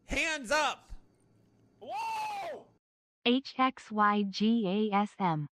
Hands up! Whoa! HXYGASM.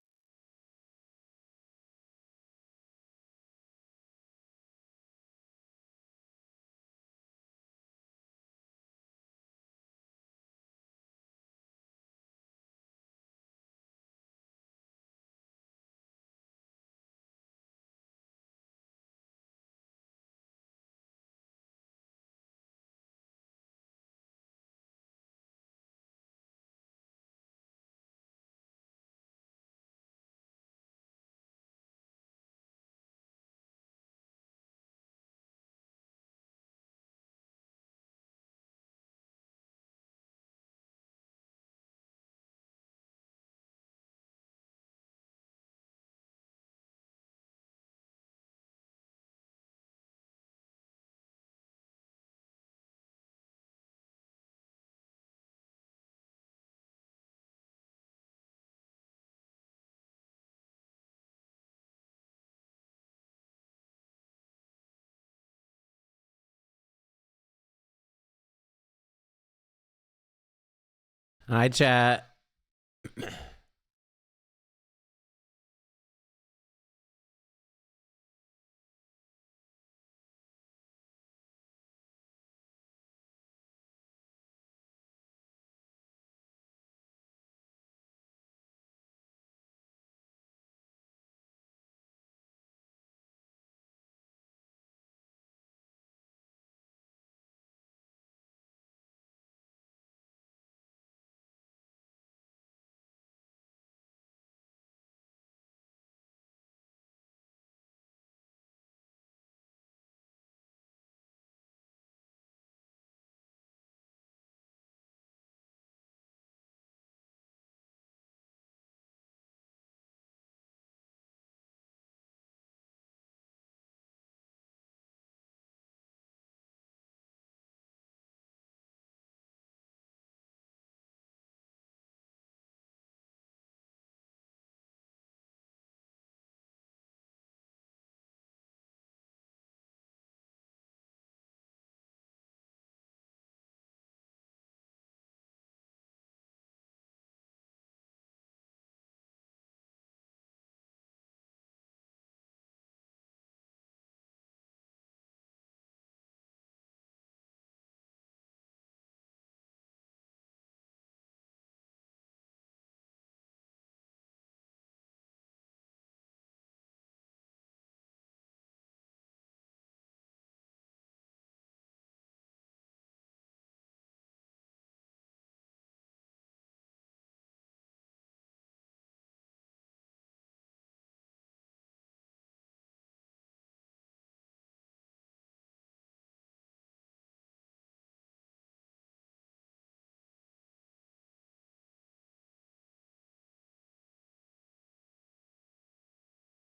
Hi, chat.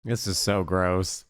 This is so gross.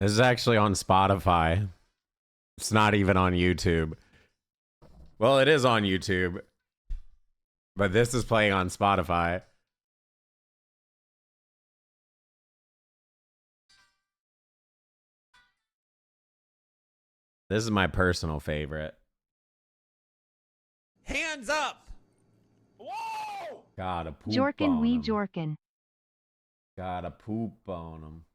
This is actually on Spotify. It's not even on YouTube. Well, it is on YouTube, but this is playing on Spotify. This is my personal favorite. Hands up! Whoa! Gotta poop Jorkin on wee 'em. Jorkin. Gotta poop on them.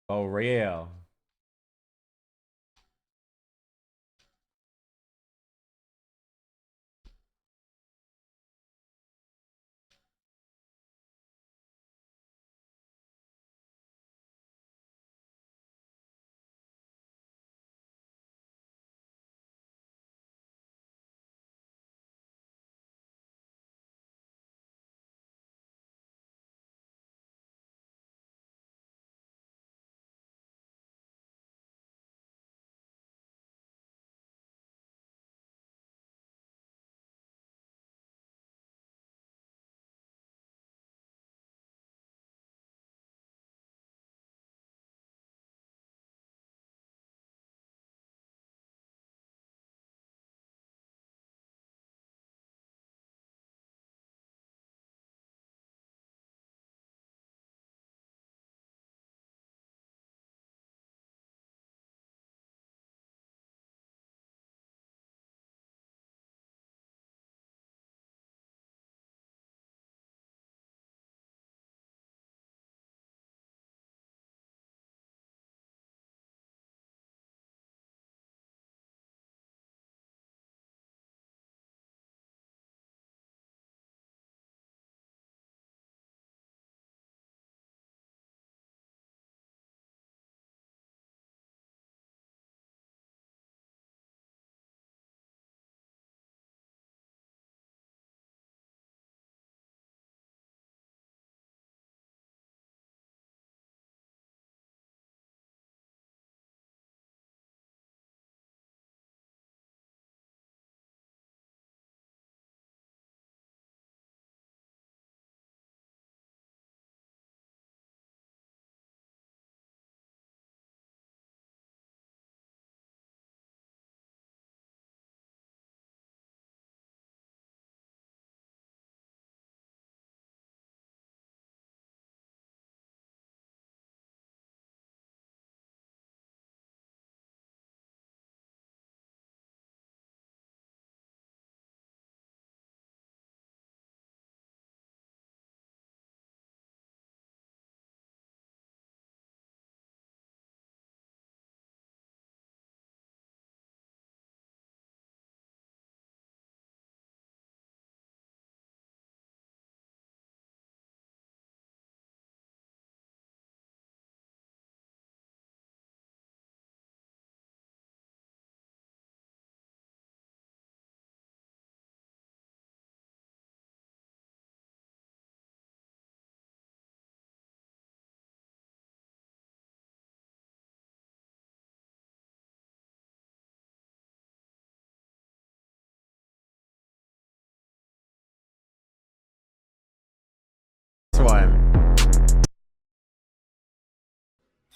For real.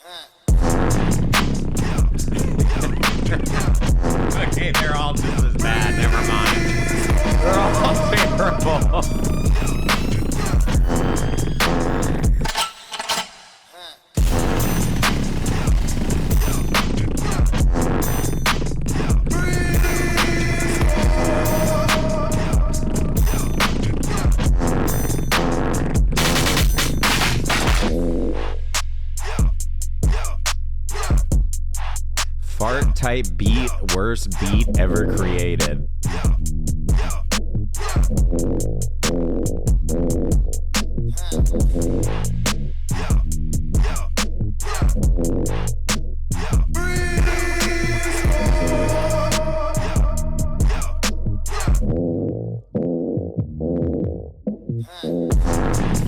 Okay, they're all just as bad. Never mind. They're all terrible. Fart type beat, worst beat ever created.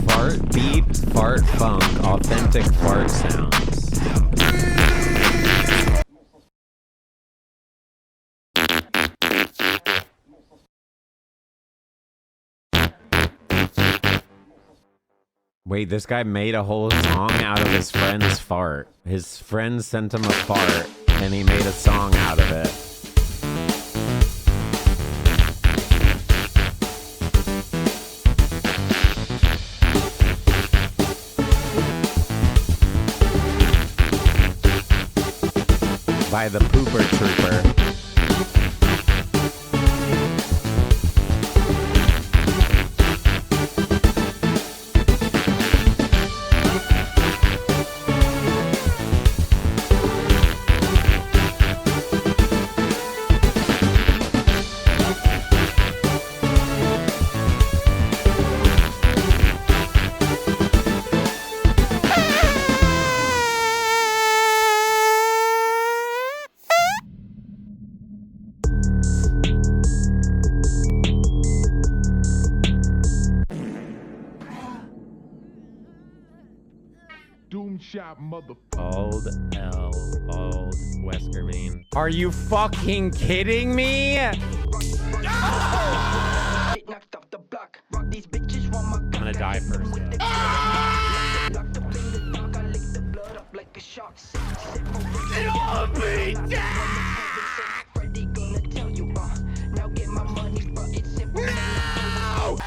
Fart beat, fart funk, authentic fart sounds. Wait, this guy made a whole song out of his friend's fart. His friend sent him a fart, and he made a song out of it. By the Pooper Trooper. Shop, Bald L, bald Wesker Main. Are you fucking kidding me? I'm gonna die first. It'll be no!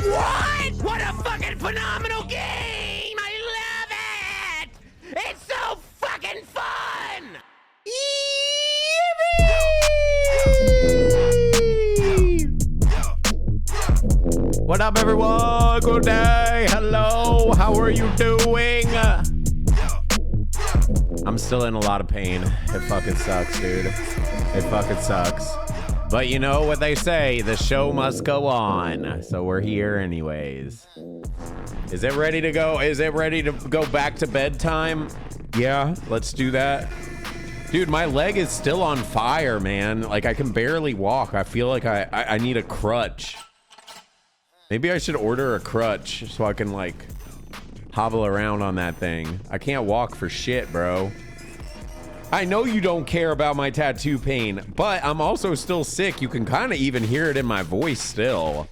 What? What a fucking phenomenal game! I love it! It's so fucking fun! Yippee! What up, everyone? Good day. Hello. How are you doing? I'm still in a lot of pain. It fucking sucks, dude. It fucking sucks. But you know what they say, the show must go on. So we're here anyways. Is it ready to go? Is it ready to go back to bedtime? Yeah, let's do that. Dude, my leg is still on fire, man. Like, I can barely walk. I feel like I need a crutch. Maybe I should order a crutch so I can, like, hobble around on that thing. I can't walk for shit, bro. I know you don't care about my tattoo pain, but I'm also still sick. You can kind of even hear it in my voice still,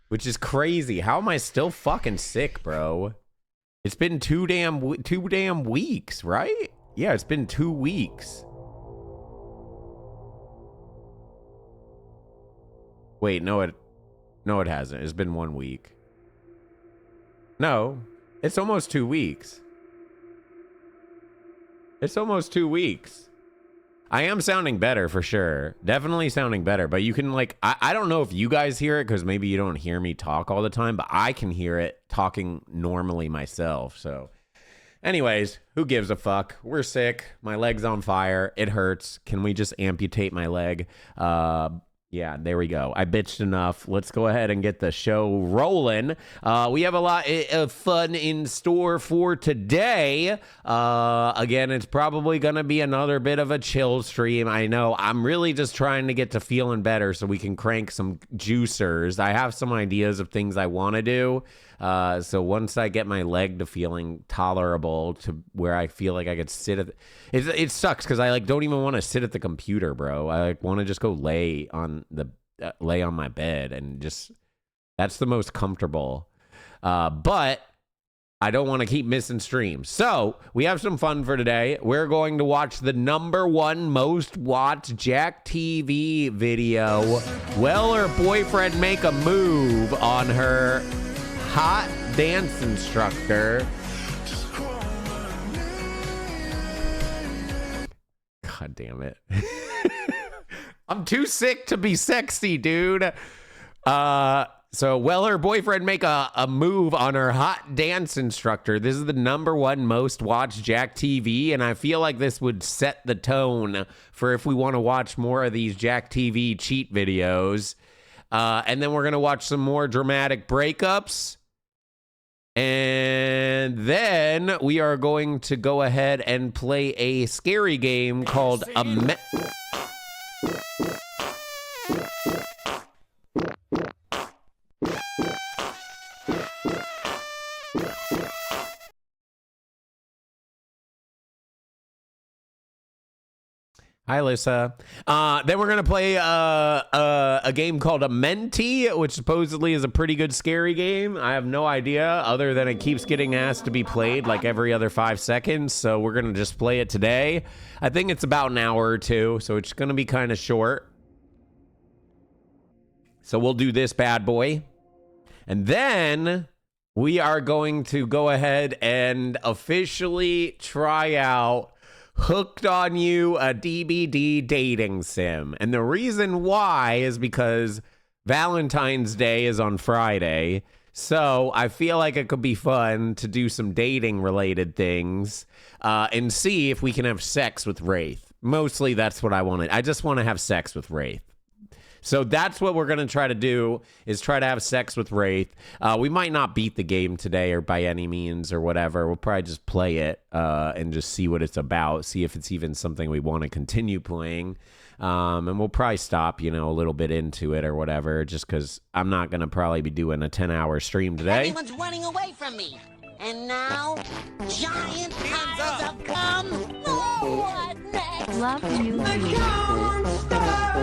which is crazy. How am I still fucking sick, bro? It's been two damn weeks, right? Yeah, it's been 2 weeks. Wait, no, it hasn't. It's been 1 week. No, it's almost 2 weeks. It's almost 2 weeks. I am sounding better for sure. Definitely sounding better. But you can, like, I don't know if you guys hear it because maybe you don't hear me talk all the time, but I can hear it talking normally myself. So anyways, who gives a fuck? We're sick. My leg's on fire. It hurts. Can we just amputate my leg? Yeah, there we go. I bitched enough. Let's go ahead and get the show rolling. We have a lot of fun in store for today. Again, it's probably going to be another bit of a chill stream. I know. I'm really just trying to get to feeling better so we can crank some juicers. I have some ideas of things I want to do. So once I get my leg to feeling tolerable to where I feel like I could sit at it sucks because I like don't even want to sit at the computer, bro. I like want to just go lay on the lay on my bed and just, that's the most comfortable. But I don't want to keep missing streams. So we have some fun for today. We're going to watch the #1 most watched Jack TV video. Will her boyfriend make a move on her hot dance instructor? God damn it. I'm too sick to be sexy, dude. So, will her boyfriend make a move on her hot dance instructor? This is the #1 most watched Jack TV, and I feel like this would set the tone for if we want to watch more of these Jack TV cheat videos. And then we're going to watch some more dramatic breakups. And then we are going to go ahead and play a scary game called Hi, Lisa. Then we're going to play a game called a Menti, which supposedly is a pretty good scary game. I have no idea other than it keeps getting asked to be played like every other 5 seconds. So we're going to just play it today. I think it's about an hour or two, so it's going to be kind of short. So we'll do this bad boy. And then we are going to go ahead and officially try out Hooked on You, a DBD dating sim. And the reason why is because Valentine's Day is on Friday. So I feel like it could be fun to do some dating related things and see if we can have sex with Wraith. Mostly that's what I wanted. I just want to have sex with Wraith. So that's what we're going to try to do, is try to have sex with Wraith. We might not beat the game today or by any means or whatever. We'll probably just play it and just see what it's about, see if it's even something we want to continue playing. And we'll probably stop, a little bit into it or whatever, just because I'm not going to probably be doing a 10-hour stream today. Everyone's running away from me. And now, giant piles have come. Oh, what next? Love you. I can't stop.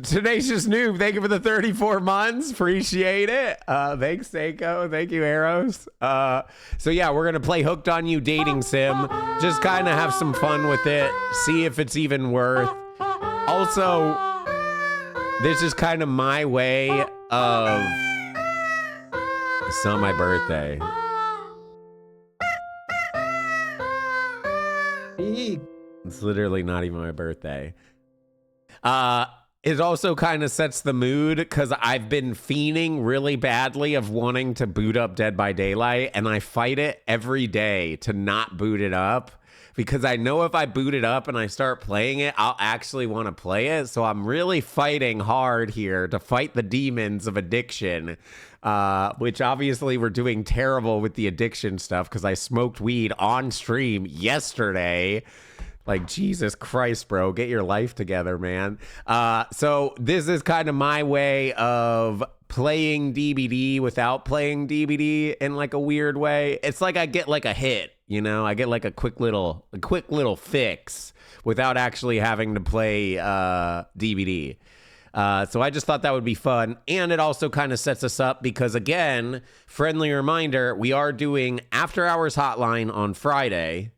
Tenacious Noob, thank you for the 34 months. Appreciate it. Thanks, Seiko. Thank you, Arrows. So yeah, we're gonna play Hooked on You dating sim. Just kind of have some fun with it. See if it's even worth. Also, this is kind of my way of. It's not my birthday. It's literally not even my birthday. It also kind of sets the mood because I've been fiending really badly of wanting to boot up Dead by Daylight, and I fight it every day to not boot it up because I know if I boot it up and I start playing it, I'll actually want to play it. So I'm really fighting hard here to fight the demons of addiction, which obviously we're doing terrible with the addiction stuff because I smoked weed on stream yesterday. Like, Jesus Christ, bro, get your life together, man. So this is kind of my way of playing DBD without playing DBD in like a weird way. It's like I get like a hit, I get like a quick little fix without actually having to play DBD. So I just thought that would be fun. And it also kind of sets us up because, again, friendly reminder, we are doing After Hours Hotline on Friday,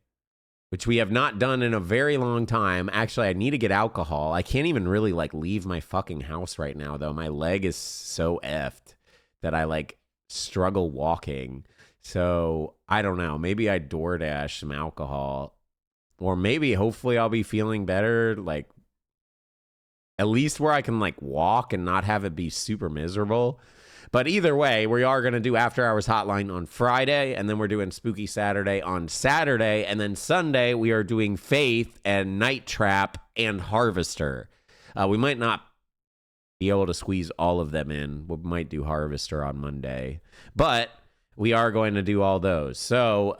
which we have not done in a very long time. Actually, I need to get alcohol. I can't even really leave my fucking house right now, though. My leg is so effed that I struggle walking. So I don't know. Maybe I DoorDash some alcohol, or maybe hopefully I'll be feeling better. At least where I can walk and not have it be super miserable. But either way, we are going to do After Hours Hotline on Friday, and then we're doing Spooky Saturday on Saturday, and then Sunday we are doing Faith and Night Trap and Harvester. We might not be able to squeeze all of them in. We might do Harvester on Monday, but we are going to do all those. So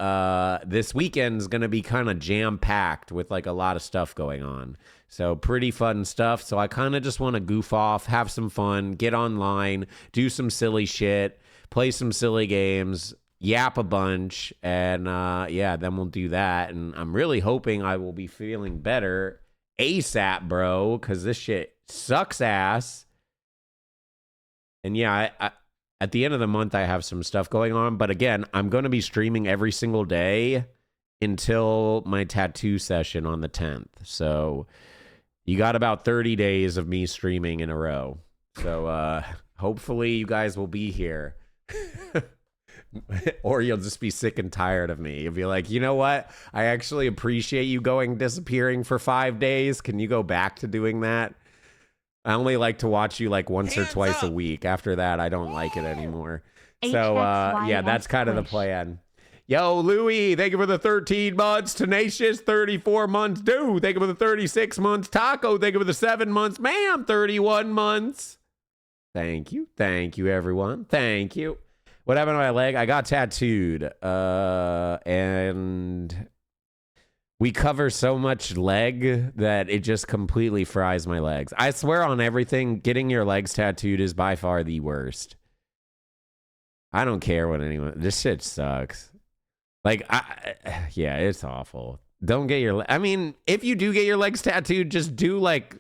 this weekend is going to be kind of jam-packed with a lot of stuff going on. So pretty fun stuff. So I kind of just want to goof off, have some fun, get online, do some silly shit, play some silly games, yap a bunch, and yeah, then we'll do that. And I'm really hoping I will be feeling better ASAP, bro, because this shit sucks ass. And yeah, I at the end of the month, I have some stuff going on. But again, I'm going to be streaming every single day until my tattoo session on the 10th. So you got about 30 days of me streaming in a row. So hopefully you guys will be here. Or you'll just be sick and tired of me. You'll be like, you know what? I actually appreciate you disappearing for 5 days. Can you go back to doing that? I only like to watch you like once or twice a week. After that, I don't like it anymore. So, yeah, that's kind of the plan. Yo, Louie, thank you for the 13 months. Tenacious, 34 months. Dude, thank you for the 36 months. Taco, thank you for the 7 months. Ma'am, 31 months. Thank you. Thank you, everyone. Thank you. What happened to my leg? I got tattooed. And we cover so much leg that it just completely fries my legs. I swear on everything, getting your legs tattooed is by far the worst. I don't care what anyone... This shit sucks. Like, yeah, it's awful. Don't get your... I mean, if you do get your legs tattooed, just do, like,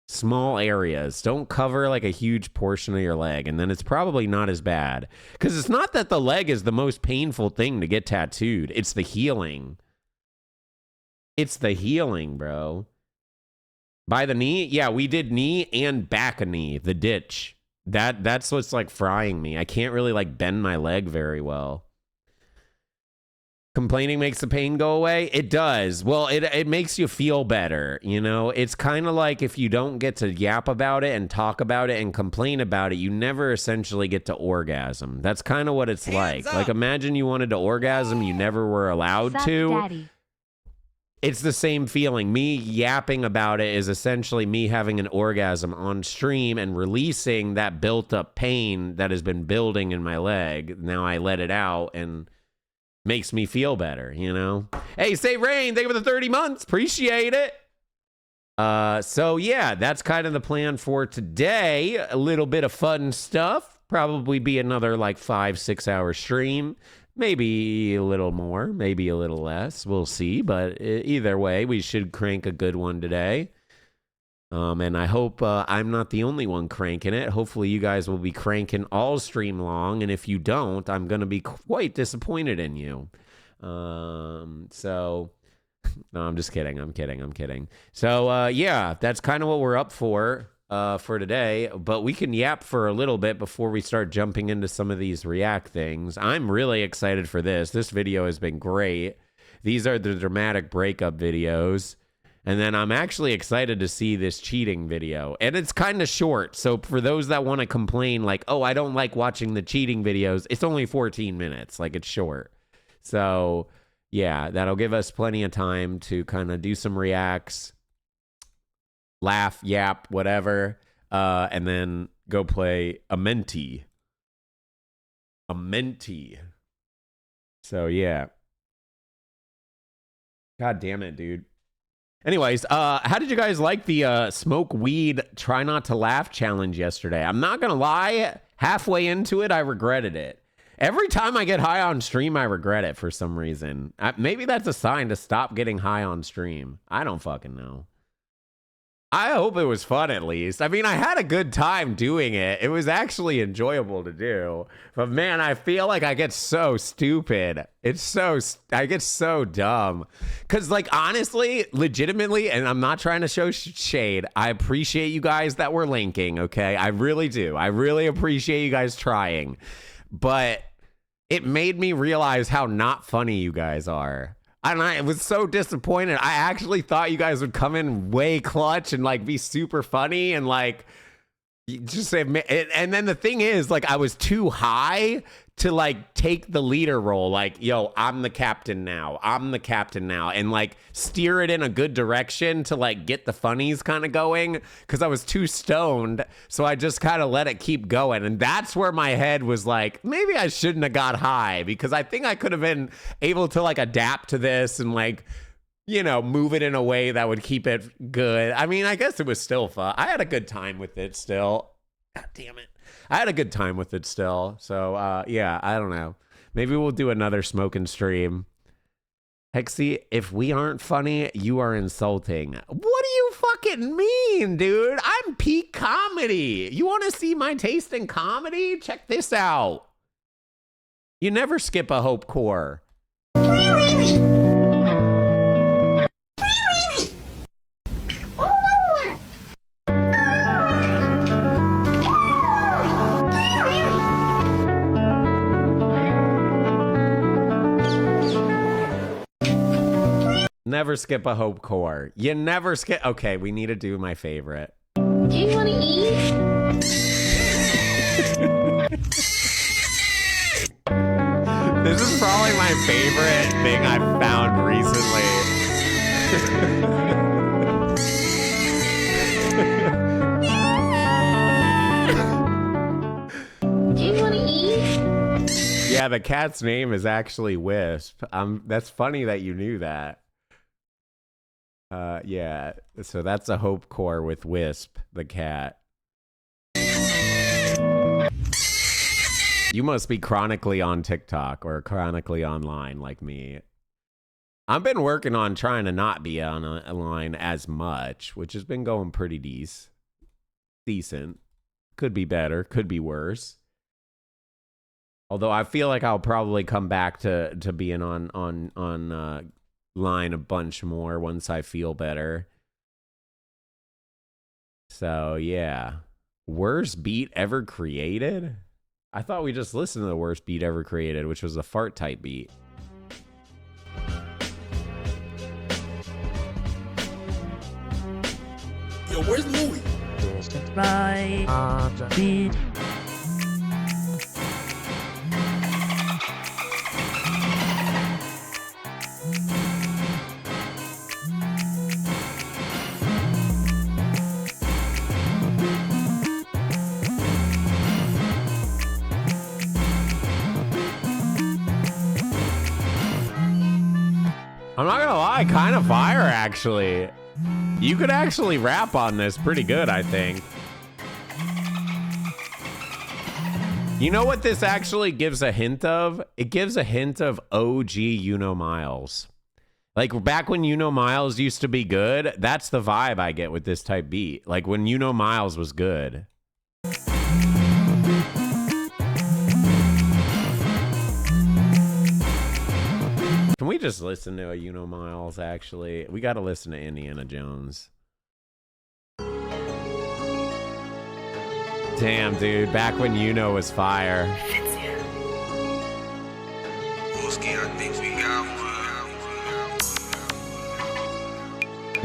small areas. Don't cover, like, a huge portion of your leg, and then it's probably not as bad. Because it's not that the leg is the most painful thing to get tattooed. It's the healing. It's the healing, bro. By the knee? Yeah, we did knee and back a knee, the ditch. That's what's like frying me. I can't really like bend my leg very well. Complaining makes the pain go away? It does. Well, it makes you feel better, you know? It's kind of like if you don't get to yap about it and talk about it and complain about it, you never essentially get to orgasm. That's kind of what it's like. Like imagine you wanted to orgasm, you never were allowed to. Daddy? It's the same feeling. Me yapping about it is essentially me having an orgasm on stream and releasing that built up pain that has been building in my leg. Now I let it out and makes me feel better, you know? Hey, say Rain, thank you for the 30 months. Appreciate it. So yeah, that's kind of the plan for today. A little bit of fun stuff. Probably be another like 5-6 hour stream. Maybe a little more, maybe a little less. We'll see. But either way, we should crank a good one today. And I hope I'm not the only one cranking it. Hopefully you guys will be cranking all stream long. And if you don't, I'm going to be quite disappointed in you. So, no, I'm just kidding. I'm kidding. So, yeah, that's kind of what we're up for today, but we can yap for a little bit before we start jumping into some of these react things. I'm really excited for this. This video has been great. These are the dramatic breakup videos. And then I'm actually excited to see this cheating video. And it's kind of short. So for those that want to complain like, oh, I don't like watching the cheating videos, it's only 14 minutes. Like it's short. So yeah, that'll give us plenty of time to kind of do some reacts, laugh, yap, whatever, and then go play a Menti. So, yeah. God damn it, dude. Anyways, how did you guys like the smoke weed, try not to laugh challenge yesterday? I'm not going to lie. Halfway into it, I regretted it. Every time I get high on stream, I regret it for some reason. Maybe that's a sign to stop getting high on stream. I don't fucking know. I hope it was fun at least. I mean, I had a good time doing it. It was actually enjoyable to do. But man, I feel like I get so stupid. I get so dumb. Because like, honestly, legitimately, and I'm not trying to show shade, I appreciate you guys that were linking, okay? I really do. I really appreciate you guys trying. But it made me realize how not funny you guys are. And I was so disappointed. I actually thought you guys would come in way clutch and like be super funny and like just say, and then the thing is, like, I was too high to like take the leader role. Like, yo, I'm the captain now. And like steer it in a good direction to like get the funnies kind of going. Cause I was too stoned. So I just kind of let it keep going. And that's where my head was like, maybe I shouldn't have got high, because I think I could have been able to like adapt to this and like, you know, move it in a way that would keep it good. I mean, I guess it was still fun. I had a good time with it still. God damn it. I had a good time with it still. So, yeah, I don't know. Maybe we'll do another smoking stream. Hexy, if we aren't funny, you are insulting. What do you fucking mean, dude? I'm peak comedy. You want to see my taste in comedy? Check this out. You never skip a Hope Core. Never skip a Hope Core. You never skip. Okay, we need to do my favorite. Do you want to eat? This is probably my favorite thing I've found recently. Do you want to eat? Yeah, the cat's name is actually Wisp. That's funny that you knew that. Yeah, so that's a Hope Core with Wisp, the cat. You must be chronically on TikTok or chronically online like me. I've been working on trying to not be online as much, which has been going pretty decent. Could be better, could be worse. Although I feel like I'll probably come back to being on line a bunch more once I feel better. So yeah. Worst beat ever created? I thought we just listened to the worst beat ever created, which was a fart type beat. Yo, where's Louis? Right beat. I'm not gonna lie, kind of fire actually. You could actually rap on this pretty good, I think. You know what this actually gives a hint of? It gives a hint of OG Miles. Like back when Miles used to be good, that's the vibe I get with this type beat. Like when Miles was good. Can we just listen to a Miles actually? We gotta listen to Indiana Jones. Damn, dude, back when was fire.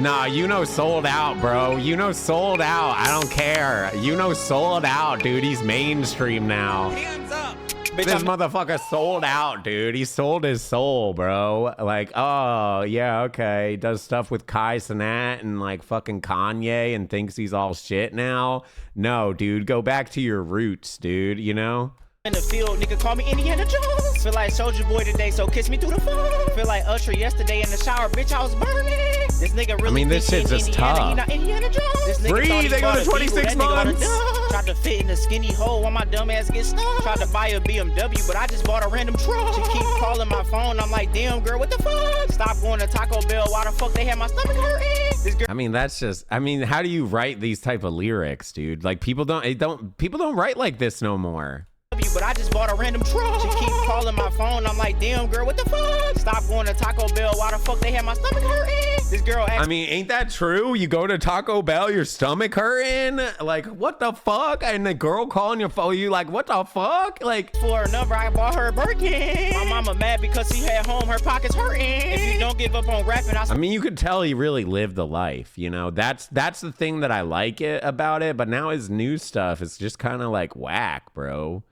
Nah, sold out, bro. Sold out. I don't care. Sold out, dude. He's mainstream now. Hands up. This motherfucker sold out, dude. He sold his soul, bro. Like, oh, yeah, okay. He does stuff with Kai Cenat and like fucking Kanye and thinks he's all shit now. No, dude, go back to your roots, dude, you know? In the field, nigga call me Indiana Jones. Feel like Soldier Boy today, so kiss me through the phone. Feel like Usher yesterday in the shower, bitch, I was burning. This nigga really, I mean, this shit's just tough. He not Indiana Jones. This nigga Breathe, they go to 26 months. Tried to fit in a skinny hole while my dumb ass get stuck. Tried to buy a BMW, but I just bought a random truck. She keep calling my phone, I'm like, damn girl, what the fuck? Stop going to Taco Bell, why the fuck they had my stomach hurting? This girl. I mean, that's just, I mean, how do you write these type of lyrics, dude? Like people don't write like this no more. But I just bought a random truck. She keep calling my phone. I'm like, damn girl, what the fuck? Stop going to Taco Bell. Why the fuck they had my stomach hurting? This girl asked, I mean, ain't that true? You go to Taco Bell, your stomach hurting? Like, what the fuck? And the girl calling your phone, you like, what the fuck? Like, for a number, I bought her a Birkin. My mama mad because he had home, her pockets hurting. If you don't give up on rapping, I mean, you could tell he really lived the life, you know? That's the thing that I like about it. But now his new stuff is just kind of like whack, bro.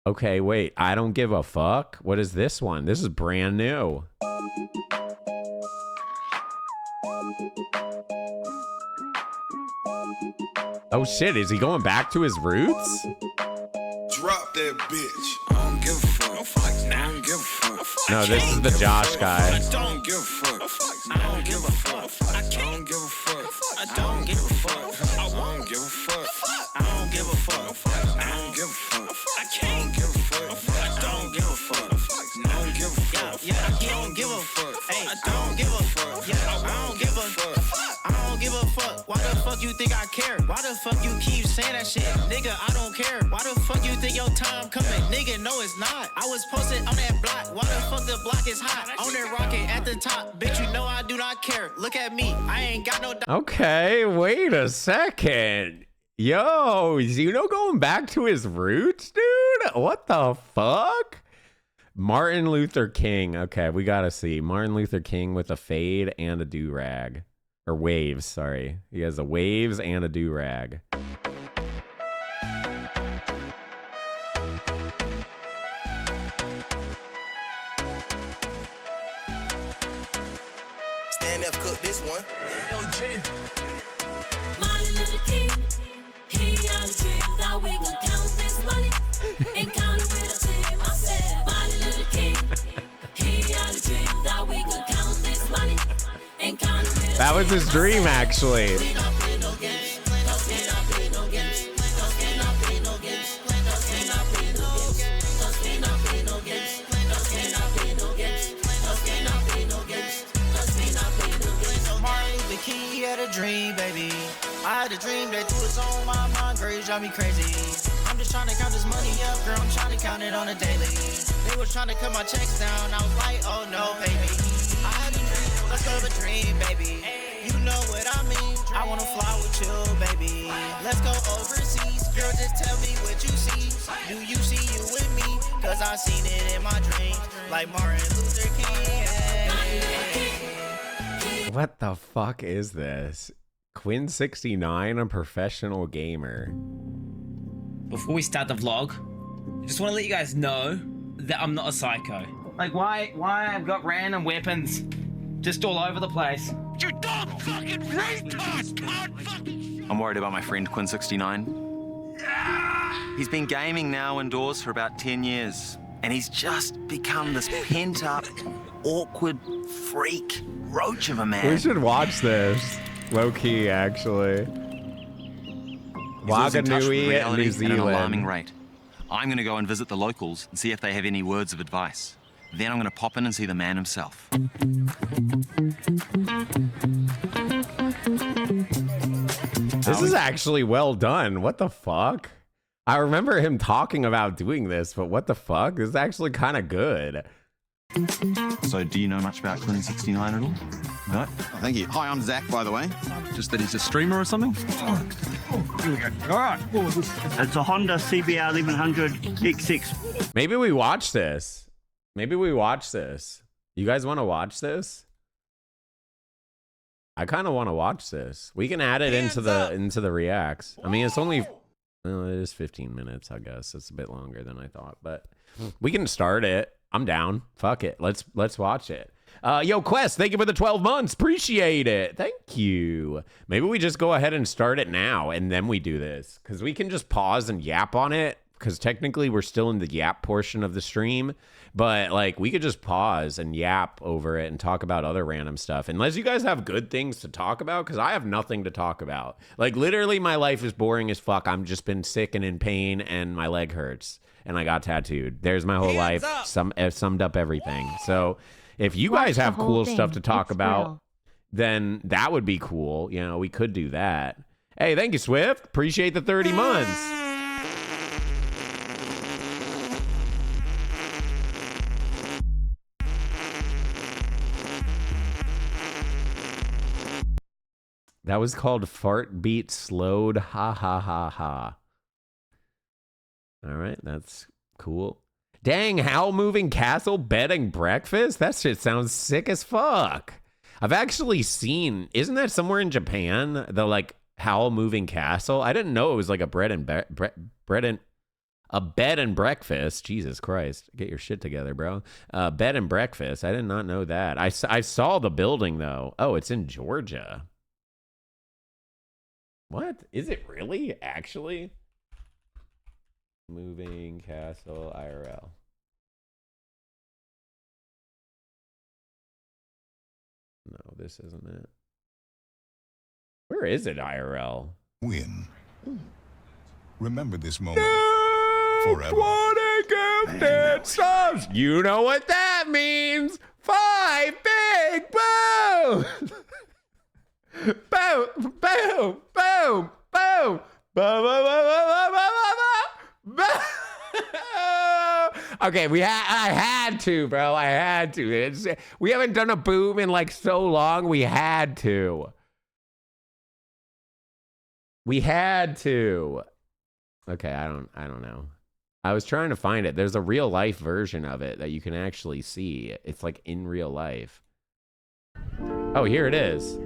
Okay, wait, I don't give a fuck. What is this one? This is brand new. Oh shit, is he going back to his roots? Drop that bitch. I don't give a fuck. I don't give a fuck. No, this is the Josh guy. I don't give a fuck. I don't give a fuck. I don't give a fuck. I don't give a fuck. I won't give a fuck. I don't give a fuck. I don't give a fuck. I can't give a fuck. Yeah, I don't give a fuck. Hey, I don't give a fuck. Yeah, I don't give a fuck. I don't give a fuck. Why the fuck you think I care? Why the fuck you keep saying that shit? Nigga, I don't care. Why the fuck you think your time coming? Nigga, no, it's not. I was posted on that block. Why the fuck the block is hot? On that rocket at the top. Bitch, you know I do not care. Look at me. I ain't got no... Okay, wait a second. Yo, is going back to his roots, dude? What the fuck? Martin Luther King. Okay, we gotta see. Martin Luther King with a fade and a do-rag. Or waves, sorry. He has a waves and a do-rag. Stand up, cook this one. Martin Luther King, he out of dream. Thought we could count this money and count it with a team. I said, Martin Luther King, he out of dream. Thought we could count this money and count it with a team. That was his dream, actually. He had a dream, baby. I had a dream that you was on my mind, girl, you drive me crazy. I'm just trying to count this money up, girl, I'm trying to count it on a daily. They was trying to cut my checks down, I was like, oh no, baby. I had a dream, let's go to a dream, baby. You know what I mean, I wanna fly with you, baby. Let's go overseas, girl, just tell me what you see. Do you see you with me? Cause I seen it in my dreams, like Martin Luther King. What the fuck is this? Quinn69, a professional gamer. Before we start the vlog, I just want to let you guys know that I'm not a psycho. Like, why I've got random weapons just all over the place. You dumb fucking retard! Can't fucking... I'm worried about my friend Quinn69. He's been gaming now indoors for about 10 years, and he's just become this pent-up, awkward freak roach of a man. We should watch this. Low key, actually. Waganui, New Zealand. At an alarming rate. I'm going to go and visit the locals and see if they have any words of advice. Then I'm going to pop in and see the man himself. This is actually well done. What the fuck? I remember him talking about doing this, but what the fuck? This is actually kind of good. So, do you know much about Quinn69 at all? No? Oh, thank you. Hi, I'm Zach, by the way. Just that he's a streamer or something? Here we go. All right. It's a Honda CBR 1100 X6. Maybe we watch this. Maybe we watch this. You guys want to watch this? I kind of want to watch this. We can add it into the reacts. I mean, it's only... Well, it is 15 minutes, I guess. It's a bit longer than I thought, but we can start it. I'm down. Fuck it. Let's watch it. Yo, Quest, thank you for the 12 months. Appreciate it. Thank you. Maybe we just go ahead and start it now, and then we do this. Because we can just pause and yap on it, because technically we're still in the yap portion of the stream. But, like, we could just pause and yap over it and talk about other random stuff. Unless you guys have good things to talk about, because I have nothing to talk about. Like, literally, my life is boring as fuck. I've just been sick and in pain, and my leg hurts. And I got tattooed. There's my whole life. Summed up everything. So if you guys have cool stuff to talk about, then that would be cool. You know, we could do that. Hey, thank you, Swift. Appreciate the 30 months. That was called Fart Beat Slowed. Ha ha ha ha. All right, that's cool. Dang, Howl Moving Castle bed and breakfast? That shit sounds sick as fuck. I've actually seen, isn't that somewhere in Japan? The like Howl Moving Castle? I didn't know it was like a bed and breakfast. Jesus Christ, get your shit together, bro. Bed and breakfast. I did not know that. I saw the building though. Oh, it's in Georgia. What? Is it really? Actually? Moving Castle IRL. No, this isn't it. Where is it IRL? Win. Remember this moment forever. 20 gifted subs. You know what that that means 5 big boom. Boom, boom, boom, boom. Okay, I had to, bro. I had to. We haven't done a boom in like so long. We had to. We had to. Okay, I don't know. I was trying to find it. There's a real life version of it that you can actually see. It's like in real life. Oh, here it is.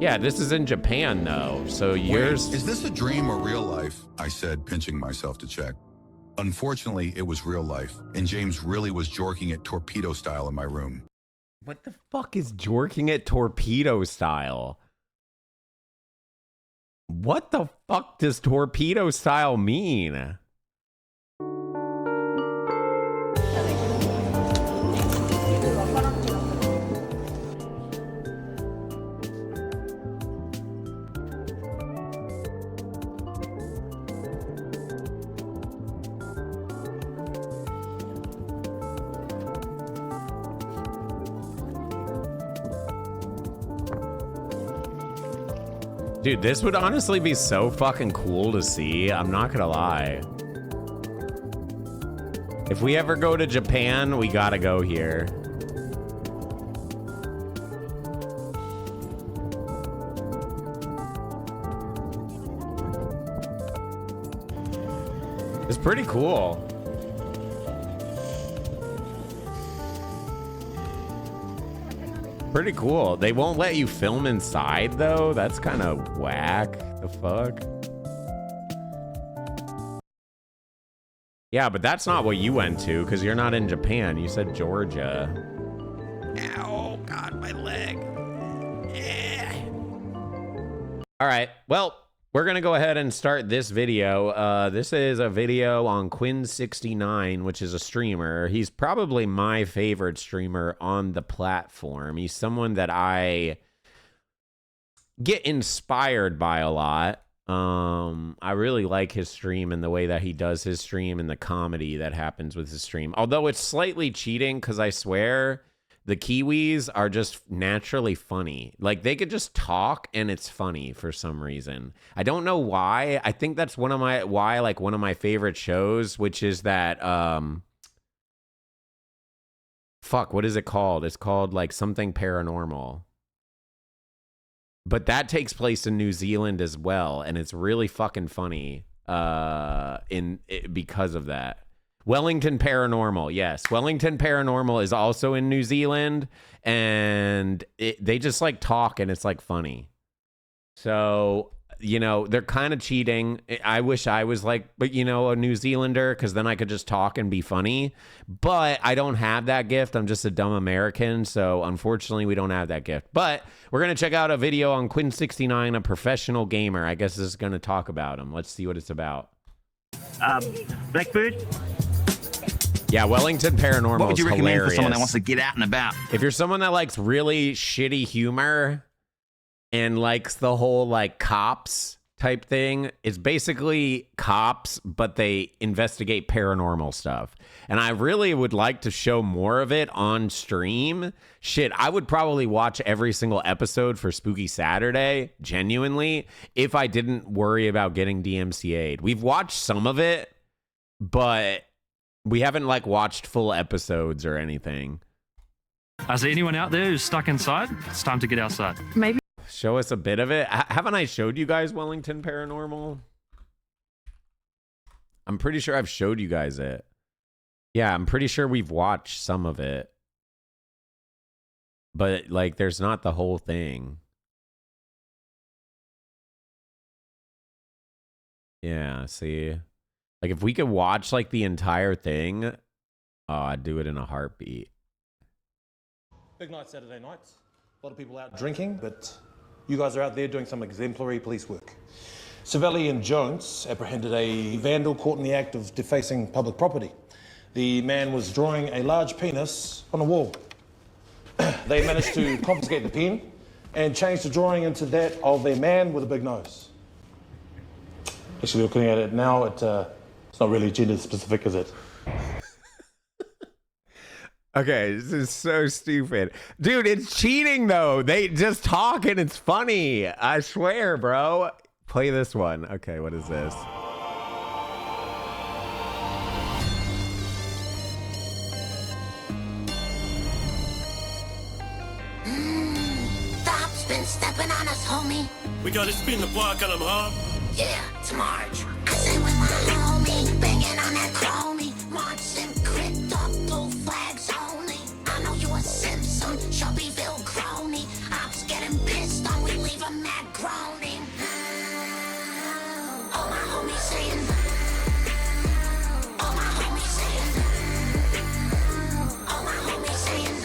Yeah, this is in Japan though. So yours. Wait, is this a dream or real life? I said, pinching myself to check. Unfortunately, it was real life, and James really was jorking it torpedo style in my room. What the fuck is jorking it torpedo style? What the fuck does torpedo style mean? Dude, this would honestly be so fucking cool to see. I'm not gonna lie. If we ever go to Japan, we gotta go here. It's pretty cool. Pretty cool. They won't let you film inside though. That's kind of whack. The fuck? Yeah, but that's not what you went to because you're not in Japan. You said Georgia. Ow, God, my leg. All right, well, we're gonna go ahead and start this video. This is a video on Quinn69, which is a streamer. He's probably my favorite streamer on the platform. He's someone that I get inspired by a lot. I really like his stream and the way that he does his stream and the comedy that happens with his stream. Although it's slightly cheating because I swear the Kiwis are just naturally funny. Like they could just talk and it's funny for some reason. I don't know why. I think that's one of my favorite shows, which is that fuck, what is it called? It's called like something paranormal. But that takes place in New Zealand as well, and it's really fucking funny because of that. Wellington Paranormal, yes. Wellington Paranormal is also in New Zealand, and they just like talk, and it's like funny. So, you know, they're kind of cheating. I wish I was like, but you know, a New Zealander, because then I could just talk and be funny. But I don't have that gift. I'm just a dumb American, so unfortunately, we don't have that gift. But we're gonna check out a video on Quinn69, a professional gamer. I guess this is gonna talk about him. Let's see what it's about. Blackbird. Yeah, Wellington Paranormal. What would you is recommend hilarious. for someone that wants to get out and about? If you're someone that likes really shitty humor and likes the whole like cops type thing, it's basically cops, but they investigate paranormal stuff. And I really would like to show more of it on stream. Shit, I would probably watch every single episode for Spooky Saturday, genuinely, if I didn't worry about getting DMCA'd. We've watched some of it, but we haven't like watched full episodes or anything. Is there anyone out there who's stuck inside? It's time to get outside. Maybe. Show us a bit of it. Haven't I showed you guys Wellington Paranormal? I'm pretty sure I've showed you guys it. Yeah, I'm pretty sure we've watched some of it. But like there's not the whole thing. Yeah, see. Like if we could watch like the entire thing, oh, I'd do it in a heartbeat. Big night Saturday nights. A lot of people out drinking, but you guys are out there doing some exemplary police work. Savelli and Jones apprehended a vandal caught in the act of defacing public property. The man was drawing a large penis on a wall. They managed to confiscate the pen and change the drawing into that of a man with a big nose. Actually, looking at it now, it's not really gender specific, is it? Okay, this is so stupid. Dude, it's cheating though. They just talk and it's funny. I swear, bro. Play this one. Okay, what is this? Stop's been stepping on us, homie. We gotta spin the block on him, huh? Yeah, it's Marge. I say with my homie, banging on that chromie. Marge Sim, crypt up, blue flags only. I know you a Simpson, Shelbyville crony. Ops getting pissed on, we leave a mad groaning. All my homies saying, all my homies saying, all my homies saying.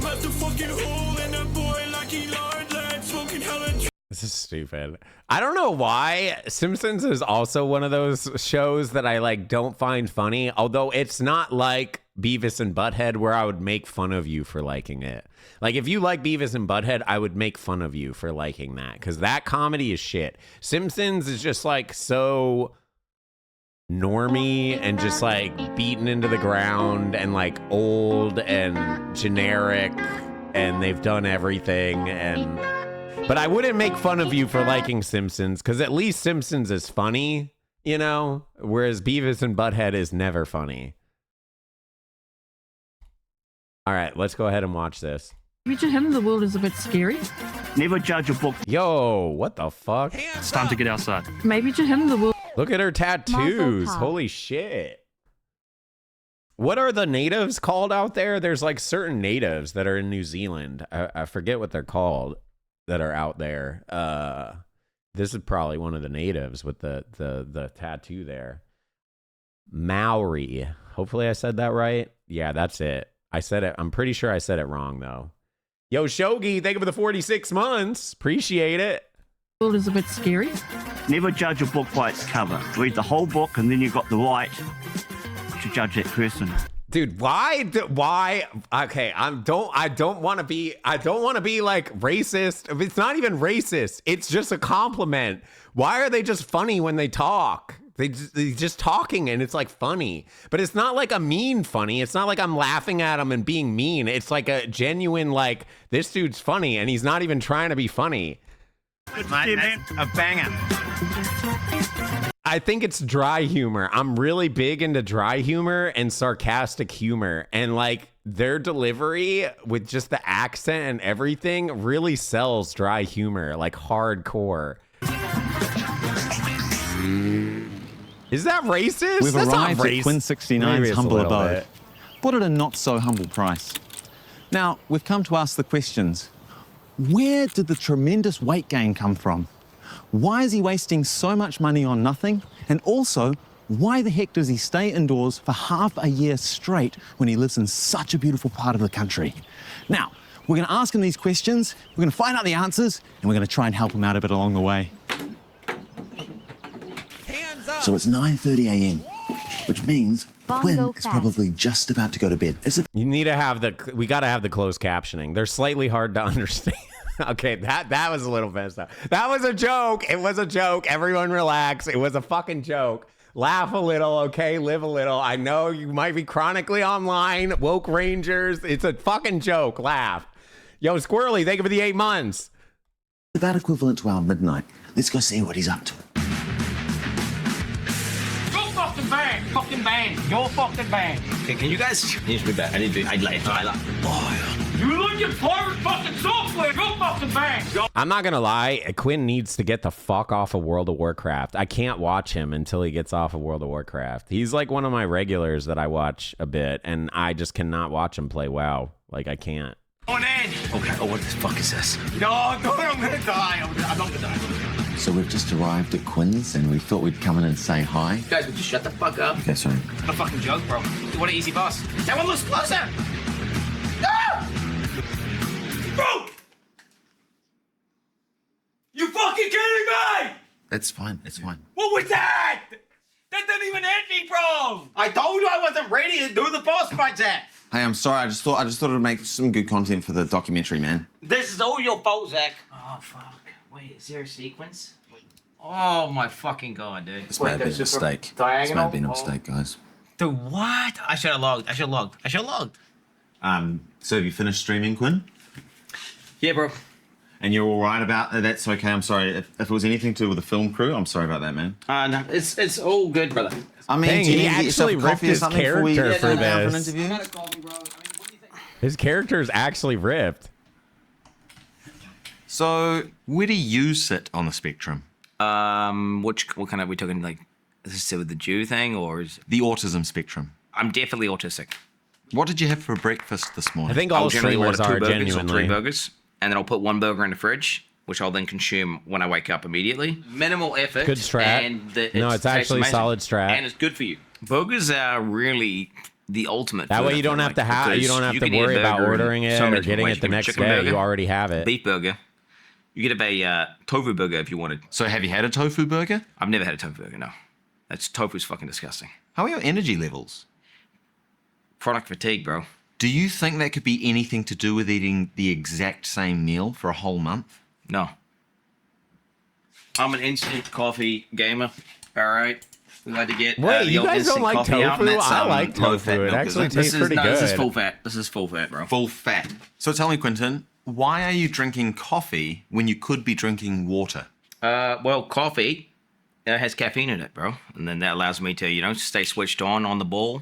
Left a fucking hole in a boy like he lard lad, smoking hella. This is stupid. I don't know why. Simpsons is also one of those shows that I like don't find funny, although it's not like Beavis and Butthead where I would make fun of you for liking it. Like if you like Beavis and Butthead, I would make fun of you for liking that because that comedy is shit. Simpsons is just like so normie and just like beaten into the ground and like old and generic and they've done everything and... But I wouldn't make fun of you for liking Simpsons, because at least Simpsons is funny, you know? Whereas Beavis and Butthead is never funny. All right, let's go ahead and watch this. Richard Him, the world is a bit scary. Never judge a book. Yo, what the fuck? It's time to get outside. Maybe to him, the world... Look at her tattoos. Holy shit. What are the natives called out there? There's like certain natives that are in New Zealand. I forget what they're called. That are out there. This is probably one of the natives with the tattoo there. Maori. Hopefully I said that right. Yeah, that's it. I said it. I'm pretty sure I said it wrong though. Yo, Shogi, thank you for the 46 months. Appreciate it. The world is a bit scary. Never judge a book by its cover. Read the whole book and then you've got the right to judge that person. Dude, why? Okay, I don't want to be like racist. It's not even racist. It's just a compliment. Why are they just funny when they talk? They just talking and it's like funny, but it's not like a mean funny. It's not like I'm laughing at him and being mean. It's like a genuine, like, this dude's funny and he's not even trying to be funny. Mate, that's a banger. I think it's dry humor. I'm really big into dry humor and sarcastic humor. And like their delivery with just the accent and everything really sells dry humor, like hardcore. Is that racist? We've That's arrived not at racist. Quinn 69's humble Maybe it's a little abode, bit. but at a not so humble price. Now, we've come to ask the questions. Where did the tremendous weight gain come from? Why is he wasting so much money on nothing? And also, why the heck does he stay indoors for half a year straight when he lives in such a beautiful part of the country? Now, we're going to ask him these questions, we're going to find out the answers, and we're going to try and help him out a bit along the way. So it's 9:30 a.m., which means Quinn is probably just about to go to bed. You need to have we got to have the closed captioning. They're slightly hard to understand. Okay, that was a little messed up. That was a joke. It was a joke. Everyone relax. It was a fucking joke. Laugh a little, okay? Live a little. I know you might be chronically online. Woke Rangers. It's a fucking joke. Laugh. Yo, Squirrely, thank you for the 8 months. About equivalent to our midnight. Let's go see what he's up to. Fucking bang. Your fucking bang. Okay, can you guys change me back? I'd like. You look at private fucking software. Your fucking bang. I'm not gonna lie, Quinn needs to get the fuck off of World of Warcraft. I can't watch him until he gets off of World of Warcraft. He's like one of my regulars that I watch a bit, and I just cannot watch him play WoW. Like, I can't. On edge. Okay, oh, what the fuck is this? No, I'm gonna die. I'm not gonna die. So we've just arrived at Quinn's and we thought we'd come in and say hi. You guys would just shut the fuck up. Okay, sorry. What a fucking joke, bro. What an easy boss. That one looks closer. No! Bro! You fucking kidding me? It's fine, it's fine. What was that? That didn't even hit me, bro. I told you I wasn't ready to do the boss fight, Zach. Hey, I'm sorry, I just thought it'd make some good content for the documentary, man. This is all your fault, Zach. Oh, fuck. Wait, is there a sequence? Oh, my fucking God, dude. This may have been a mistake. This may have been a mistake, guys. Dude, what? I should have logged. I should have logged. So have you finished streaming, Quinn? Yeah, bro. And you're all right about that's okay. I'm sorry if it was anything to do with the film crew. I'm sorry about that, man. No, it's all good, brother. I mean, Dang, do you he need to get yourself actually a ripped coffee or his something before we character sit for down an this. interview? His character's actually ripped. So, where do you sit on the spectrum? What kind of we talking, like, is this with the Jew thing or is the autism spectrum? I'm definitely autistic. What did you have for breakfast this morning? I think all streamers are 2 burgers or 3 genuinely. burgers, and then I'll put 1 burger in the fridge, which I'll then consume when I wake up immediately. Minimal effort. Good strat. And No, it's actually amazing. solid strat. And it's good for you. Burgers are really the ultimate. That food, way I you don't feel have to like, have you because don't have you to can eat a worry about burger in ordering it so many or getting ways. it the You can next chicken day. burger, You already have it. Beef burger. You get a tofu burger if you wanted. So have you had a tofu burger? I've never had a tofu burger, no. Tofu's fucking disgusting. How are your energy levels? Product fatigue, bro. Do you think that could be anything to do with eating the exact same meal for a whole month? No. I'm an instant coffee gamer. All right. We like to get Wait, the you old guys don't instant like coffee out, tofu? and that's, I like low-fat tofu. It milk, actually isn't it? tastes pretty good. This is full fat. This is full fat, bro. Full fat. So tell me, Quentin, why are you drinking coffee when you could be drinking water? Well, coffee has caffeine in it, bro. And then that allows me to, stay switched on the ball,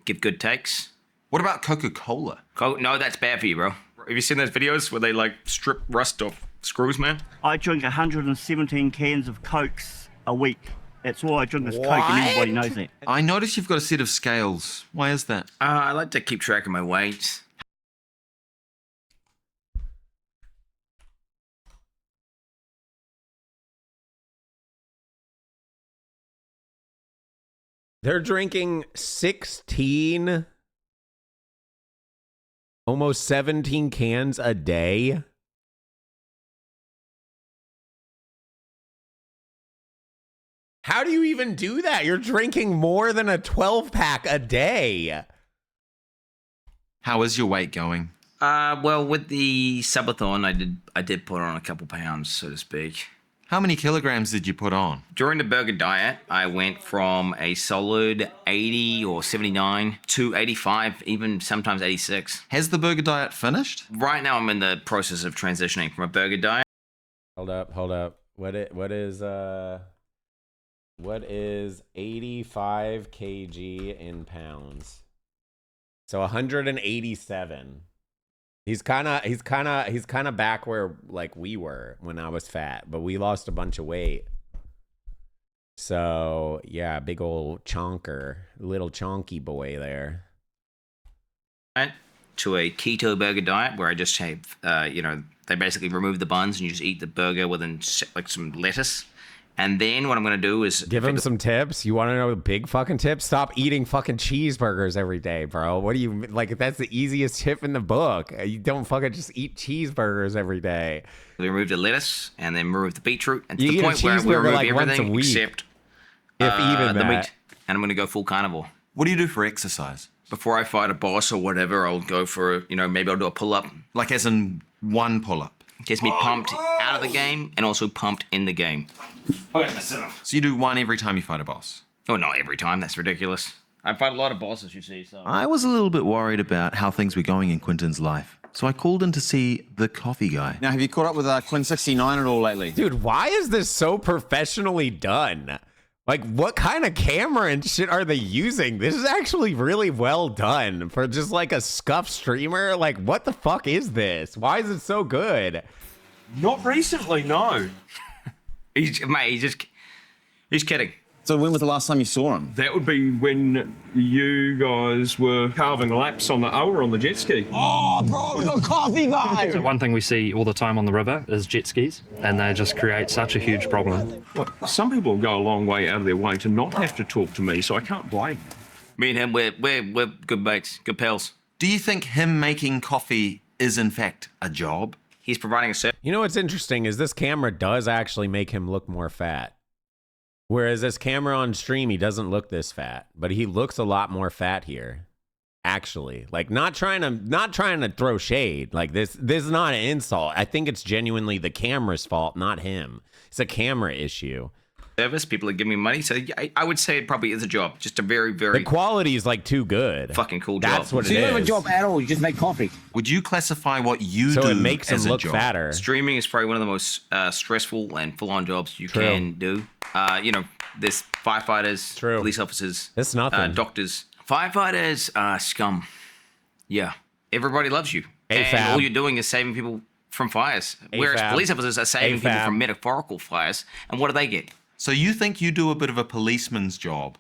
give good takes. What about Coca-Cola? No, that's bad for you, bro. Have you seen those videos where they, like, strip rust off screws, man? I drink 117 cans of Cokes a week. That's all I drink is Coke, and everybody knows that. I notice you've got a set of scales. Why is that? I like to keep track of my weight. They're drinking 16, almost 17 cans a day. How do you even do that? You're drinking more than a 12-pack a day. How is your weight going? Well, with the subathon, I did put on a couple pounds, so to speak. How many kilograms did you put on? During the burger diet, I went from a solid 80 or 79 to 85, even sometimes 86. Has the burger diet finished? Right now, I'm in the process of transitioning from a burger diet. Hold up. What is 85 kg in pounds? So 187. He's kind of back where like we were when I was fat, but we lost a bunch of weight. So, yeah, big old chonker, little chonky boy there. To a keto burger diet where I just have, they basically remove the buns and you just eat the burger with like some lettuce. And then what I'm going to do is... Give him some tips. You want to know big fucking tips? Stop eating fucking cheeseburgers every day, bro. What do you... Like, that's the easiest tip in the book. You don't fucking just eat cheeseburgers every day. We remove the lettuce and then remove the beetroot. And to You the eat a point where we cheeseburger, remove like, once a everything week, except if even the that. meat. And I'm going to go full carnivore. What do you do for exercise? Before I fight a boss or whatever, I'll go for, maybe I'll do a pull-up. Like as in one pull-up? Gets me pumped out of the game and also pumped in the game. Okay, that's enough. So you do one every time you fight a boss? Oh, not every time. That's ridiculous. I fight a lot of bosses, you see, so... I was a little bit worried about how things were going in Quentin's life, so I called in to see the coffee guy. Now, have you caught up with Quinn69 at all lately? Dude, why is this so professionally done? Like, what kind of camera and shit are they using? This is actually really well done for just like a scuff streamer. Like, what the fuck is this? Why is it so good? Not recently, no. He's kidding. So when was the last time you saw him? That would be when you guys were carving laps on the hour on the jet ski. Oh, bro, the coffee guy! So one thing we see all the time on the river is jet skis, and they just create such a huge problem. Well, some people go a long way out of their way to not have to talk to me, so I can't blame them. Me and him, we're good mates, good pals. Do you think him making coffee is in fact a job? He's providing a service. You know what's interesting is this camera does actually make him look more fat. Whereas this camera on stream, he doesn't look this fat, but he looks a lot more fat here. Actually, like not trying to throw shade. Like this is not an insult. I think it's genuinely the camera's fault, not him. It's a camera issue. service. People are giving me money. So yeah, I would say it probably is a job. Just a very, very... The quality is like too good. Fucking cool job. That's what So it you don't is. have a job at all. You just make coffee. Would you classify what you So do it makes him as a look job? fatter. Streaming is probably one of the most stressful and full-on jobs you True. can do. You know, there's firefighters, police officers, it's nothing. Doctors. Firefighters are scum. Yeah. Everybody loves you. And AFAB. all you're doing is saving people from fires. Whereas AFAB. police officers are saving people AFAB. from metaphorical fires. And what do they get? So you think you do a bit of a policeman's job?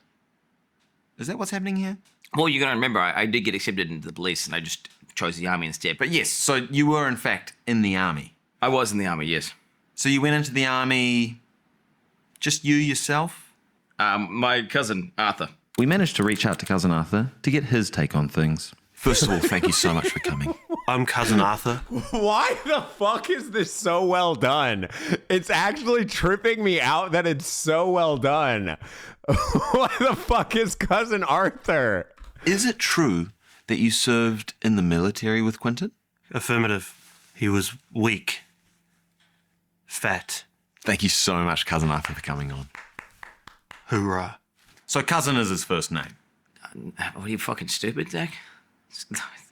Is that what's happening here? Well, you're going to remember, I did get accepted into the police, and I just chose the army instead. But yes, so you were in fact in the army. I was in the army, yes. So you went into the army, just you yourself? My cousin, Arthur. We managed to reach out to Cousin Arthur to get his take on things. First of all, thank you so much for coming. I'm Cousin Arthur. Why the fuck is this so well done? It's actually tripping me out that it's so well done. Why the fuck is Cousin Arthur? Is it true that you served in the military with Quentin? Affirmative. He was weak. Fat. Thank you so much, Cousin Arthur, for coming on. Hoorah. So Cousin is his first name? What are you, fucking stupid, Zach?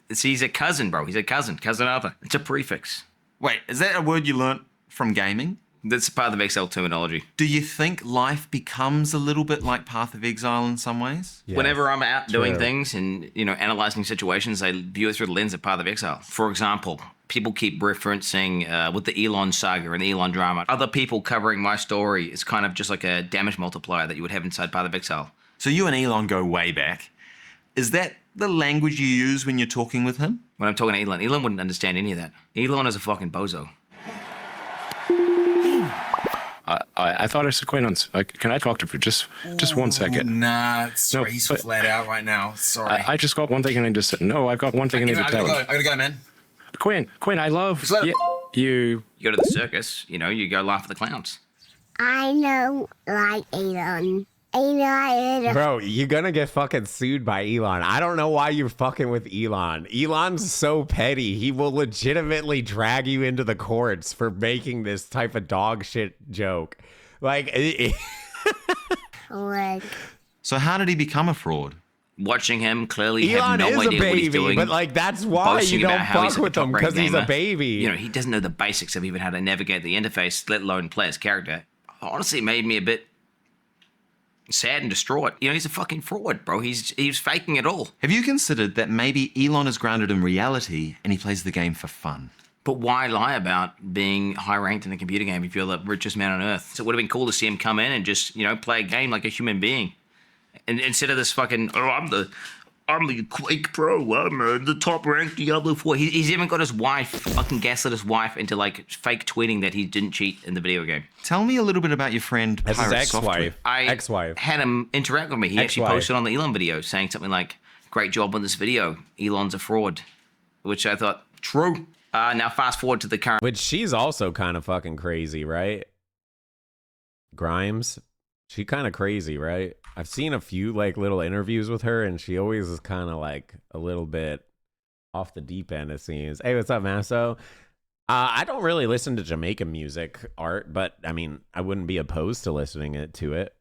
He's a cousin, bro. He's a cousin. Cousin Arthur. It's a prefix. Wait, is that a word you learnt from gaming? That's part of Excel terminology. Do you think life becomes a little bit like Path of Exile in some ways? Yes. Whenever I'm out doing True. things and, you know, analyzing situations, I view it through the lens of Path of Exile. For example, people keep referencing with the Elon saga and the Elon drama. Other people covering my story is kind of just like a damage multiplier that you would have inside Path of Exile. So you and Elon go way back. Is that the language you use when you're talking with him? When I'm talking to Elon wouldn't understand any of that. Elon is a fucking bozo. I thought I said acquaintance. Can I talk to you for just 1 second? Nah, No, he's but- flat out right now. Sorry. I just got one thing and I just said, no, I've got one thing I need to tell you. I gotta go, man. Quinn, I love you. You go to the circus, you know, you go laugh at the clowns. I know, like Elon. Elon. Bro, you're gonna get fucking sued by Elon. I don't know why you're fucking with Elon. Elon's so petty. He will legitimately drag you into the courts for making this type of dog shit joke. Like, So how did he become a fraud? Watching him, clearly Elon have no is a idea what he's baby, doing. but like that's why boasting you about don't how he's fuck a with him, top-ranked because he's a gamer. baby. You know, he doesn't know the basics of even how to navigate the interface, let alone play his character. Honestly, it made me a bit sad and distraught. You know, he's a fucking fraud, bro. He's faking it all. Have you considered that maybe Elon is grounded in reality and he plays the game for fun? But why lie about being high ranked in a computer game if you're the richest man on earth? So it would have been cool to see him come in and just, you know, play a game like a human being. And instead of this fucking, I'm the Quake Pro, I'm the top ranked Diablo 4. He's even got his wife, fucking gaslit his wife into like fake tweeting that he didn't cheat in the video game. Tell me a little bit about your friend That's his Pirate ex-wife. Software. Ex-wife. Had him interact with me. He actually Ex-wife. posted on the Elon video saying something like, great job on this video. Elon's a fraud. Which I thought, true. Now fast forward to the current. Which she's also kind of fucking crazy, right? Grimes, she kind of crazy, right? I've seen a few like little interviews with her, and she always is kind of like a little bit off the deep end, it seems. Hey, what's up, Masso? I don't really listen to Jamaican music art, but I mean, I wouldn't be opposed to listening to it.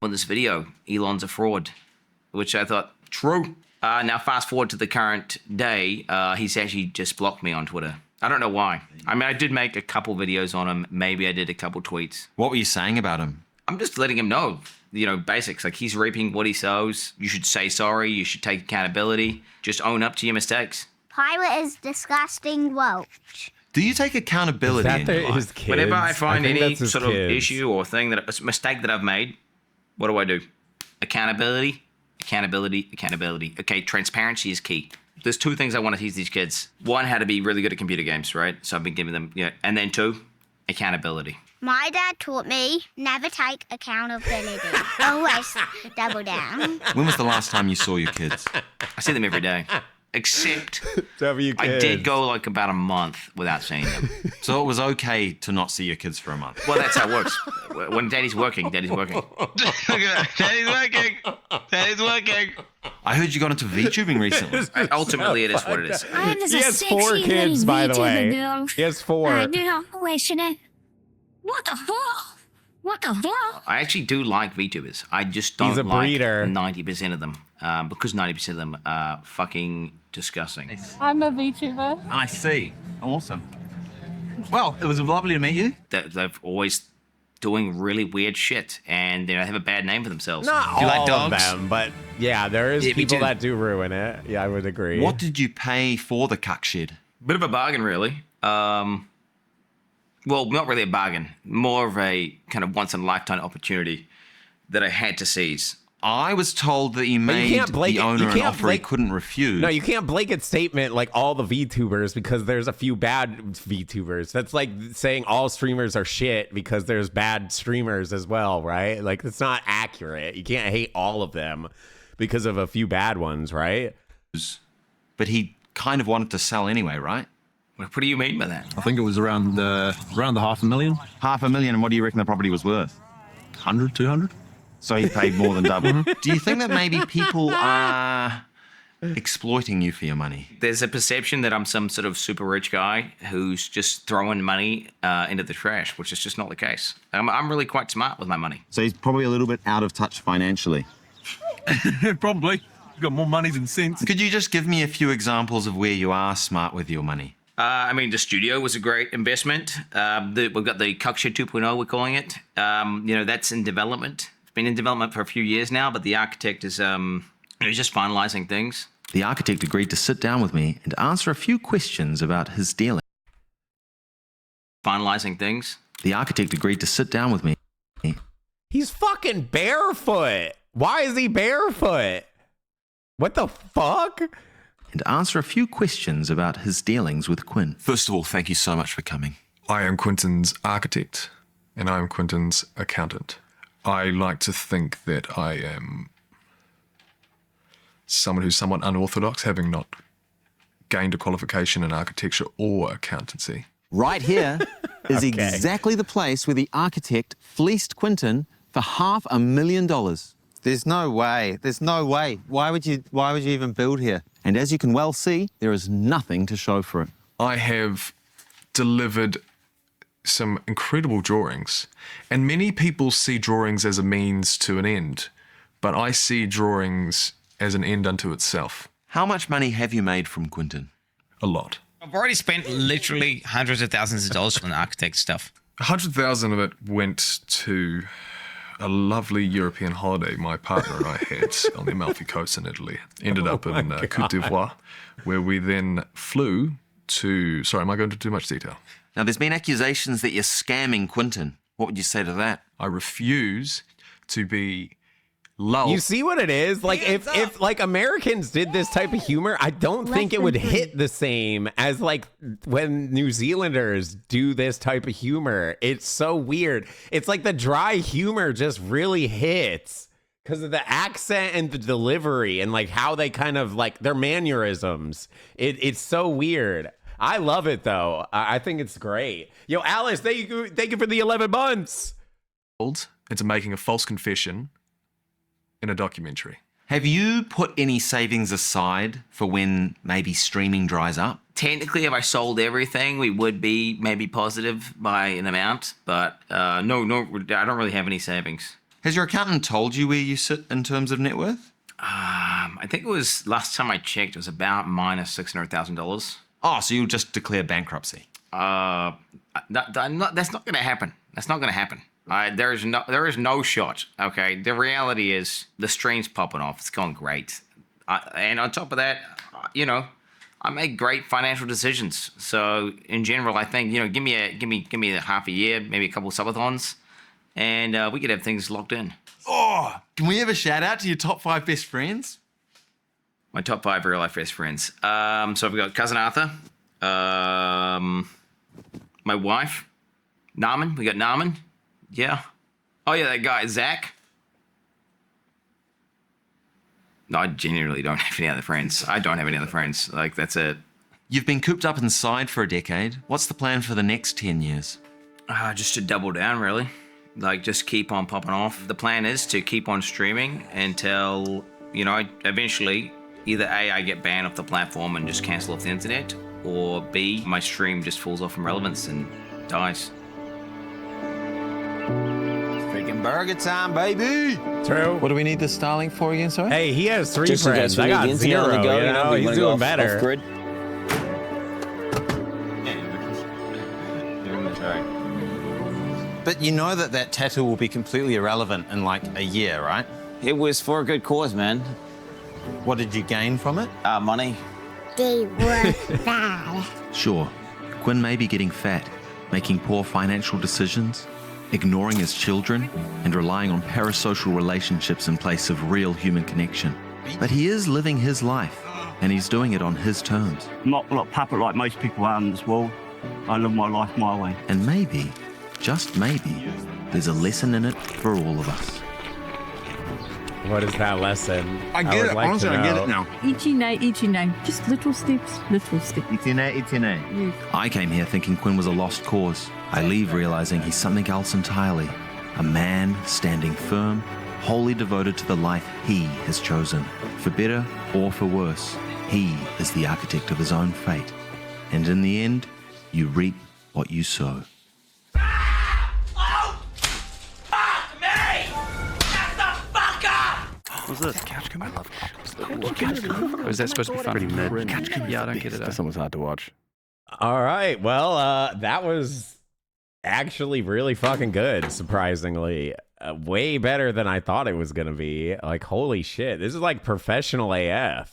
On this video, Elon's a fraud, which I thought, true. Now fast forward to the current day, he's actually just blocked me on Twitter. I don't know why. I mean, I did make a couple videos on him. Maybe I did a couple tweets. What were you saying about him? I'm just letting him know, you know, basics. Like, he's reaping what he sows. You should say sorry. You should take accountability. Just own up to your mistakes. Pirate is disgusting roach. Do you take accountability in your life? His kids? Whenever I find think any that's his sort of kids. issue or thing, a mistake that I've made, what do? Accountability, accountability, accountability. Okay, transparency is key. There's two things I want to teach these kids. One, how to be really good at computer games, right? So I've been giving them, yeah. And then two, accountability. My dad taught me never take accountability. Always double down. When was the last time you saw your kids? I see them every day. Except W I kids. did go like about a month without seeing them. So it was okay to not see your kids for a month? Well, that's how it works. When daddy's working, daddy's working. Daddy's working. Daddy's working. I heard you got into VTubing recently. Ultimately, it is what it is. He has 4 kids, by the way. He has 4. I do not question it. What the fuck? What the fuck? I actually do like VTubers. I just don't He's a like breeder. 90% of them because 90% of them are fucking disgusting. I'm a VTuber. I see. Awesome. Well, it was lovely to meet you. They're always doing really weird shit and they have a bad name for themselves. Not Do you all like dogs? of them, but yeah, there is Yeah, me people too. that do ruin it. Yeah, I would agree. What did you pay for the cuck shed? Bit of a bargain, really. Well, not really a bargain. More of a kind of once-in-a-lifetime opportunity that I had to seize. I was told that you But you made can't the owner an offer he couldn't refuse. No, you can't blanket statement like all the VTubers because there's a few bad VTubers. That's like saying all streamers are shit because there's bad streamers as well, right? Like it's not accurate. You can't hate all of them because of a few bad ones, right? But he kind of wanted to sell anyway, right? What do you mean by that? I think it was around the $500,000. $500,000, and what do you reckon the property was worth? 100, 200. So he paid more than double. Do you think that maybe people are exploiting you for your money? There's a perception that I'm some sort of super rich guy who's just throwing money into the trash, which is just not the case. I'm really quite smart with my money. So he's probably a little bit out of touch financially. Probably. You've got more money than sense. Could you just give me a few examples of where you are smart with your money? I mean, the studio was a great investment. We've got the Cuckshed 2.0, we're calling it. That's in development. It's been in development for a few years now, but the architect is just finalizing things. The architect agreed to sit down with me and answer a few questions about his dealing. Finalizing things. The architect agreed to sit down with me. He's fucking barefoot. Why is he barefoot? What the fuck? And answer a few questions about his dealings with Quinn. First of all, thank you so much for coming. I am Quinton's architect, and I am Quinton's accountant. I like to think that I am someone who's somewhat unorthodox, having not gained a qualification in architecture or accountancy. Right here is Okay. exactly the place where the architect fleeced Quinton for $500,000. There's no way. There's no way. Why would you even build here? And as you can well see, there is nothing to show for it. I have delivered some incredible drawings, and many people see drawings as a means to an end, but I see drawings as an end unto itself. How much money have you made from Quinton? A lot. I've already spent literally hundreds of thousands of dollars on architect stuff. 100,000 of it went to a lovely European holiday my partner and I had on the Amalfi Coast in Italy. Ended up in Côte d'Ivoire, where we then flew to... Sorry, am I going into too much detail? Now, there's been accusations that you're scamming Quinton. What would you say to that? I refuse to be lulled. You see what it is? Like if like Americans did this type of humor, I don't think it would hit the same as like when New Zealanders do this type of humor. It's so weird. It's like the dry humor just really hits because of the accent and the delivery and like how they kind of like their mannerisms. It's so weird. I love it though. I think it's great. Yo, Alice, thank you for the 11 months. Into making a false confession in a documentary. Have you put any savings aside for when maybe streaming dries up? Technically, if I sold everything, we would be maybe positive by an amount, but no, I don't really have any savings. Has your accountant told you where you sit in terms of net worth? I think it was, last time I checked, it was about minus $600,000. Oh, so you'll just declare bankruptcy? That's not going to happen. That's not going to happen. There is no shot. Okay, the reality is the stream's popping off. It's going great, and on top of that, I make great financial decisions. So in general, I think give me a half a year, maybe a couple of subathons, and we could have things locked in. Oh, can we have a shout out to your top 5 best friends? My top 5 real life best friends. So we've got cousin Arthur, my wife, Naaman. We got Naaman. Yeah. Oh, yeah, that guy, Zach. No, I genuinely don't have any other friends. I don't have any other friends. Like, that's it. You've been cooped up inside for a decade. What's the plan for the next 10 years? Just to double down, really. Like, just keep on popping off. The plan is to keep on streaming until, eventually, either A, I get banned off the platform and just cancel off the internet, or B, my stream just falls off from relevance and dies. Fucking burger time, baby. True. What do we need the Starlink for again, sorry? Hey, he has 3 Just in case friends. we I need got the internet 0. on the go, you know, we he's wanna go doing off better. grid. But you know that tattoo will be completely irrelevant in like a year, right? It was for a good cause, man. What did you gain from it? Money. They were bad. Sure, Quinn may be getting fat, making poor financial decisions, ignoring his children, and relying on parasocial relationships in place of real human connection. But he is living his life, and he's doing it on his terms. I'm not like puppet like most people are in this world. I live my life my way. And maybe, just maybe, there's a lesson in it for all of us. What is that lesson? I get would it. like Honestly, to I get know. it now. Ichi-nay. Just little steps, little steps. Itine. I came here thinking Quinn was a lost cause. I leave realizing he's something else entirely. A man standing firm, wholly devoted to the life he has chosen. For better or for worse, he is the architect of his own fate. And in the end, you reap what you sow. What's this? I love octopus. Was that supposed to be fun? Pretty mid. Yeah, I don't get it. This one was hard to watch. All right. Well, that was actually really fucking good, surprisingly. Way better than I thought it was going to be. Like, holy shit. This is like professional AF.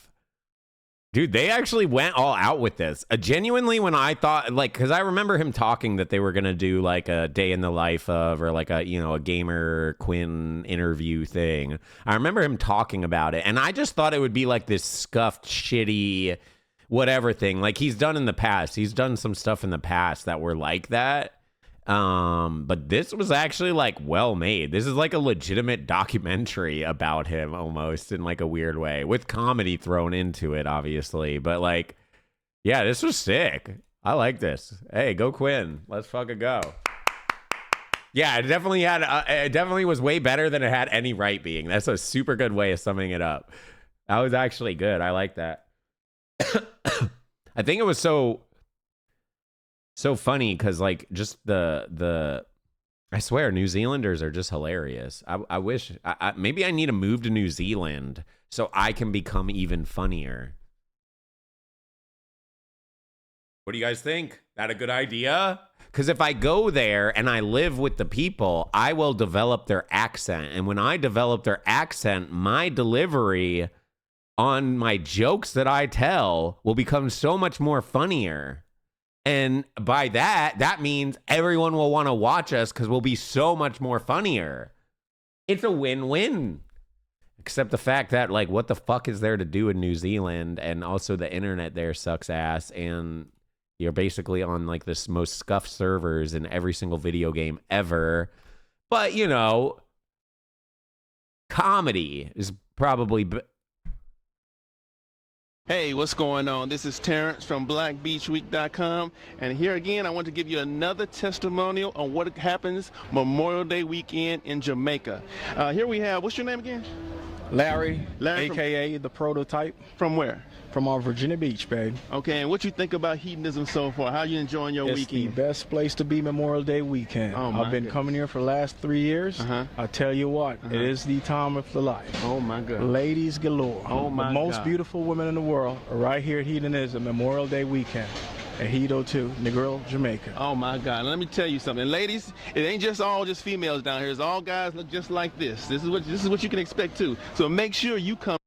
Dude, they actually went all out with this. Genuinely, when I thought, like, because I remember him talking that they were going to do, like, a day in the life of, or, like, a, you know, a gamer Quinn interview thing. I remember him talking about it, and I just thought it would be, like, this scuffed, shitty, whatever thing. Like, he's done in the past. He's done some stuff in the past that were like that. But this was actually like well made. This is like a legitimate documentary about him almost in like a weird way with comedy thrown into it, obviously. But like, yeah, this was sick. I like this. Hey, go Quinn. Let's fucking go. Yeah, it definitely had, it definitely was way better than it had any right being. That's a super good way of summing it up. That was actually good. I like that. I think it was so funny because like just the I swear New Zealanders are just hilarious. I wish maybe I need to move to New Zealand so I can become even funnier. What do you guys think? That a good idea? Because if I go there and I live with the people, I will develop their accent. And when I develop their accent, my delivery on my jokes that I tell will become so much more funnier. And by that, that means everyone will want to watch us because we'll be so much more funnier. It's a win-win. Except the fact that, like, what the fuck is there to do in New Zealand? And also the internet there sucks ass. And you're basically on, like, the most scuffed servers in every single video game ever. But, you know, comedy is probably... Hey, what's going on? This is Terrence from BlackBeachWeek.com, and here again I want to give you another testimonial on what happens Memorial Day weekend in Jamaica. Here we have, what's your name again? Larry, Larry aka the prototype. From where? From our Virginia Beach, babe. Okay, and what you think about hedonism so far? How you enjoying your It's weekend? the best place to be Memorial Day weekend. Oh, my I've been goodness. coming here for the last 3 years. I tell you what, it is the time of the life. Oh my God. Ladies galore. Oh, my The most God. beautiful women in the world are right here at Hedonism Memorial Day weekend. At Hedo 2, Negril, Jamaica. Oh my God, and let me tell you something. Ladies, it ain't just all just females down here. It's all guys look just like this. This is what you can expect too. So make sure you come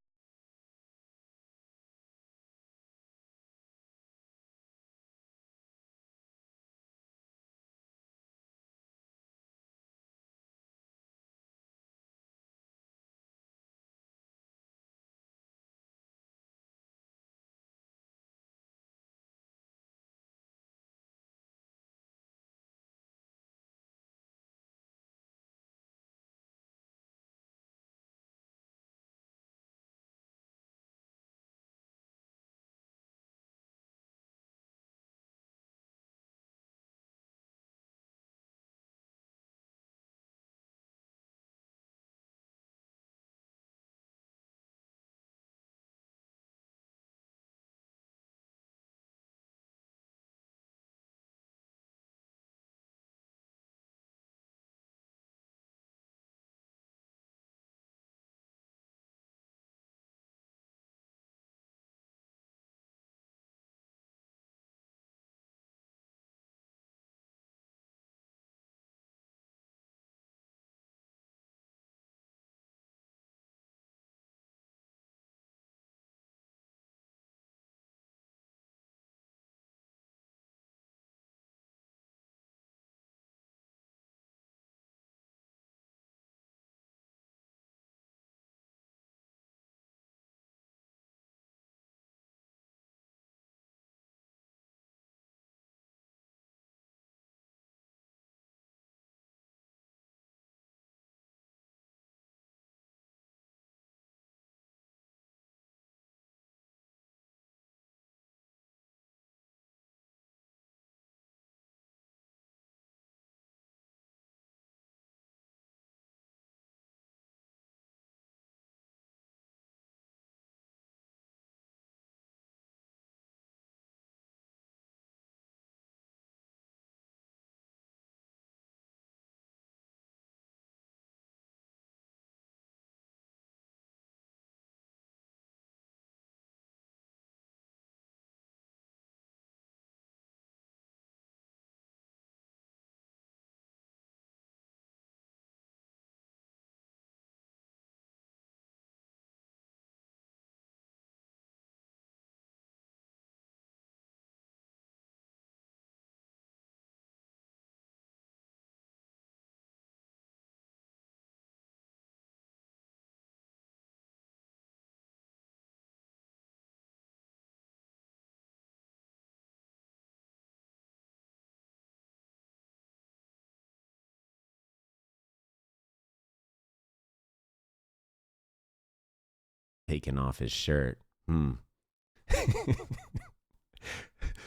Taking off his shirt.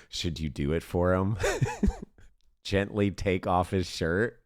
Should you do it for him? Gently take off his shirt.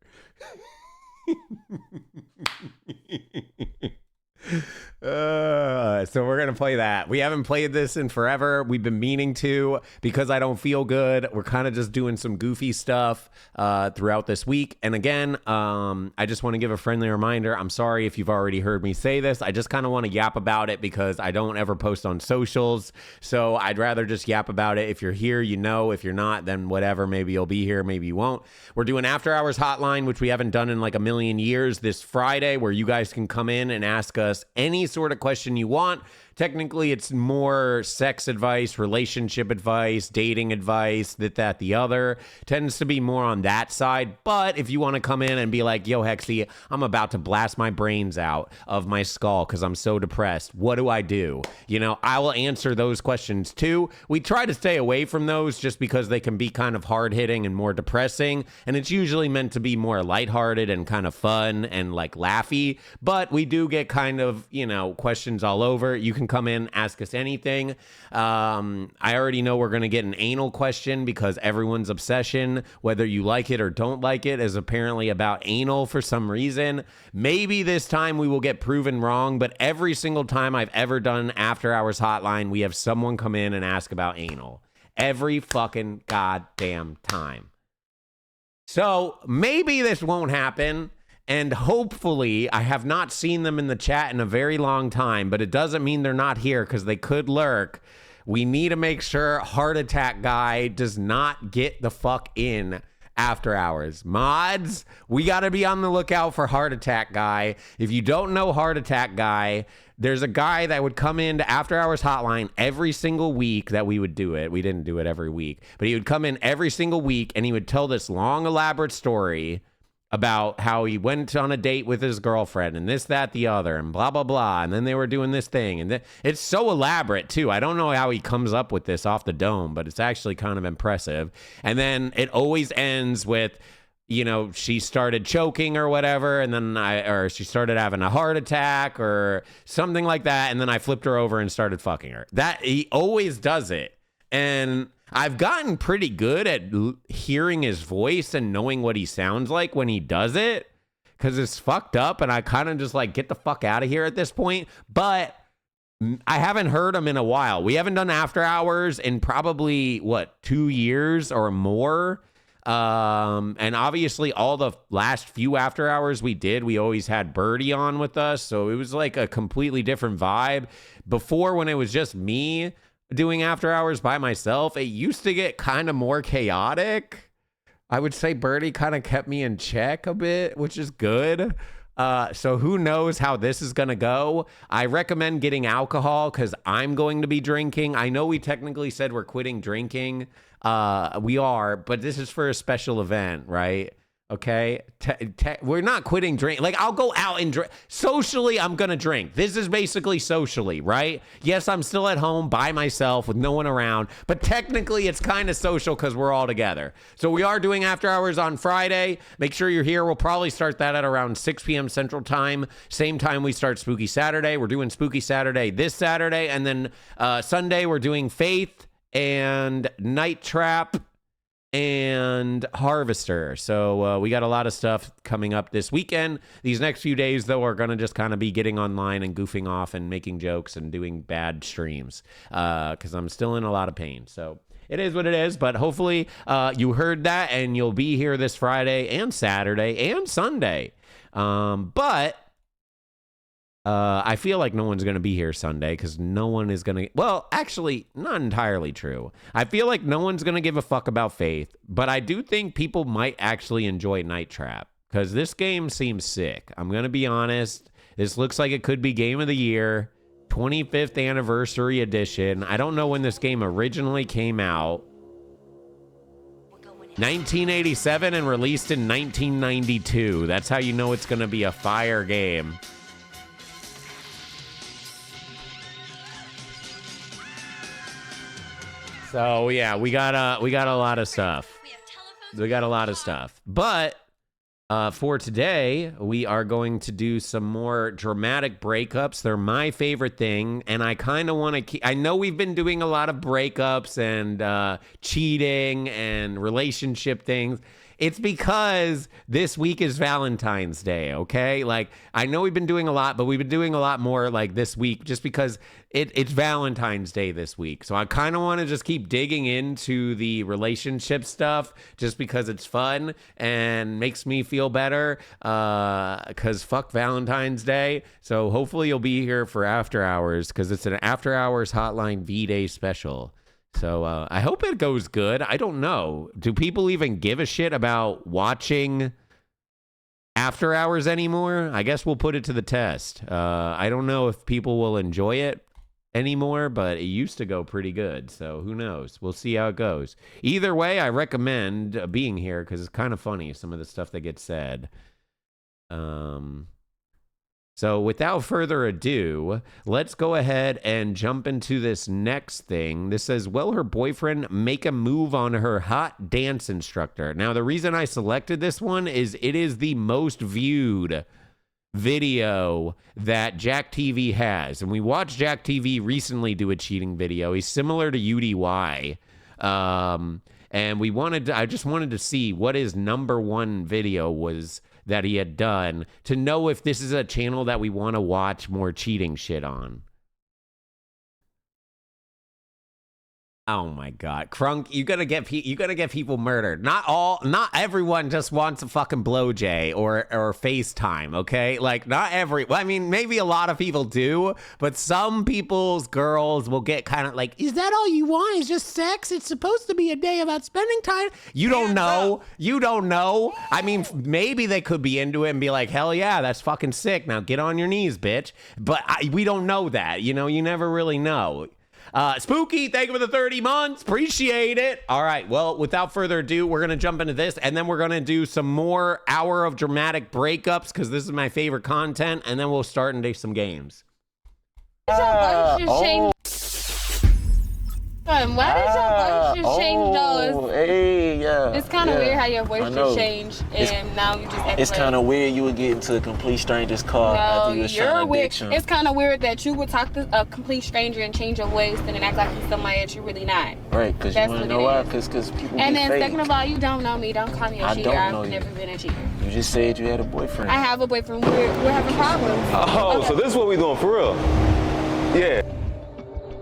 So we're gonna play that. We haven't played this in forever. We've been meaning to because I don't feel good. We're kind of just doing some goofy stuff throughout this week. And again, I just want to give a friendly reminder. I'm sorry if you've already heard me say this. I just kind of want to yap about it because I don't ever post on socials. So I'd rather just yap about it. If you're here, you know. If you're not, then whatever. Maybe you'll be here. Maybe you won't. We're doing After Hours Hotline, which we haven't done in like a million years, this Friday, where you guys can come in and ask us any sort of question you want. Technically, it's more sex advice, relationship advice, dating advice, that, the other. Tends to be more on that side. But if you want to come in and be like, yo, Hexy, I'm about to blast my brains out of my skull because I'm so depressed. What do I do? You know, I will answer those questions too. We try to stay away from those just because they can be kind of hard-hitting and more depressing. And it's usually meant to be more lighthearted and kind of fun and like laughy. But we do get kind of, you know, questions all over. You can come in, ask us anything. I already know we're going to get an anal question because everyone's obsession, whether you like it or don't like it, is apparently about anal for some reason. Maybe this time we will get proven wrong, but every single time I've ever done After Hours Hotline, we have someone come in and ask about anal. Every fucking goddamn time. So maybe this won't happen. And hopefully, I have not seen them in the chat in a very long time, but it doesn't mean they're not here because they could lurk. We need to make sure Heart Attack Guy does not get the fuck in After Hours. Mods, we got to be on the lookout for Heart Attack Guy. If you don't know Heart Attack Guy, there's a guy that would come into After Hours Hotline every single week that we would do it. We didn't do it every week, but he would come in every single week and he would tell this long, elaborate story about how he went on a date with his girlfriend and this, that, the other, and blah, blah, blah. And then they were doing this thing. And it's so elaborate, too. I don't know how he comes up with this off the dome, but it's actually kind of impressive. And then it always ends with, you know, she started choking or whatever, and then or she started having a heart attack or something like that. And then I flipped her over and started fucking her. That he always does it. And I've gotten pretty good at hearing his voice and knowing what he sounds like when he does it because it's fucked up and I kind of just like get the fuck out of here at this point. But I haven't heard him in a while. We haven't done After Hours in probably, 2 years or more. And obviously all the last few After Hours we did, we always had Birdie on with us. So it was like a completely different vibe. Before, when it was just me doing After Hours by myself, it used to get kind of more chaotic. I would say Birdie kind of kept me in check a bit, which is good. So who knows how this is going to go. I recommend getting alcohol because I'm going to be drinking. I know we technically said we're quitting drinking. We are, but this is for a special event, right? Okay, we're not quitting drink. Like, I'll go out and drink. Socially, I'm going to drink. This is basically socially, right? Yes, I'm still at home by myself with no one around, but technically it's kind of social because we're all together. So we are doing After Hours on Friday. Make sure you're here. We'll probably start that at around 6 p.m. Central Time. Same time we start Spooky Saturday. We're doing Spooky Saturday this Saturday. And then Sunday, we're doing Faith and Night Trap and Harvester. So we got a lot of stuff coming up this weekend. These next few days, though, are going to just kind of be getting online and goofing off and making jokes and doing bad streams because I'm still in a lot of pain. So it is what it is, but hopefully you heard that and you'll be here this Friday and Saturday and Sunday. But I feel like no one's going to be here Sunday because no one is going to... Well, actually, not entirely true. I feel like no one's going to give a fuck about Faith, but I do think people might actually enjoy Night Trap because this game seems sick. I'm going to be honest. This looks like it could be Game of the Year, 25th Anniversary Edition. I don't know when this game originally came out. 1987 and released in 1992. That's how you know it's going to be a fire game. So yeah, we got a lot of stuff. We got a lot of stuff. But For today, we are going to do some more dramatic breakups. They're my favorite thing, and I kind of want to keep... I know we've been doing a lot of breakups and cheating and relationship things. It's because this week is Valentine's Day, okay? Like, I know we've been doing a lot, but we've been doing a lot more, like, this week just because it's Valentine's Day this week. So I kind of want to just keep digging into the relationship stuff just because it's fun and makes me feel better because fuck Valentine's Day. So hopefully you'll be here for After Hours because it's an After Hours Hotline V-Day special. So I hope it goes good. I don't know. Do people even give a shit about watching After Hours anymore? I guess we'll put it to the test. I don't know if people will enjoy it anymore, but it used to go pretty good. So who knows? We'll see how it goes. Either way, I recommend being here because it's kind of funny, some of the stuff that gets said. So without further ado, let's go ahead and jump into this next thing. This says, will her boyfriend make a move on her hot dance instructor? Now, the reason I selected this one is it is the most viewed video that Jack TV has. And we watched Jack TV recently do a cheating video. He's similar to UDY. And I just wanted to see what his #1 video was that he had done to know if this is a channel that we want to watch more cheating shit on. Oh my God, Crunk, you gotta get people murdered. Not everyone just wants a fucking blowjay or FaceTime, okay? Like I mean, maybe a lot of people do, but some people's girls will get kind of like, is that all you want? Is just sex? It's supposed to be a day about spending time. You don't know. You don't know. I mean, maybe they could be into it and be like, hell yeah, that's fucking sick. Now get on your knees, bitch. But we don't know that. You know, you never really know. Spooky, thank you for the 30 months. Appreciate it. All right, well, without further ado, we're going to jump into this, and then we're going to do some more hour of dramatic breakups, because this is my favorite content, and then we'll start into some games. Why did your voice just change those? Hey, yeah. It's kind of weird how your voice just changed, and now you just. It's kind of weird you would get into a complete stranger's car after you was trying to ditch him. It's kind of weird that you would talk to a complete stranger and change your voice and then act like you're somebody that you're really not. Right, because you want to know why? Because people And be then fake. second of all, you don't know me. Don't call me a cheater. I've never been a cheater. You just said you had a boyfriend. I have a boyfriend. We're having problems. Oh, so this is what we doing for real? Yeah.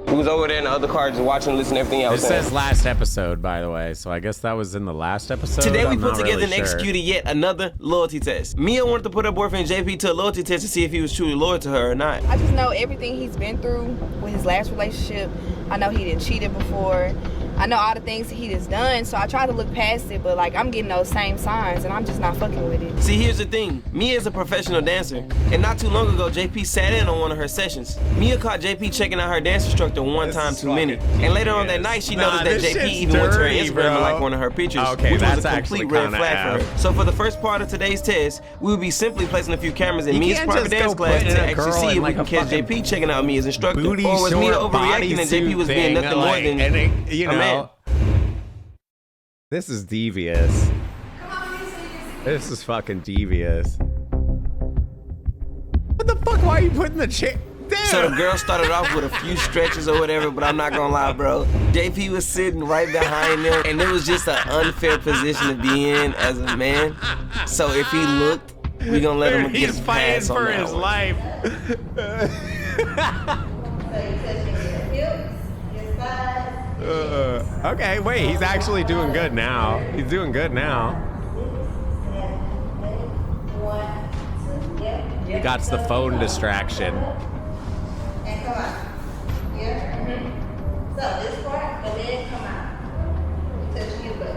We was over there in the other car just watching, listening to everything else. It says last episode, by the way, so I guess that was in the last episode. Today we I'm put not together really and sure. executed yet another loyalty test. Mia wanted to put her boyfriend JP to a loyalty test to see if he was truly loyal to her or not. I just know everything he's been through with his last relationship. I know he didn't cheated before. I know all the things that he has done, so I try to look past it, but like I'm getting those same signs and I'm just not fucking with it. See, here's the thing. Mia is a professional dancer, and not too long ago, JP sat in on one of her sessions. Mia caught JP checking out her dance instructor one time too many. And later on that night, she noticed that JP even went to her Instagram and liked one of her pictures, Okay, which that's was a actually complete red kinda flag for her. So for the first part of today's test, we will be simply placing a few cameras in You Mia's can't private just dance go class putting to a actually girl see in if we like can a catch fucking JP checking out Mia's instructor. booty Or was Mia short overreacting and JP was being bodysuit nothing more thing, than and it, you a know, man? This is devious. This is fucking devious. What the fuck? Why are you putting the chick? So the girl started off with a few stretches or whatever, but I'm not gonna lie, bro. JP was sitting right behind them, and it was just an unfair position to be in as a man. So if he looked, we gonna let him get a pass on that his one. life. Okay, wait, he's actually doing good now. He's doing good now. He got the phone distraction. And come out. Yeah? So this part, and then come out. Touch your butt.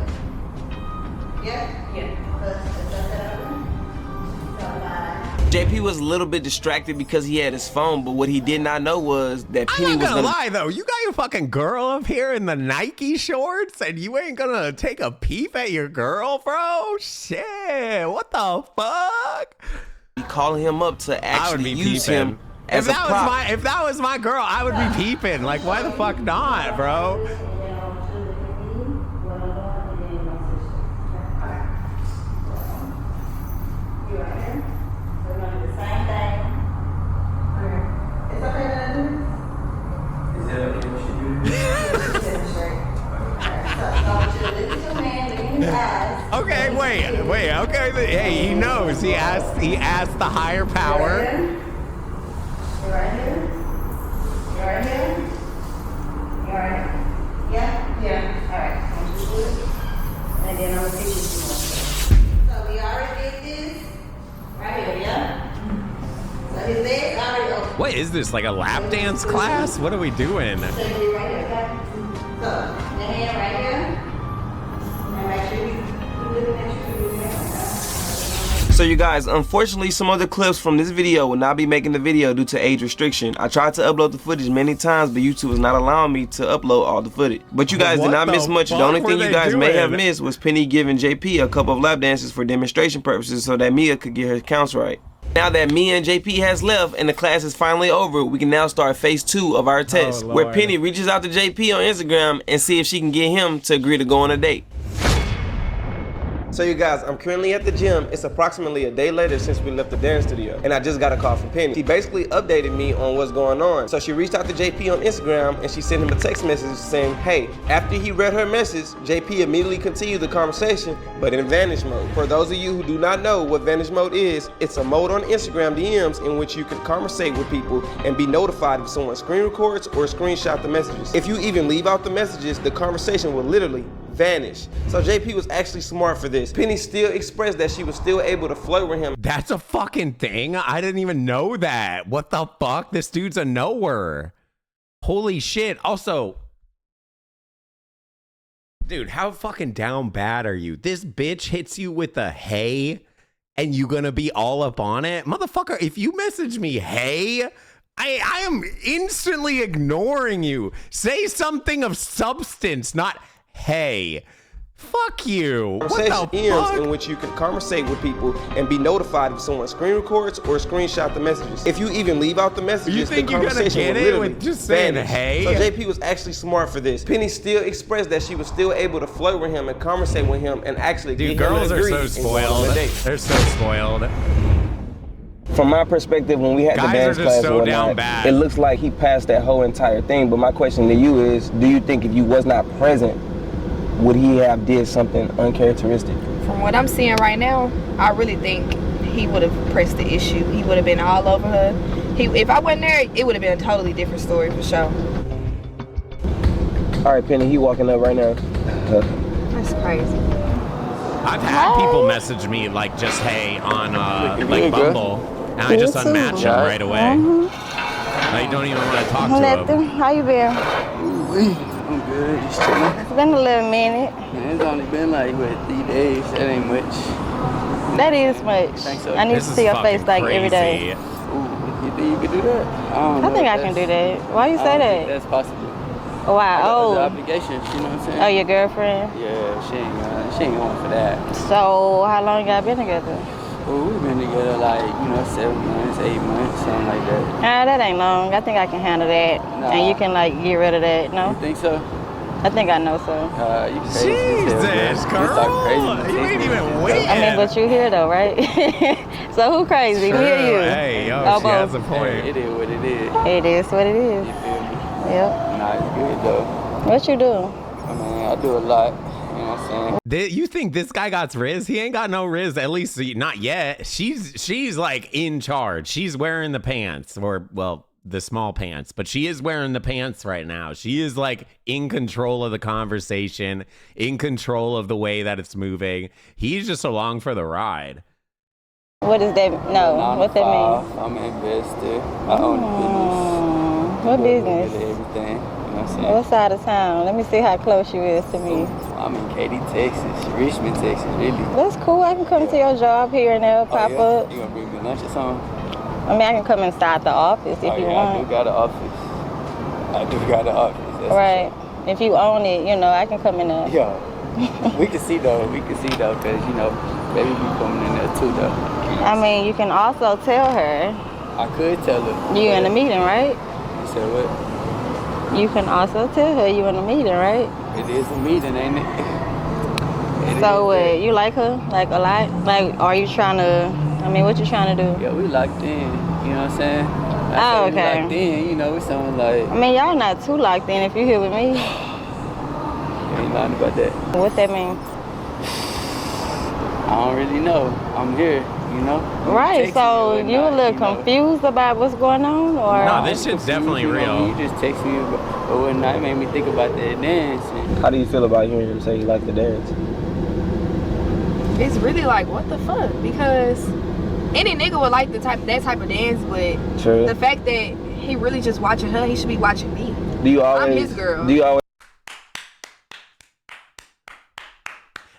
Yeah? Yeah. JP was a little bit distracted because he had his phone, but what he did not know was that Penny I'm was not gonna lie though, you got your fucking girl up here in the Nike shorts and you ain't gonna take a peep at your girl, bro? Shit, what the fuck? Calling him up to actually use peeping. him as a prop. If that was my girl, I would be peeping. Like, why the fuck not, bro? wait. Okay, hey, he knows. He asked the higher power. You right here? You right here? You all right? Yeah? Yeah. All right. And then I'm gonna teach you some more. So we already did this. Right here, yeah? So his legs already open. What is this, like a lap dance class? What are we doing? So you right here, okay? So, the hand right here. And make sure you looking at your So you guys, unfortunately some of the clips from this video will not be making the video due to age restriction. I tried to upload the footage many times, but YouTube is not allowing me to upload all the footage. But you guys did not miss much. The only thing you guys may have missed was Penny giving JP a couple of lap dances for demonstration purposes so that Mia could get her counts right. Now that Mia and JP has left and the class is finally over, we can now start phase 2 of our test, where Penny reaches out to JP on Instagram and see if she can get him to agree to go on a date. So you guys, I'm currently at the gym. It's approximately a day later since we left the dance studio, and I just got a call from Penny. She basically updated me on what's going on. So she reached out to JP on Instagram and she sent him a text message saying, hey. After he read her message, JP immediately continued the conversation, but in Vanish mode. For those of you who do not know what Vanish mode is, it's a mode on Instagram DMs in which you can conversate with people and be notified if someone screen records or screenshot the messages. If you even leave out the messages, the conversation will literally vanish. So JP was actually smart for this. Penny still expressed that she was still able to flirt with him. That's a fucking thing? I didn't even know that. What the fuck? This dude's a knower. Holy shit. Also, dude, how fucking down bad are you? This bitch hits you with a hey and you gonna be all up on it? Motherfucker, if you message me hey, I am instantly ignoring you. Say something of substance, not hey. Fuck you. What the fuck? In which you can conversate with people and be notified if someone screen records or screenshot the messages. If you even leave out the messages, you think the you're gonna conversation get it with just saying hey? So JP was actually smart for this. Penny still expressed that she was still able to flirt with him and conversate with him and actually Dude, get him girls to are agree so spoiled. They're so spoiled. From my perspective, when we had the dance class, so down bad. It looks like he passed that whole entire thing. But my question to you is, do you think if you was not present, would he have did something uncharacteristic? From what I'm seeing right now, I really think he would have pressed the issue. He would have been all over her. If I wasn't there, it would have been a totally different story for sure. All right, Penny, he walking up right now. That's crazy. I've had people message me like just hey on like Bumble, and I just unmatch them right away. I don't even want to talk to them. How you been? I'm good, just chilling. It's been a little minute. Man, it's only been like, what, 3 days? That ain't much. That is much. So. I need to see your face like every day. Ooh, you think you can do that? I think I can do that. Why you say that? That's possible. Why? Oh. Obligations, you know what I'm saying? Oh, your girlfriend? Yeah, she ain't going for that. So, how long y'all been together? Well, we've been together like, 7 months, 8 months, something like that. That ain't long. I think I can handle that. Nah. And you can like get rid of that, no? You think so? I think I know so. You crazy. Jesus, girl. You ain't even waiting. I mean, but you here though, right? So who crazy? Me or you? Hey, yo, she has a point. Hey, it is what it is. It is what it is. You feel me? Yep. Nah, it's good though. What you do? I mean, I do a lot. You know what I'm saying? You think this guy got Riz? He ain't got no Riz, at least not yet. She's like in charge. She's wearing the pants, or well, the small pants, but she is wearing the pants right now. She is like in control of the conversation, in control of the way that it's moving. He's just along for the ride. What does that what that mean? I'm an investor. I own a business. What business? Everything. You know what I'm saying? What side of town? Let me see how close you is to me. I'm in Katy, Texas. Richmond, Texas, really. That's cool. I can come to your job here and there, pop up. You gonna bring me lunch or something? I mean, I can come inside the office if you want. I do got an office. That's right. If you own it, I can come in there. Yeah. We can see though, because, baby be coming in there too though. I mean, you can also tell her. I could tell her. You in a meeting, right? You said what? You can also tell her you in a meeting, right? It is a meeting, ain't it? So what, you like her? Like a lot? Like, are you trying to, what you trying to do? Yeah, we locked in, you know what I'm saying? Oh, okay. We locked in, we sound like... y'all not too locked in if you here with me. You ain't lying about that. What that mean? I don't really know. I'm here, you know? Right, so you a little confused about what's going on, or? No, this shit's definitely real. You just text me but one night made me think about that dance. How do you feel about hearing him say he liked the dance? It's really like, what the fuck? Because any nigga would like that type of dance, but True. The fact that he really just watching her, he should be watching me. Do you always? I'm his girl. Do you always?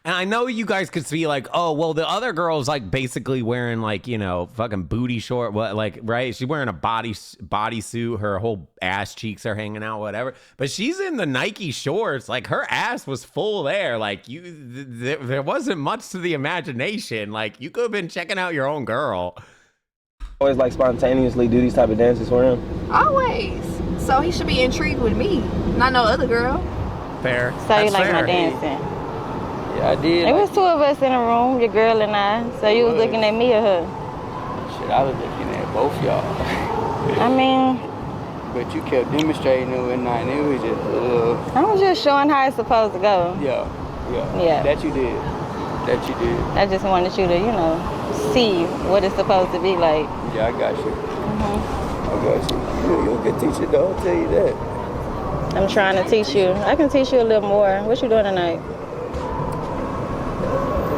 And I know you guys could see like, oh, well, the other girl's like basically wearing like, you know, fucking booty short, what, like, right? She's wearing a bodysuit. Her whole ass cheeks are hanging out, whatever. But she's in the Nike shorts. Like her ass was full there. Like there wasn't much to the imagination. Like you could have been checking out your own girl. Always like spontaneously do these type of dances for him? Always. So he should be intrigued with me, not no other girl. Fair. So you like my dancing? Yeah, I did. It was two of us in the room, your girl and I. So you was looking at me or her? Shit, I was looking at both y'all. I mean... But you kept demonstrating it one night and it was just... I was just showing how it's supposed to go. Yeah. That you did. I just wanted you to, you know, see what it's supposed to be like. Yeah, I got you. I got you. You're a good teacher, though, I'll tell you that. I'm trying to teach you. I can teach you a little more. What you doing tonight?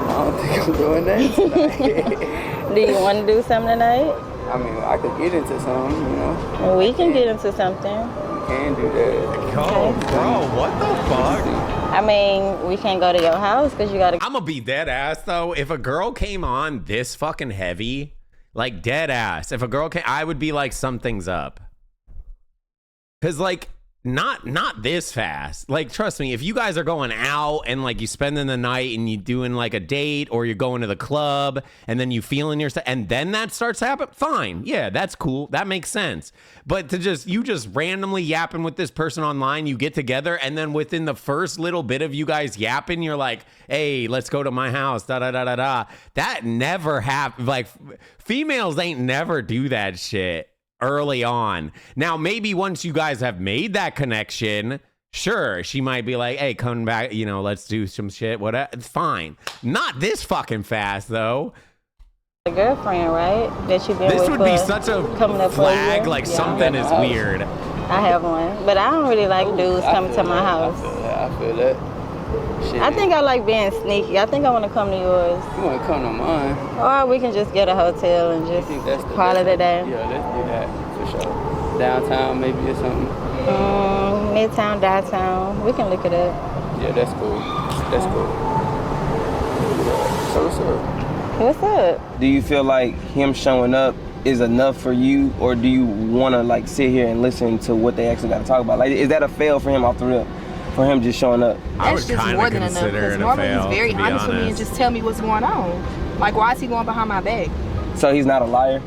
I don't think I'm doing that tonight. Do you want to do something tonight? I mean, I could get into something, you know. Well, we can get into something. We can do that. Go, bro, what the fuck? I mean, we can't go to your house because you got to... I'm gonna be dead ass, though. If a girl came on this fucking heavy, like dead ass, if a girl came, I would be like, something's up. Because, like... Not this fast. Like, trust me, if you guys are going out and like you spending the night and you doing like a date or you're going to the club and then you feeling yourself and then that starts happening, fine. Yeah, that's cool. That makes sense. But to you just randomly yapping with this person online, you get together and then within the first little bit of you guys yapping, you're like, hey, let's go to my house, da da da da da. That never happens. Like, females ain't never do that shit early on. Now, maybe once you guys have made that connection, sure, she might be like, hey, come back, you know, let's do some shit, whatever. It's fine. Not this fucking fast, though. A girlfriend, right? That you've been this with would be such a flag, like something is weird. I have one, but I don't really like dudes coming to my house. I feel that. Shit. I think I like being sneaky. I think I want to come to yours. You want to come to mine? Or we can just get a hotel and just call it a day. Yeah, let's do that for sure. Downtown maybe or something. Midtown, downtown. We can look it up. Yeah, that's cool. That's cool. So what's up? What's up? Do you feel like him showing up is enough for you, or do you want to like sit here and listen to what they actually got to talk about? Like, is that a fail for him off the rip? For him just showing up? That's just more than enough, because normally he's very honest with me and just tell me what's going on. Like, why is he going behind my back? So he's not a liar?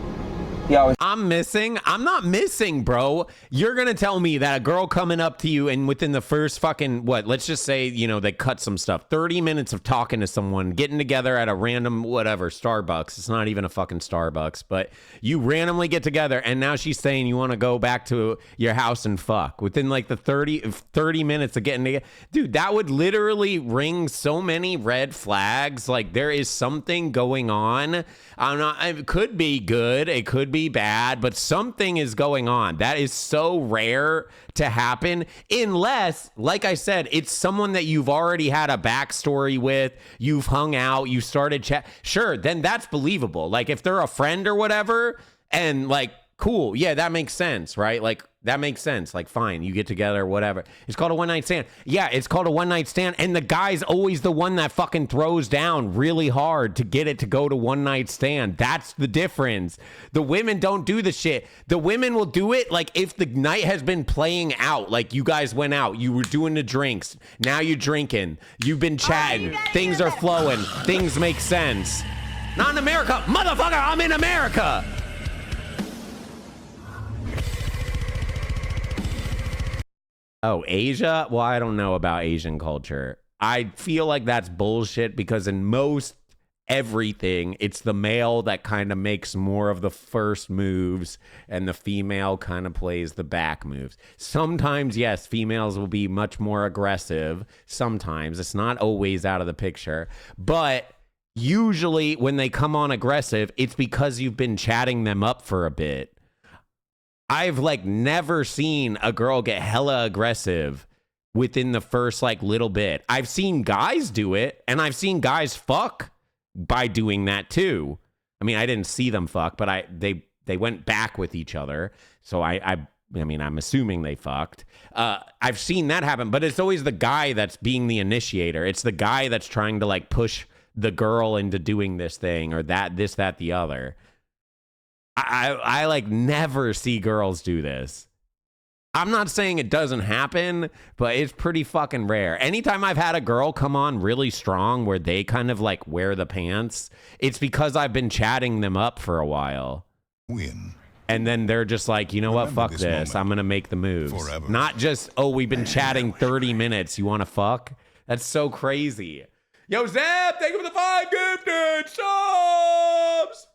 He always... I'm not missing, bro. You're gonna tell me that a girl coming up to you and within the first fucking, what, let's just say, you know, they cut some stuff, 30 minutes of talking to someone, getting together at a random, whatever, Starbucks. It's not even a fucking Starbucks, but you randomly get together and now she's saying you want to go back to your house and fuck within like the 30 minutes of getting together. Dude, that would literally ring so many red flags. Like, there is something going on. It could be good, it could be bad, but something is going on. That is so rare to happen unless, like I said, it's someone that you've already had a backstory with, you've hung out, you started chat. Sure, then that's believable. Like, if they're a friend or whatever, and like, cool, yeah, that makes sense, right? Like, that makes sense. Like, fine, you get together, whatever. It's called a one-night stand. Yeah, it's called a one-night stand, and the guy's always the one that fucking throws down really hard to get it to go to one-night stand. That's the difference. The women don't do the shit. The women will do it, like, if the night has been playing out. Like, you guys went out, you were doing the drinks, now you're drinking, you've been chatting, things are flowing, things make sense. Not in America. Motherfucker, I'm in America. Oh, Asia? Well, I don't know about Asian culture. I feel like that's bullshit because in most everything, it's the male that kind of makes more of the first moves and the female kind of plays the back moves. Sometimes, yes, females will be much more aggressive. Sometimes. It's not always out of the picture. But usually when they come on aggressive, it's because you've been chatting them up for a bit. I've like never seen a girl get hella aggressive within the first like little bit. I've seen guys do it, and I've seen guys fuck by doing that too. I mean, I didn't see them fuck, but they went back with each other. So I mean, I'm assuming they fucked. I've seen that happen, but it's always the guy that's being the initiator. It's the guy that's trying to like push the girl into doing this thing or that, the other. I like never see girls do this. I'm not saying it doesn't happen, but it's pretty fucking rare. Anytime I've had a girl come on really strong where they kind of like wear the pants, it's because I've been chatting them up for a while. Win. And then they're just like, you know what, fuck this. I'm going to make the moves. Forever. Not just, oh, we've been chatting 30 minutes. You want to fuck? That's so crazy. Yo, Zap, thank you for the 5 gifted subs.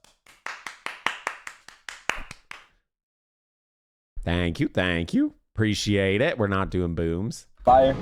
Thank you. Appreciate it. We're not doing booms. Fire.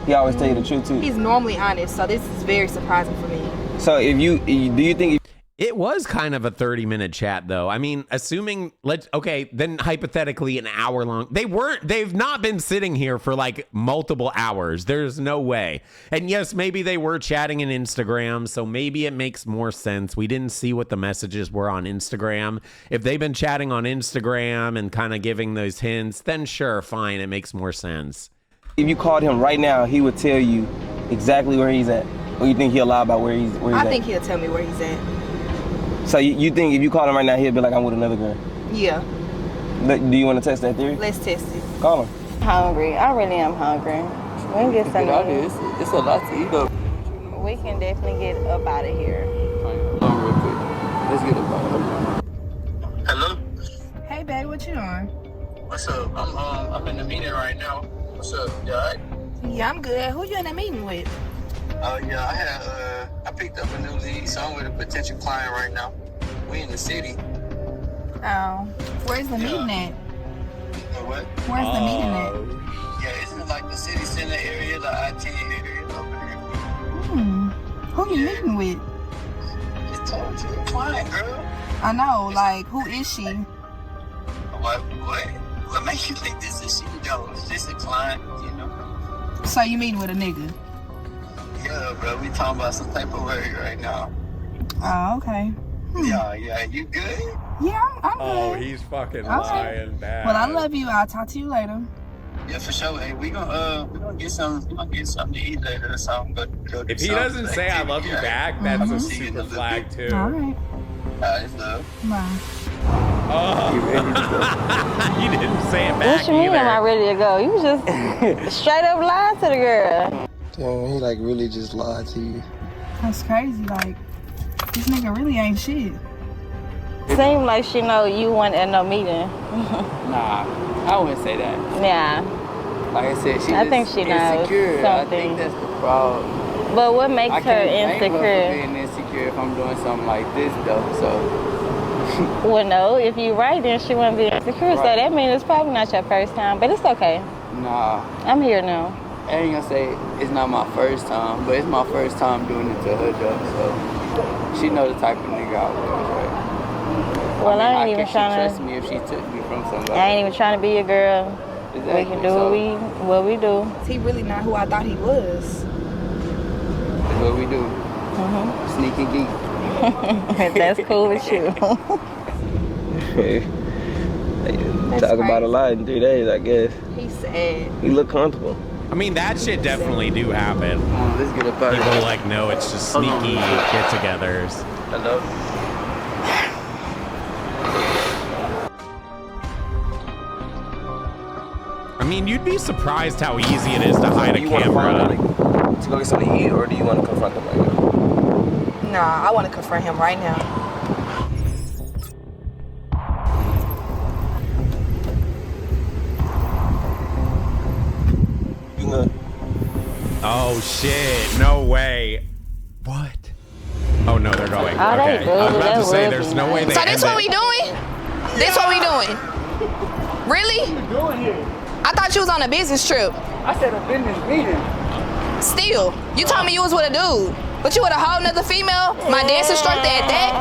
He always tell you the truth too. He's normally honest, so this is very surprising for me. So do you think it was kind of a 30-minute chat though? I mean, assuming then hypothetically an hour long. They've not been sitting here for like multiple hours. There's no way. And yes, maybe they were chatting in Instagram, so maybe it makes more sense. We didn't see what the messages were on Instagram. If they've been chatting on Instagram and kind of giving those hints, then sure, fine, it makes more sense. If you called him right now, he would tell you exactly where he's at? Or you think he'll lie about where he's at? I think he'll tell me where he's at. So you think if you call him right now, he'll be like, I'm with another girl? Yeah. Do you want to test that theory? Let's test it. Call him. Hungry. I really am hungry. We can get something. It's a lot to eat though. We can definitely get up out of here. Hold on real quick. Let's get up out of here. Hello? Hey, babe, what you doing? What's up? I'm in the meeting right now. What's up? You alright? Yeah, I'm good. Who you in the meeting with? Yeah, I picked up a new lead, so I'm with a potential client right now. We in the city. Oh, where's the meeting at? What? Where's the meeting at? Yeah, it's in like the city center area, the IT area over there. Who you meeting with? Just told you, a client, girl. I know, like, who is she? What makes you think this is she? Yo, it's just a client, you know? So you meeting with a nigga? Yeah, bro, we talking about some paperwork right now. Oh, okay. Yeah, you good? Yeah, I'm good. Oh, he's fucking lying bad. Well, I love you. I'll talk to you later. Yeah, for sure. Hey, we gonna get something to eat later or something. Go if he doesn't say I love you back, that's a super flag too. All right. Alright, love. Bye. Oh, you didn't say it back What you mean either. am I ready to go? You just straight up lied to the girl. Damn, he like really just lied to you. That's crazy. Like, this nigga really ain't shit. Seemed like she know you weren't at no meeting. Nah, I wouldn't say that. Yeah. Like I said, I think she knows insecure. I something. think that's the problem. But what makes I her can't blame her for insecure? being insecure if I'm doing something like this though. So. Well, no, if you're right, then she wouldn't be insecure. So that means it's probably not your first time, but it's okay. Nah. I'm here now. I ain't gonna say it's not my first time, but it's my first time doing it to her though. So she know the type of nigga I was, right? Well, I ain't how even can trying she trust me if she took me from somebody. I ain't even trying to be a girl. Exactly. We can do what we do. He really not who I thought he was. That's what we do. Sneaky geek. That's cool with you. Talk about a lot in 3 days, I guess. He's sad. He look comfortable. I mean, that shit definitely do happen. Let's get up out People like know it's just sneaky get-togethers. Hello. I mean, you'd be surprised how easy it is to hide a camera. To go get something to eat, or do you want to confront him right now? Nah, I want to confront him right now. You good? Oh shit! No way. What? Oh no, they're going. Oh, they Okay, good. I was about to That say would there's be no way they. So this end what we it. doing? This what we doing? Really? What you doing here? I thought you was on a business trip. I said a business meeting. Still, you told me you was with a dude. But you with a whole nother female? My dance instructor at that?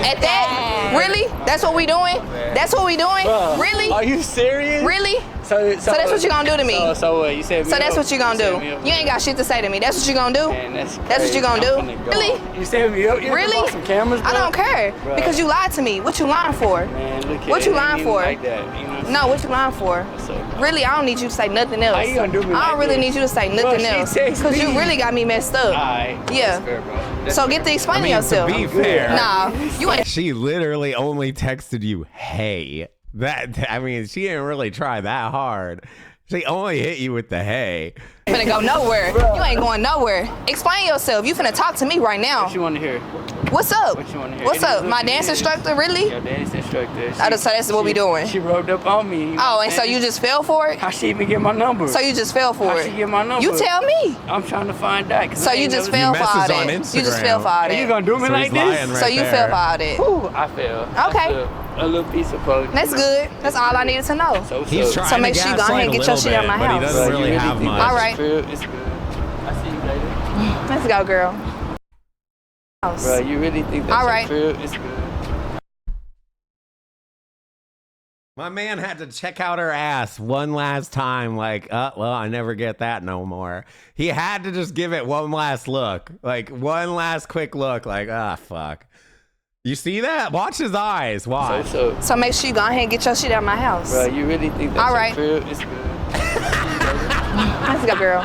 At that? Really? That's what we doing? That's what we doing? Bruh, really? Are you serious? Really? So that's what you gonna do to me? So what? You said me So that's up? what you gonna do? You ain't got shit to say to me. That's what you gonna do? Man, that's what you gonna do? Really? You set me up? You Really? bought some cameras, bro? I don't care. Bruh. Because you lied to me. What you lying for? Man, look at What you lying for? Like that, you know what I'm No, what you lying for? Really, I don't need you to say nothing else. How you gonna do me I don't like really this? need you to say Bro, nothing she else. text Because you me. really got me messed up. Alright, Yeah. that's fair, bro. That's So fair. get to explaining I mean, yourself. to be fair, Nah, you ain't. She literally only texted you, "Hey." That, I mean, she didn't really try that hard. She only hit you with the "hey." Finna go nowhere. You ain't going nowhere. Explain yourself. You finna talk to me right now. What you want to hear? What's up? What you want to hear? What's up? My dance instructor, really? Your dance instructor. So that's what we doing. She rolled up on me. You know Oh, what and I'm so saying? you just fell for it? How she even get my number? So you just fell for How it? she get my number? You tell me. I'm trying to find out. 'cause So I you ain't just never- fell for all that. You just fell for all that. You gonna do me So like he's this? lying So right you there. fell for all that. Ooh, I fell. Okay. A little piece of poke. That's good. That's all I needed to know. He's trying So make to sure you go ahead gaslight and a get your little shit out of my bit, but he house. doesn't really have much. All right. It's good. I see you later. Let's go, girl. Bro, you really think that's All right. your crib? It's good. My man had to check out her ass one last time, like, well, I never get that no more. He had to just give it one last look, like one last quick look, like, fuck. You see that? Watch his eyes. Watch. So make sure you go ahead and get your shit out of my house. Bro, you really think that's All right. your crib? It's good. Let's go, girl.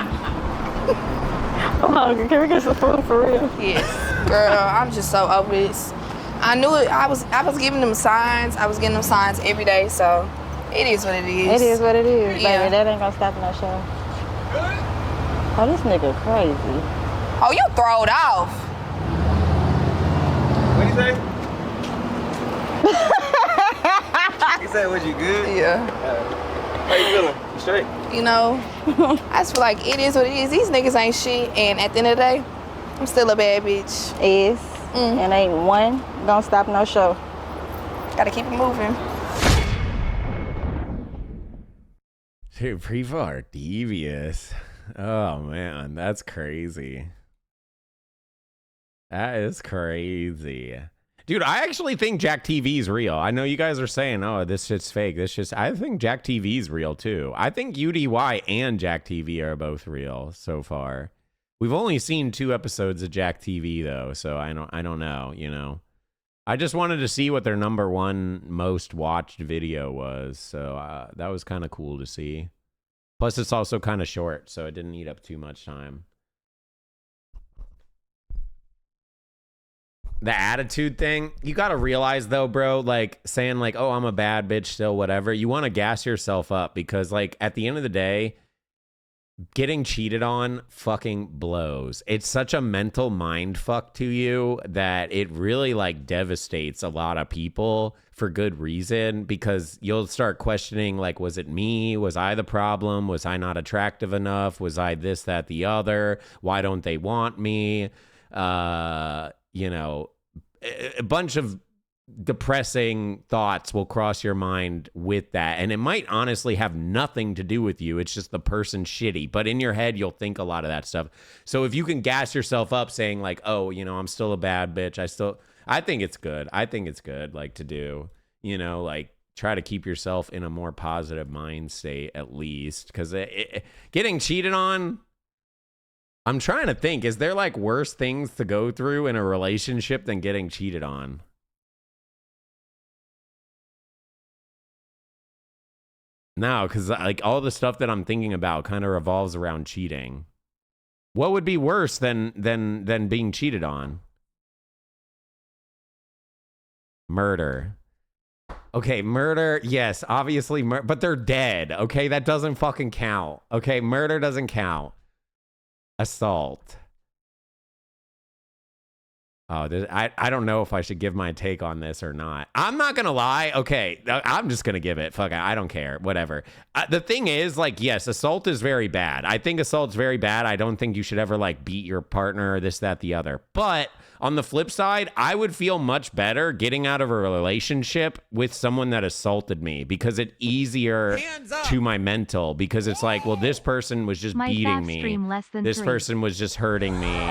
I'm hungry. Can we get some food for real? Yes. Girl, I'm just so over this. I knew it. I was giving them signs. I was getting them signs every day, so it is what it is. It is what it is. Yeah. Baby, that ain't gonna stop no show. Oh, this nigga crazy. Oh, you throwed off. What'd you say? He said, was you good? Yeah. How you feeling? You straight? You know, I just feel like it is what it is. These niggas ain't shit, and at the end of the day, I'm still a bad bitch. Is. And ain't one gonna stop no show. Gotta keep it moving. Dude, people are devious. Oh man, that's crazy. That is crazy. Dude, I actually think Jack TV is real. I know you guys are saying, oh, this shit's fake. I think Jack TV is real too. I think UDY and Jack TV are both real so far. We've only seen 2 episodes of Jack TV though, so I don't know, you know. I just wanted to see what their #1 most watched video was, so that was kind of cool to see. Plus, it's also kind of short, so it didn't eat up too much time. The attitude thing, you got to realize though, bro, like saying like, oh, I'm a bad bitch still, whatever. You want to gas yourself up because like at the end of the day, getting cheated on fucking blows. It's such a mental mind fuck to you that it really like devastates a lot of people for good reason, because you'll start questioning like, was it me? Was I the problem? Was I not attractive enough? Was I this, that, the other? Why don't they want me? You know, a bunch of depressing thoughts will cross your mind with that, and it might honestly have nothing to do with you. It's just the person shitty, but in your head you'll think a lot of that stuff. So if you can gas yourself up saying like, oh, you know, I'm still a bad bitch, I think it's good like to do, you know, like try to keep yourself in a more positive mind state at least, because getting cheated on, I'm trying to think, is there like worse things to go through in a relationship than getting cheated on? No, because like all the stuff that I'm thinking about kind of revolves around cheating. What would be worse than being cheated on? Murder. Okay, murder, yes, obviously, but they're dead, okay? That doesn't fucking count, okay? Murder doesn't count. Assault. Oh, I don't know if I should give my take on this or not. I'm not gonna lie. Okay, I'm just gonna give it. Fuck it, I don't care. Whatever. The thing is, like, yes, assault is very bad. I think assault's very bad. I don't think you should ever like beat your partner or this, that, the other. But on the flip side, I would feel much better getting out of a relationship with someone that assaulted me, because it's easier to my mental, because it's like, well, this person was just beating me. This person was just hurting me.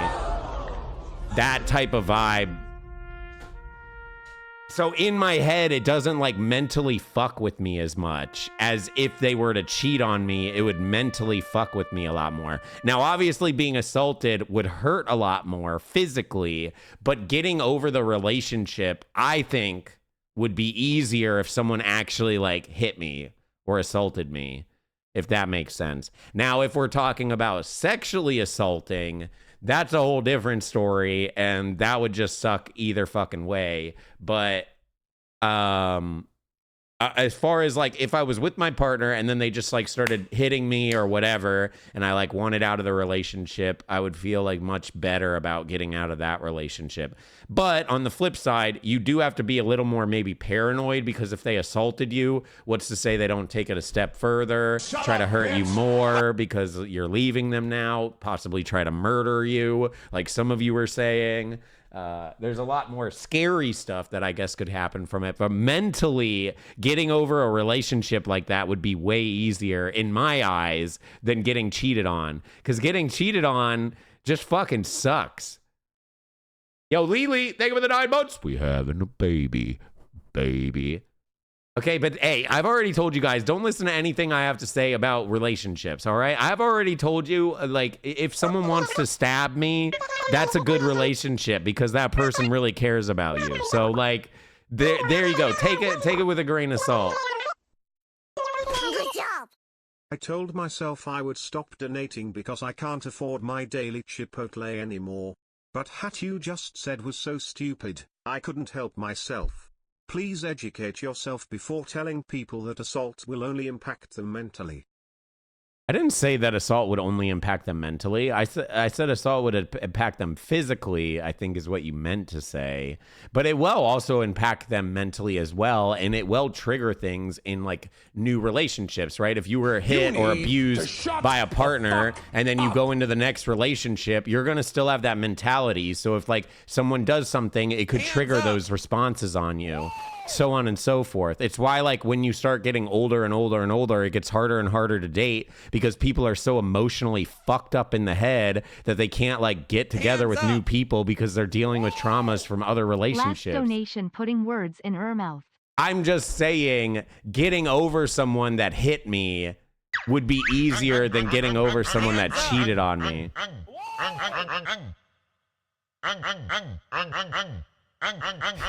that type of vibe. So in my head, it doesn't like mentally fuck with me as much as if they were to cheat on me, it would mentally fuck with me a lot more. Now, obviously being assaulted would hurt a lot more physically, but getting over the relationship, I think, would be easier if someone actually like hit me or assaulted me, if that makes sense. Now, if we're talking about sexually assaulting, that's a whole different story, and that would just suck either fucking way. But as far as like if I was with my partner and then they just like started hitting me or whatever, and I like wanted out of the relationship, I would feel like much better about getting out of that relationship. But on the flip side, you do have to be a little more maybe paranoid, because if they assaulted you, what's to say they don't take it a step further, try to hurt you more because you're leaving them now, possibly try to murder you, like some of you were saying. There's a lot more scary stuff that I guess could happen from it. But mentally, getting over a relationship like that would be way easier in my eyes than getting cheated on. Because getting cheated on just fucking sucks. Yo, Lily, thank you for the 9 months. We having a baby. Okay, but hey, I've already told you guys, don't listen to anything I have to say about relationships, all right? I've already told you, like, if someone wants to stab me, that's a good relationship because that person really cares about you. So, like, there you go. Take it with a grain of salt. Good job. I told myself I would stop donating because I can't afford my daily Chipotle anymore. But what you just said was so stupid, I couldn't help myself. Please educate yourself before telling people that assault will only impact them mentally. I didn't say that assault would only impact them mentally. I said assault would impact them physically, I think is what you meant to say. But it will also impact them mentally as well, and it will trigger things in like new relationships, right? If you were hit or abused by a partner and then you go into the next relationship, you're going to still have that mentality. So if like someone does something, it could trigger those responses on you. So on and so forth. It's why like when you start getting older and older and older, it gets harder and harder to date because people are so emotionally fucked up in the head that they can't like get together with new people because they're dealing with traumas from other relationships. Last donation putting words in her mouth. I'm just saying getting over someone that hit me would be easier than getting over someone that cheated on me.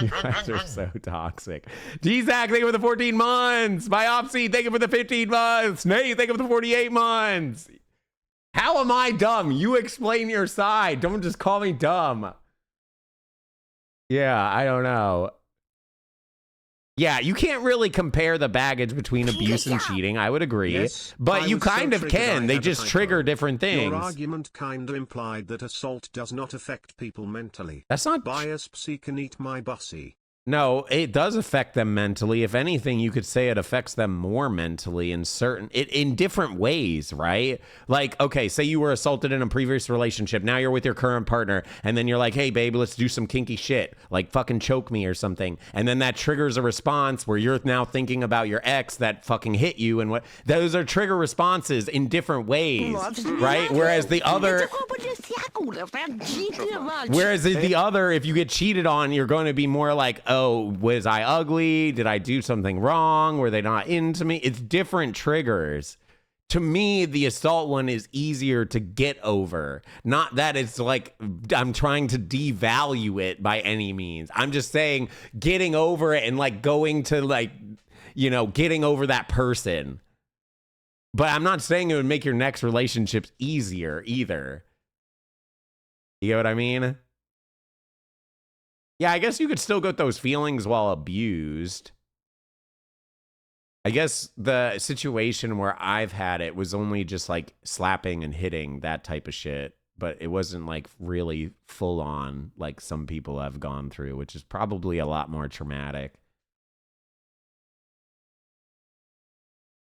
You guys are so toxic. G-Zach, thank you for the 14 months. Biopsy, thank you for the 15 months. Nate, thank you for the 48 months. How am I dumb? You explain your side. Don't just call me dumb. Yeah, I don't know. Yeah, you can't really compare the baggage between abuse and cheating. I would agree. Yes, but you kind of can. They just trigger different things. Your argument kind of implied that assault does not affect people mentally. That's not... Bias psy can eat my bussy. No, it does affect them mentally. If anything, you could say it affects them more mentally in different ways, right? Like, okay, say you were assaulted in a previous relationship. Now you're with your current partner, and then you're like, hey, babe, let's do some kinky shit, like fucking choke me or something. And then that triggers a response where you're now thinking about your ex that fucking hit you, and what those are trigger responses in different ways, right? Whereas the other, if you get cheated on, you're going to be more like, oh, was I ugly? Did I do something wrong? Were they not into me? It's different triggers. To me, the assault one is easier to get over. Not that it's like I'm trying to devalue it by any means. I'm just saying getting over it and like going to like, you know, getting over that person. But I'm not saying it would make your next relationships easier either. You know what I mean? Yeah, I guess you could still get those feelings while abused. I guess the situation where I've had it was only just like slapping and hitting, that type of shit. But it wasn't like really full on like some people have gone through, which is probably a lot more traumatic.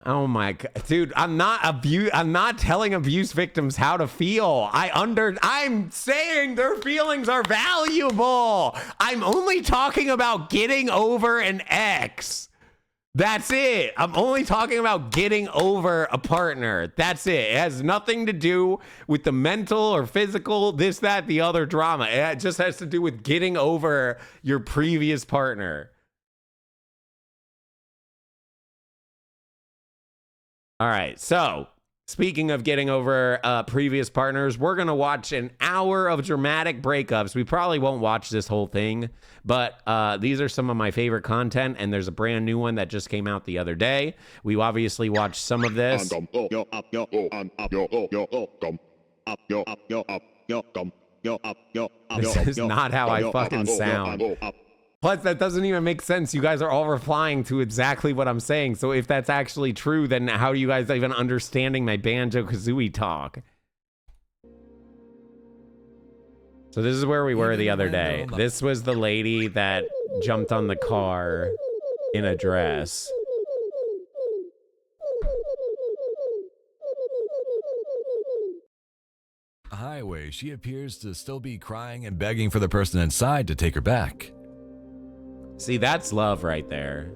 Oh my God, dude, I'm not telling abuse victims how to feel. I'm saying their feelings are valuable. I'm only talking about getting over an ex. That's it. I'm only talking about getting over a partner. That's it. It has nothing to do with the mental or physical, this, that, the other drama. It just has to do with getting over your previous partner. All right. So, speaking of getting over previous partners, we're going to watch an hour of dramatic breakups. We probably won't watch this whole thing, but these are some of my favorite content, and there's a brand new one that just came out the other day. We obviously watched some of this. This is not how I fucking sound. Plus, that doesn't even make sense. You guys are all replying to exactly what I'm saying. So if that's actually true, then how are you guys even understanding my Banjo-Kazooie talk? So this is where we were the other day. This was the lady that jumped on the car in a dress. Highway, she appears to still be crying and begging for the person inside to take her back. See, that's love right there.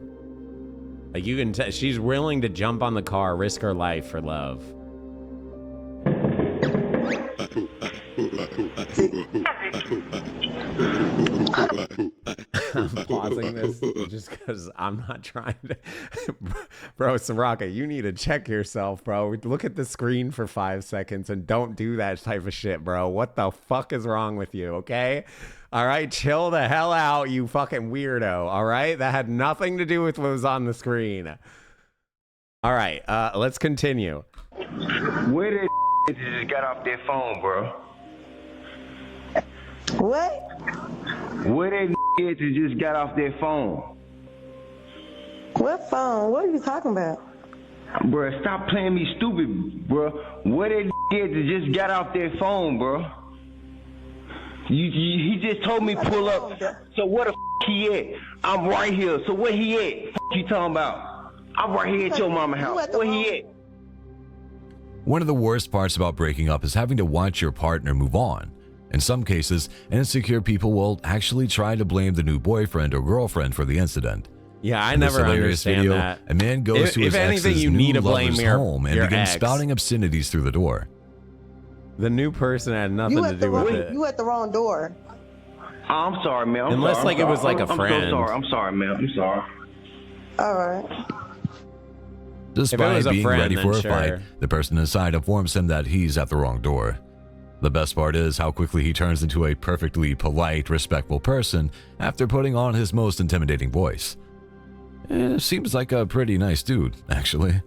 Like, you can tell she's willing to jump on the car, risk her life for love. I'm pausing this just because I'm not trying to. Bro, Soraka, you need to check yourself, bro. Look at the screen for 5 seconds and don't do that type of shit, bro. What the fuck is wrong with you, okay? All right, chill the hell out, you fucking weirdo, all right? That had nothing to do with what was on the screen. All right, let's continue. Where did just got off their phone, bro? What? Where they just got off their phone? What phone? What are you talking about? Bruh, stop playing me stupid, bro. Where they just got off their phone, bro? He just told me pull up. So where the he at? I'm right here. So where he at? You talking about? I'm right here at your mama house. Where he at? One of the worst parts about breaking up is having to watch your partner move on. In some cases, insecure people will actually try to blame the new boyfriend or girlfriend for the incident. Yeah, I In this never hilarious understand video, that. A man goes to his ex's new lover's home and begins ex. spouting obscenities through the door. The new person had nothing to do with it. You at the wrong door. Oh, I'm sorry, man. Unless, like, it was like a friend. I'm so sorry. I'm sorry, man. I'm sorry. All right. Despite being friend, ready for a sure. fight, the person inside informs him that he's at the wrong door. The best part is how quickly he turns into a perfectly polite, respectful person after putting on his most intimidating voice. Seems like a pretty nice dude, actually.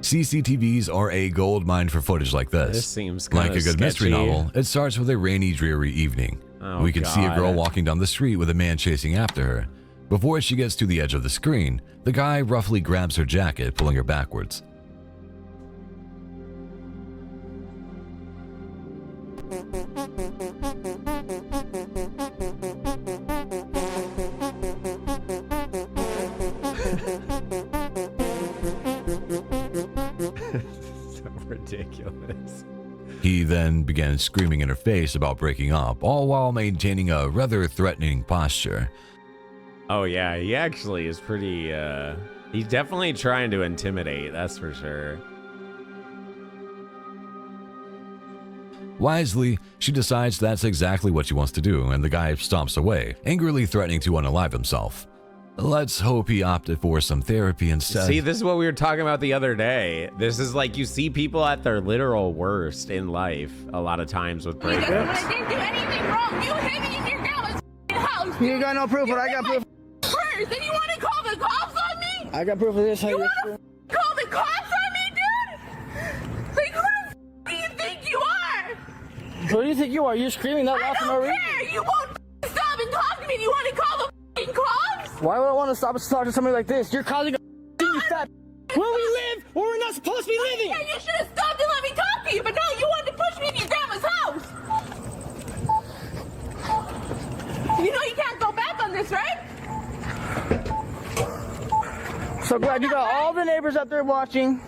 CCTVs are a gold mine for footage like this. This seems like kinda a good mystery sketchy. novel. It starts with a rainy, dreary evening. Oh, We can see a God. girl walking down the street with a man chasing after her. Before she gets to the edge of the screen, the guy roughly grabs her jacket, pulling her backwards. So ridiculous. He then began screaming in her face about breaking up, all while maintaining a rather threatening posture. Oh yeah, he actually is pretty, he's definitely trying to intimidate, that's for sure. Wisely, she decides that's exactly what she wants to do, and the guy stomps away, angrily threatening to unalive himself. Let's hope he opted for some therapy instead. See, this is what we were talking about the other day. This is like, you see people at their literal worst in life a lot of times with breakups. I didn't do anything wrong. You hit me in your grandma's house. You got no proof, but I got proof. First, and you want to call the cops on me? I got proof of this. You want to call the cops on me, dude? Like, who the do you think you are? Who do you think you are? You're screaming that loud for no reason. I don't care. You won't stop and talk to me. Do you want to call the cops? Why would I want to stop and talk to somebody like this? You're causing a you fat. Where we live, where we're not supposed to be living. Yeah, you should have stopped and let me talk to you, but no, you wanted to push me in your grandma's house. You know you can't go back on this, right? So You got all the neighbors out there watching.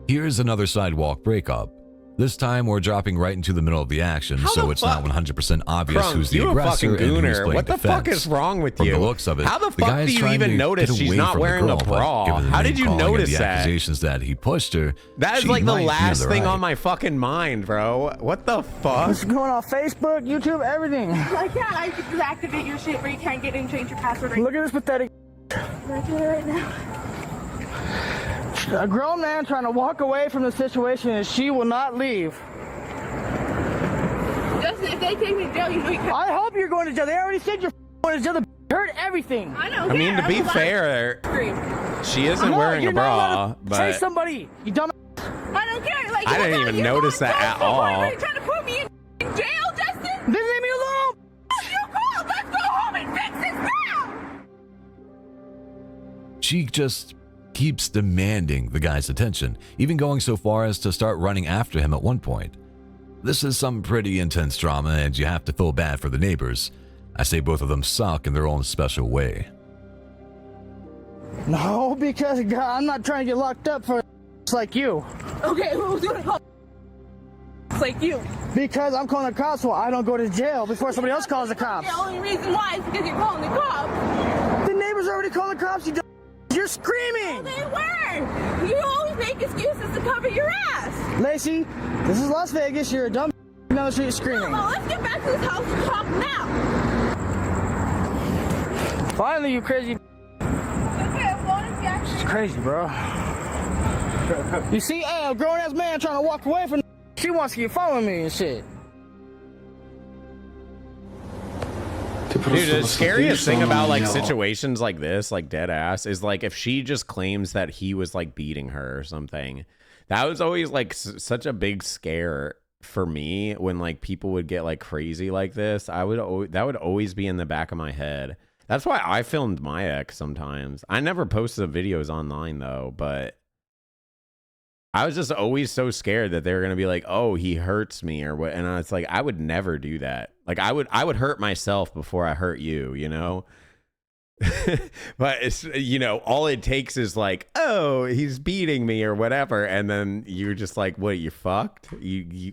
Here's another sidewalk breakup. This time we're dropping right into the middle of the action, so it's not 100% obvious Crunk, who's the you a aggressor fucking and who's gooner. playing What the fuck defense. is wrong with From you? the looks of it, How the guy fuck is do you trying even to notice get she's away not from the wearing a girl, but bra? given the How name did you calling and notice the that? accusations that he pushed her, That is she like the might be in last thing right. on my fucking mind, bro. What the fuck? It's going on Facebook, YouTube, everything. I can't. I just activate your shit where you can't get in and change your password. Look at this pathetic. We're doing it right now. A grown man trying to walk away from the situation and she will not leave. Justin, if they take me to jail, you know you can't. I hope you're going to jail. They already said you're going to jail. The heard everything. I don't I mean, to be fair, she isn't wearing a bra, Say but somebody, you dumb. I don't care. Like, I didn't even notice that at all. Are you trying to put me in jail, Justin? Then leave me alone. You called. Let's go home and fix this now. She just keeps demanding the guy's attention, even going so far as to start running after him at one point. This is some pretty intense drama, and you have to feel bad for the neighbors. I say both of them suck in their own special way. No, because God, I'm not trying to get locked up for like you. Okay, who's gonna call? It's like you. Because I'm calling the cops, so I don't go to jail before somebody else calls the cops. The only reason why is because you're calling the cops. The neighbors already calling the cops. You're screaming. No, they weren't. You always make excuses to cover your ass. Lacey, this is Las Vegas. You're a dumb down the street screaming. No, let's get back to this house and talk now. Finally, you crazy. Okay, what is that? It's crazy, bro. You see, a grown-ass man trying to walk away from. She wants to keep following me and shit. Dude, the scariest thing about like situations like this, like dead ass, is like if she just claims that he was like beating her or something. That was always like such a big scare for me when like people would get like crazy like this. That would always be in the back of my head. That's why I filmed my ex sometimes. I never posted videos online though, but I was just always so scared that they were going to be like, oh, he hurts me or what. And it's like, I would never do that. Like I would hurt myself before I hurt you, you know? But it's, you know, all it takes is like, oh, he's beating me or whatever. And then you're just like, what, you fucked?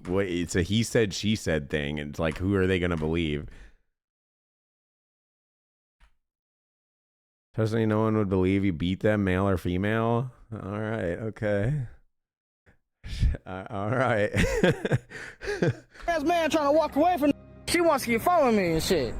What? It's a he said, she said thing. And it's like, who are they going to believe? Personally, no one would believe you beat them, male or female. All right. Okay. All right. As man trying to walk away from. She wants to keep following me and shit.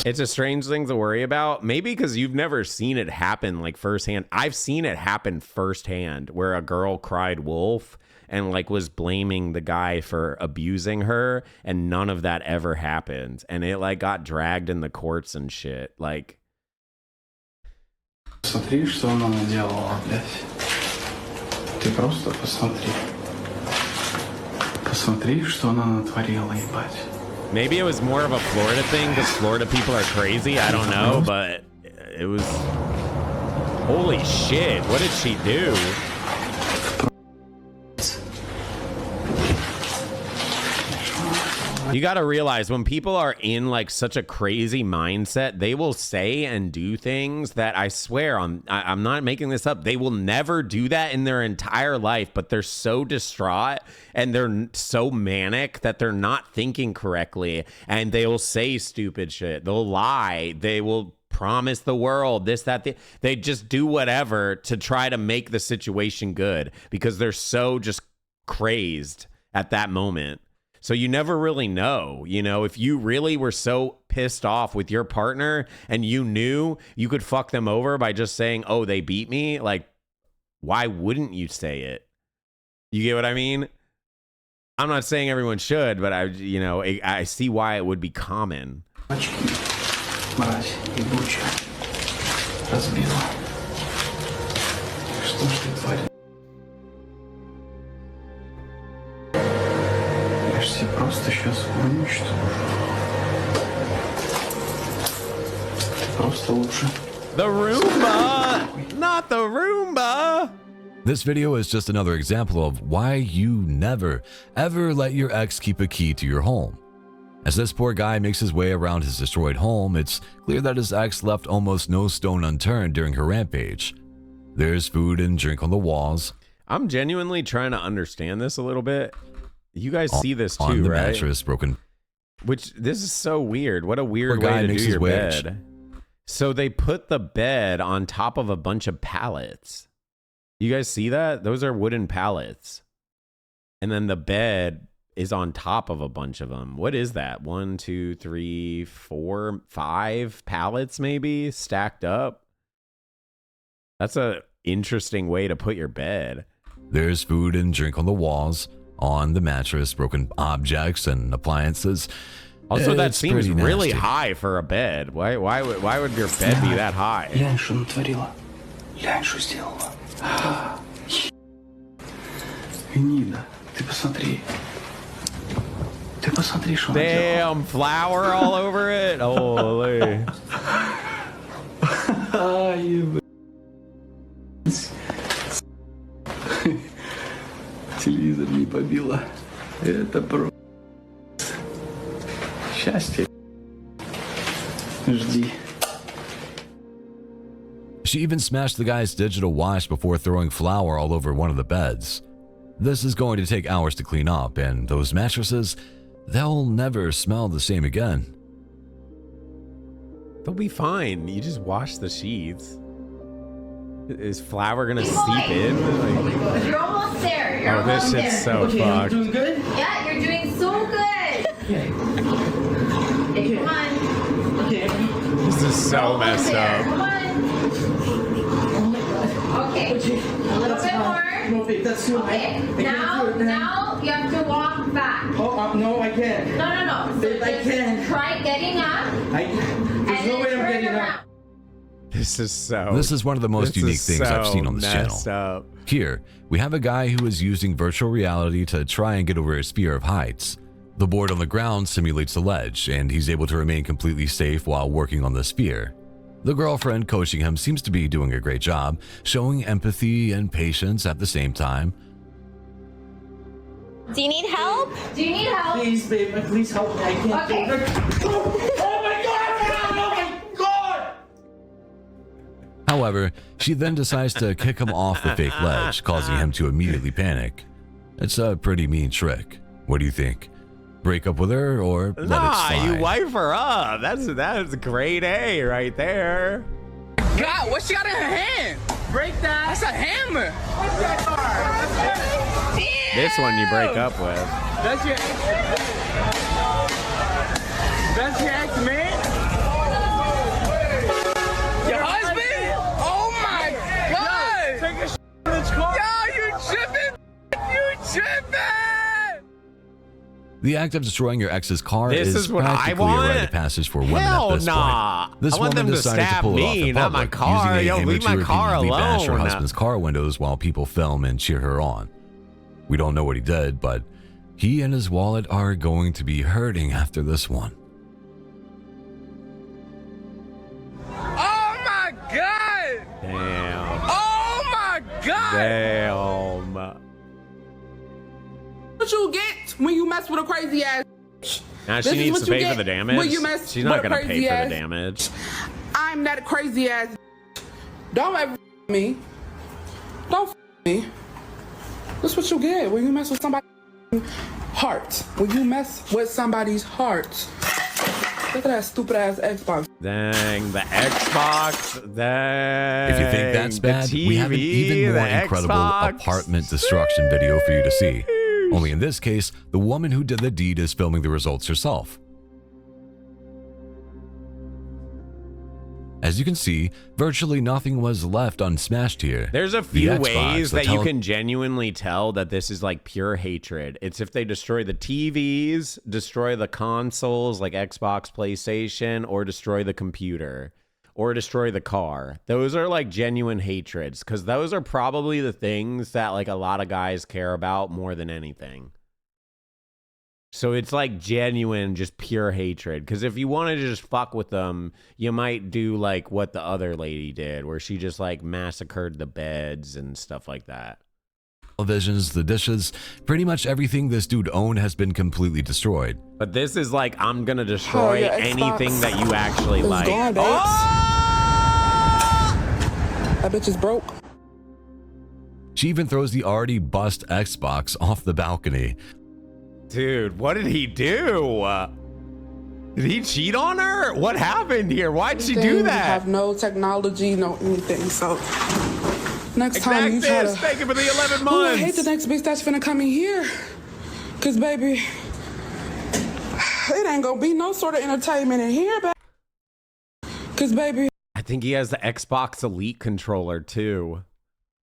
It's a strange thing to worry about. Maybe because you've never seen it happen like firsthand. I've seen it happen firsthand where a girl cried wolf and like was blaming the guy for abusing her, and none of that ever happened. And it like got dragged in the courts and shit. Like. Посмотри, что она наделала, блядь. Ты просто посмотри. Посмотри, что она натворила, ебать. Maybe it was more of a Florida thing because Florida people are crazy. I don't know, but it was. Holy shit! What did she do? You got to realize when people are in like such a crazy mindset, they will say and do things that I swear I'm not making this up. They will never do that in their entire life, but they're so distraught and they're so manic that they're not thinking correctly, and they will say stupid shit. They'll lie. They will promise the world this, that, they just do whatever to try to make the situation good because they're so just crazed at that moment. So you never really know, you know, if you really were so pissed off with your partner and you knew you could fuck them over by just saying, oh, they beat me. Like, why wouldn't you say it? You get what I mean? I'm not saying everyone should, but I see why it would be common. Мразь ебучая. Разбила. Что ж ты творишь? Я ж тебя просто сейчас уничтожу. Ты просто лучше. The Roomba! Not the Roomba! This video is just another example of why you never, ever let your ex keep a key to your home. As this poor guy makes his way around his destroyed home, it's clear that his ex left almost no stone unturned during her rampage. There's food and drink on the walls. I'm genuinely trying to understand this a little bit. You guys see this too, on the right? mattress, broken. Which, this is so weird. What a weird Poor guy way to makes do his your wage. bed. So they put the bed on top of a bunch of pallets. You guys see that? Those are wooden pallets. And then the bed is on top of a bunch of them. What is that? 1, 2, 3, 4, 5 pallets maybe stacked up? That's a interesting way to put your bed. There's food and drink on the walls, on the mattress, broken objects and appliances. Also, that It's seems pretty really nasty. high for a bed. Why would your bed be that high? Глянь, что натворила. Глянь, что сделала. Гнида, ты посмотри. Ты посмотри, что она делала. Damn, flour all over it. Holy. Ай, телевизор не побила. Это просто счастье. Жди. She even smashed the guy's digital watch before throwing flour all over one of the beds. This is going to take hours to clean up, and those mattresses, they'll never smell the same again. They'll be fine. You just wash the sheets. Is flour gonna seep in? Like, You're almost there. You're oh, this almost shit's there. so fucked. Good? Yeah, you're doing so good. Okay, come on. Okay. This is so messed Come up. on. Okay. A little bit more. No, babe, that's too high. Okay. Now you have to walk back. Oh, no, I can't. No. So Babe, I just can't. try getting up. There's no way I'm getting up. This is one of the most this unique is things I've so seen on this channel. messed up. Here, we have a guy who is using virtual reality to try and get over his fear of heights. The board on the ground simulates a ledge, and he's able to remain completely safe while working on this fear. The girlfriend coaching him seems to be doing a great job, showing empathy and patience at the same time. Do you need help? Please, babe, please help me. I can't. Okay. Oh my god! Oh my god! However, she then decides to kick him off the fake ledge, causing him to immediately panic. It's a pretty mean trick. What do you think? Break up with her or let it slide? You wipe her up. That's grade A right there. God, what she got in her hand? Break that. That's a hammer. This one you break up with. That's your ex-man? Your husband? Oh my God! Take a shit in this car. Yo, you tripping? You tripping? The act of destroying your ex's car This is is what I practically a rite want? of passage for women Hell at this nah. point. This I want woman them to decided to stab pull it off me, in not my public, car. using Yo, a leave image my to car repeatedly bash her alone. husband's car windows while people film and cheer her on. We don't know what he did, but he and his wallet are going to be hurting after this one. Oh my God! Damn. Oh my God! Damn. What you get when you mess with a crazy ass? Now This she is needs what to you pay for get the damage. when you mess She's not with a gonna pay crazy for ass- the damage. I'm that crazy ass. Don't ever me. Don't me. That's what you get when you mess with somebody's heart. When you mess with somebody's heart. Look at that stupid ass Xbox. Dang, the Xbox. Dang. If you think that's the bad, we have an TV, even more the incredible Xbox. apartment destruction video for you to see. Only in this case, the woman who did the deed is filming the results herself. As you can see, virtually nothing was left unsmashed here. There's a The few Xbox, ways the that you can genuinely tell that this is like pure hatred. It's if they destroy the TVs, destroy the consoles like Xbox, PlayStation, or destroy the computer, or destroy the car. Those are like genuine hatreds because those are probably the things that like a lot of guys care about more than anything. So it's like genuine, just pure hatred. Because if you wanted to just fuck with them, you might do like what the other lady did, where she just like massacred the beds and stuff like that. televisions, the dishes, pretty much everything this dude owned has been completely destroyed. But this is like, I'm gonna destroy anything that you actually like. Gone, babes. That bitch is broke. She even throws the already bust Xbox off the balcony. Dude, what did he do? Did he cheat on her? What happened here? Why'd she do that? We have no technology, no anything. So next time you try to... Thank you for the 11 months. Ooh, I hate the next bitch that's finna come in here. Cause baby, it ain't gonna be no sort of entertainment in here, baby. Cause baby, I think he has the Xbox Elite controller too.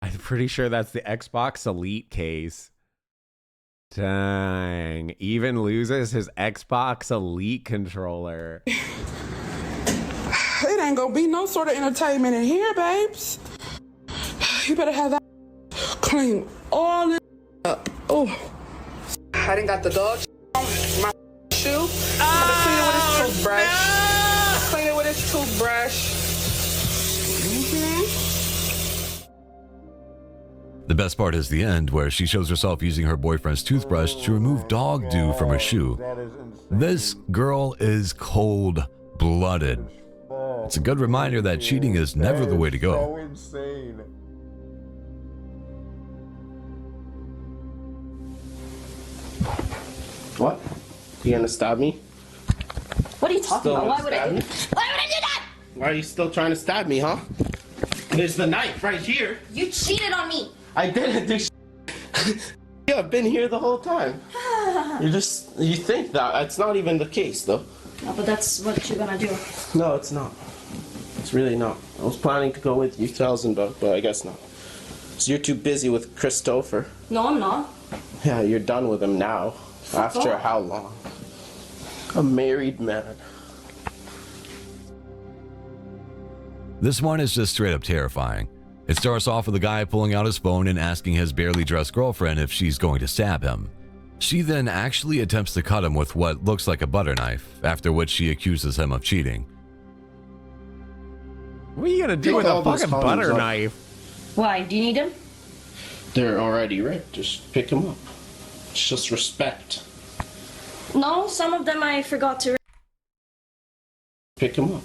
I'm pretty sure that's the Xbox Elite case. Dang. Even loses his Xbox Elite controller. It ain't gonna be no sort of entertainment in here, babes. You better have that clean all this up. Oh, I didn't got the dog on my shoe. Clean it with his toothbrush. Clean it with his toothbrush. The best part is the end, where she shows herself using her boyfriend's toothbrush to remove dog dew from her shoe. This girl is cold-blooded. It's a good reminder that cheating is never the way to go. So insane. What? You gonna stab me? What are you talking about? Why would I do that? Why would I do that? Why are you still trying to stab me, huh? There's the knife right here. You cheated on me. I didn't do Yeah, I've been here the whole time. You think that. It's not even the case, though. No, but that's what you're gonna do. No, it's not. It's really not. I was planning to go with you, but I guess not. So you're too busy with Christopher. No, I'm not. Yeah, you're done with him now. Fuck After off. how long? A married man. This one is just straight up terrifying. It starts off with a guy pulling out his phone and asking his barely dressed girlfriend if she's going to stab him. She then actually attempts to cut him with what looks like a butter knife, after which she accuses him of cheating. What are you gonna do with a fucking butter knife? Why? Do you need them? They're already ripped. Just pick them up. It's just respect. No, some of them I forgot to. Pick them up.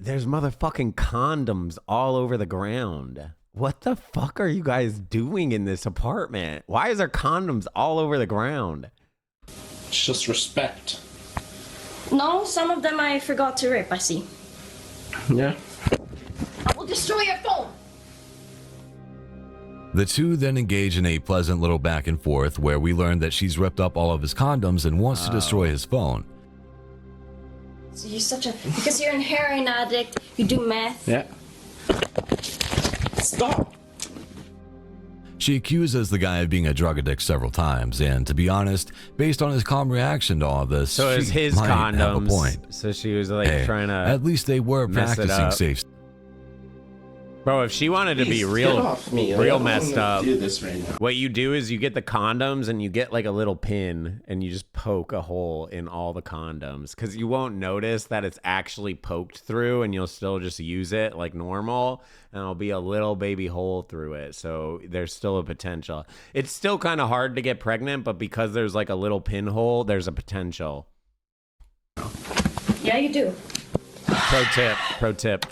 There's motherfucking condoms all over the ground. What the fuck are you guys doing in this apartment? Why is there condoms all over the ground? It's just respect. No, some of them I forgot to rip. I see. Yeah. I will destroy your phone. The two then engage in a pleasant little back and forth where we learn that she's ripped up all of his condoms and wants to destroy his phone. So you're such a... Because you're a heroin addict, you do meth. Yeah. Stop! She accuses the guy of being a drug addict several times, and to be honest, based on his calm reaction to all of this, So it's she his might have a condoms. point. So she was like Hey, trying to. at least they were mess it practicing up. safe. Bro, if she wanted to be Please, real, get off me. I real don't messed wanna up, do this right now. what you do is you get the condoms and you get like a little pin and you just poke a hole in all the condoms because you won't notice that it's actually poked through and you'll still just use it like normal and it'll be a little baby hole through it. So there's still a potential. It's still kind of hard to get pregnant, but because there's like a little pinhole, there's a potential. Yeah, you do. Pro tip, pro tip.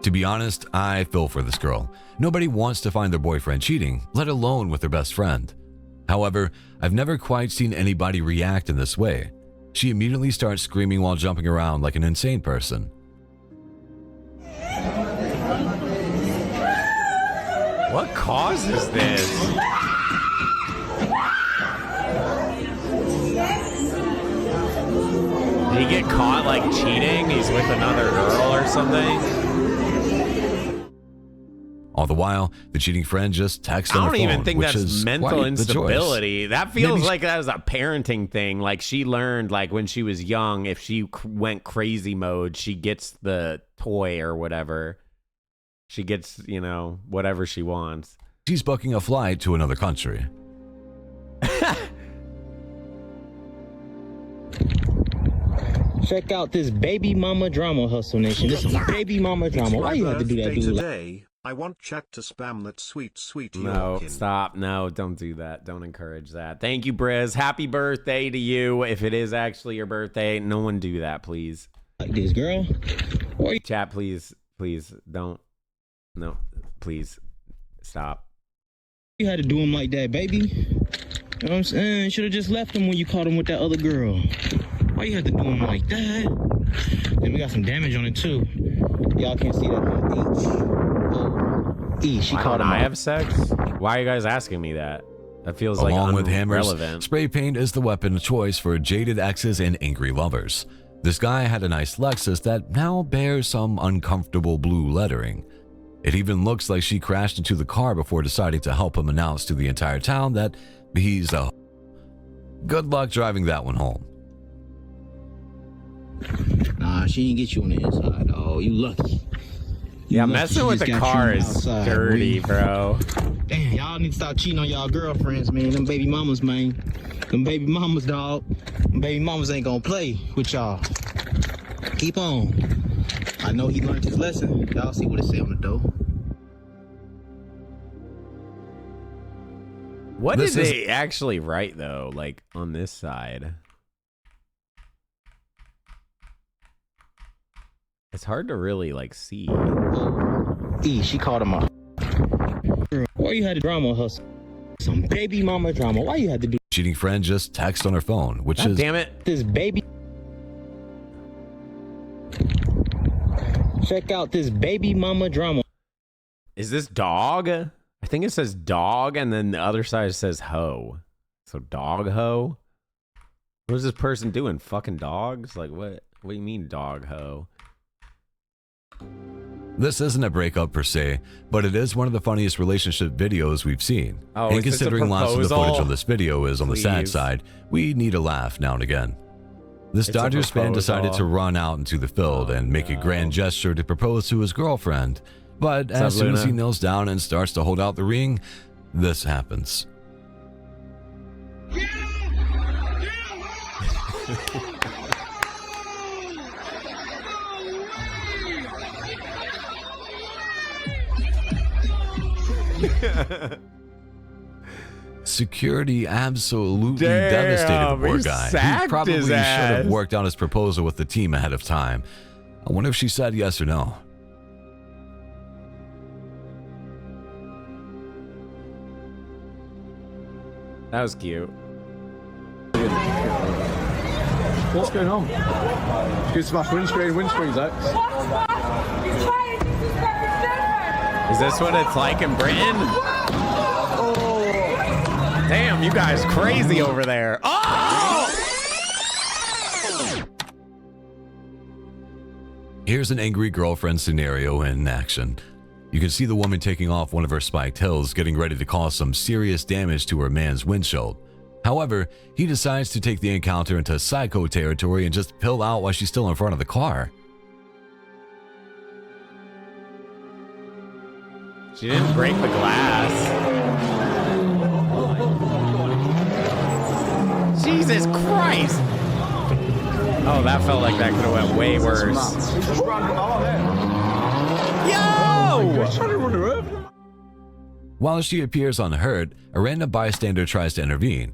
To be honest, I feel for this girl. Nobody wants to find their boyfriend cheating, let alone with their best friend. However, I've never quite seen anybody react in this way. She immediately starts screaming while jumping around like an insane person. What causes this? Did he get caught like cheating? He's with another girl or something? All the while, the cheating friend just texts on I her don't phone, even think which that's is mental quite the instability. choice. That feels Maybe like that was a parenting thing. Like she learned, like when she was young, if she went crazy mode, she gets the toy or whatever. She gets, you know, whatever she wants. She's booking a flight to another country. Check out this baby mama drama, Hustle Nation. This is baby mama drama. Why you have to do that, dude? Today, I want chat to spam that sweet No, Yorkin. stop. No, don't do that. Don't encourage that. Thank you, Briz. Happy birthday to you. If it is actually your birthday, no one do that, please. Like this, girl. Chat, please, please don't. No, please stop. You had to do him like that, baby. You know what I'm saying? Should have just left him when you caught him with that other girl. Why you had to do him like that? Then we got some damage on it too. Y'all can't see that. H. E. She caught him. I have sex? Why are you guys asking me that? That feels like Along with hammers, irrelevant. spray paint is the weapon of choice for jaded exes and angry lovers. This guy had a nice Lexus that now bears some uncomfortable blue lettering. It even looks like she crashed into the car before deciding to help him announce to the entire town that he's a... Good luck driving that one home. Nah, she didn't get you on the inside. Oh, you lucky. Yeah, messing with the car is dirty, bro. Damn, y'all need to stop cheating on y'all girlfriends, man. Them baby mamas, man. Them baby mamas, dog. Them baby mamas ain't gonna play with y'all. Keep on. I know he learned his lesson. Y'all see what it say on the door. What did they actually write, though, like, on this side? It's hard to really, like, see. E, she called him up. Why you had a drama hustle? Some baby mama drama. Why you had to do... Cheating friend just texts on her phone, which God is... damn it. This baby... Check out this baby mama drama. Is this dog? I think it says dog, and then the other side says hoe. So dog hoe? What is this person doing? Fucking dogs? Like, what? What do you mean dog hoe? This isn't a breakup per se, but it is one of the funniest relationship videos we've seen. Oh, and is this a considering lots of the footage proposal? on this video is on the sad Please. side, we need a laugh now and again. This It's a Dodgers fan decided proposal. to run out into the field and make a grand gesture to propose to his girlfriend. But What's up, as soon as he Luna? kneels down and starts to hold out the ring, this happens. Security absolutely Damn, devastated the poor he guy. He sacked probably his should have ass. worked out his proposal with the team ahead of time. I wonder if she said yes or no. That was cute. What's going on? Good smash windscreens, X. Is this what it's like in Britain? Damn, you guys crazy over there. Oh! Here's an angry girlfriend scenario in action. You can see the woman taking off one of her spiked hills, getting ready to cause some serious damage to her man's windshield. However, he decides to take the encounter into psycho territory and just pill out while she's still in front of the car. She didn't break the glass. Jesus Christ! Oh, that felt like that could have went way worse. Yo! While she appears unhurt, a random bystander tries to intervene.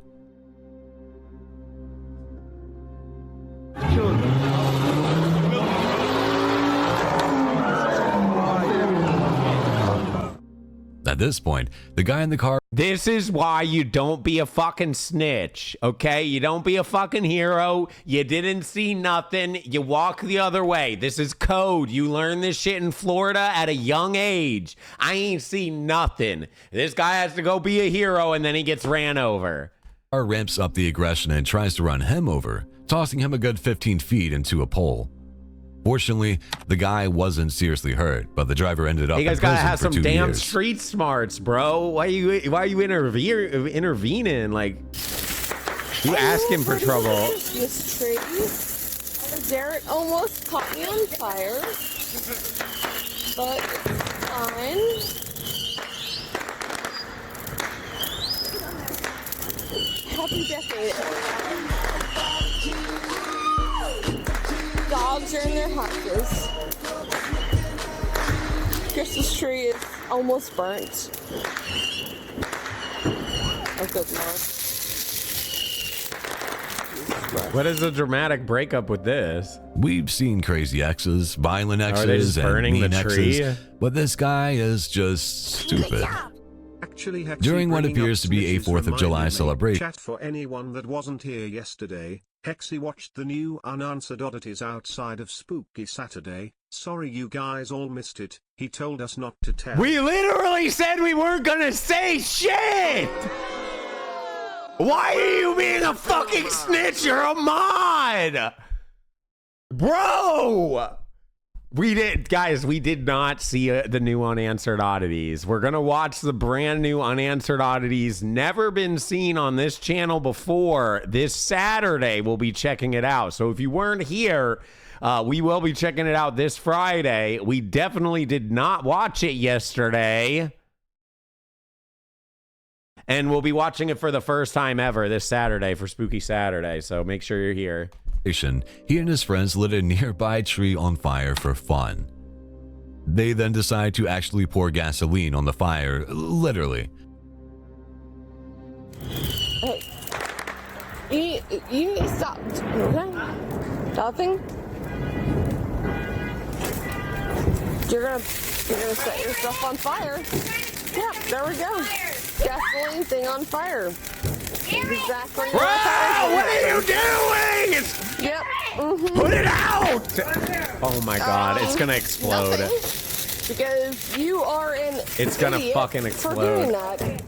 At this point, the guy in the car... This is why you don't be a fucking snitch, okay? You don't be a fucking hero. You didn't see nothing. You walk the other way. This is code. You learn this shit in Florida at a young age. I ain't seen nothing. This guy has to go be a hero and then he gets ran over. ramps up the aggression and tries to run him over, tossing him a good 15 feet into a pole. Fortunately, the guy wasn't seriously hurt, but the driver ended up You guys in gotta prison have for some 2 damn years. street smarts, bro. Why you intervening? Like, you asking for trouble? This tree. Derek almost caught me on fire, but it's fine. Happy decade. Dogs are in their houses. Christmas tree is almost burnt. Oh, good Lord. What is the dramatic breakup with this? We've seen crazy exes, violent Are they exes, just and burning mean the tree? exes, but this guy is just stupid. Actually, Hexy, During what bringing appears up to be a snitches 4th of July reminded me, celebration, Chat, for anyone that wasn't here yesterday, Hexy watched the new Unanswered Oddities outside of Spooky Saturday. Sorry you guys all missed it. He told us not to tell. We literally said we weren't gonna say shit! Why are you being a fucking snitch? You're a mod! Bro! We did not see the new Unanswered Oddities. We're gonna watch the brand new Unanswered Oddities, never been seen on this channel before. This Saturday, we'll be checking it out. So if you weren't here, we will be checking it out this Friday. We definitely did not watch it yesterday. And we'll be watching it for the first time ever this Saturday for Spooky Saturday. So make sure you're here. he and his friends lit a nearby tree on fire for fun. They then decide to actually pour gasoline on the fire, literally. Hey, you need to stop. Okay? Stopping. You're gonna set yourself on fire. Yeah, there we go. Gasoline thing on fire. Exactly. Bro, what are you doing? Yep. Put it out! Oh my god, it's gonna explode. Nothing, because you are an It's gonna idiot fucking for doing explode. that.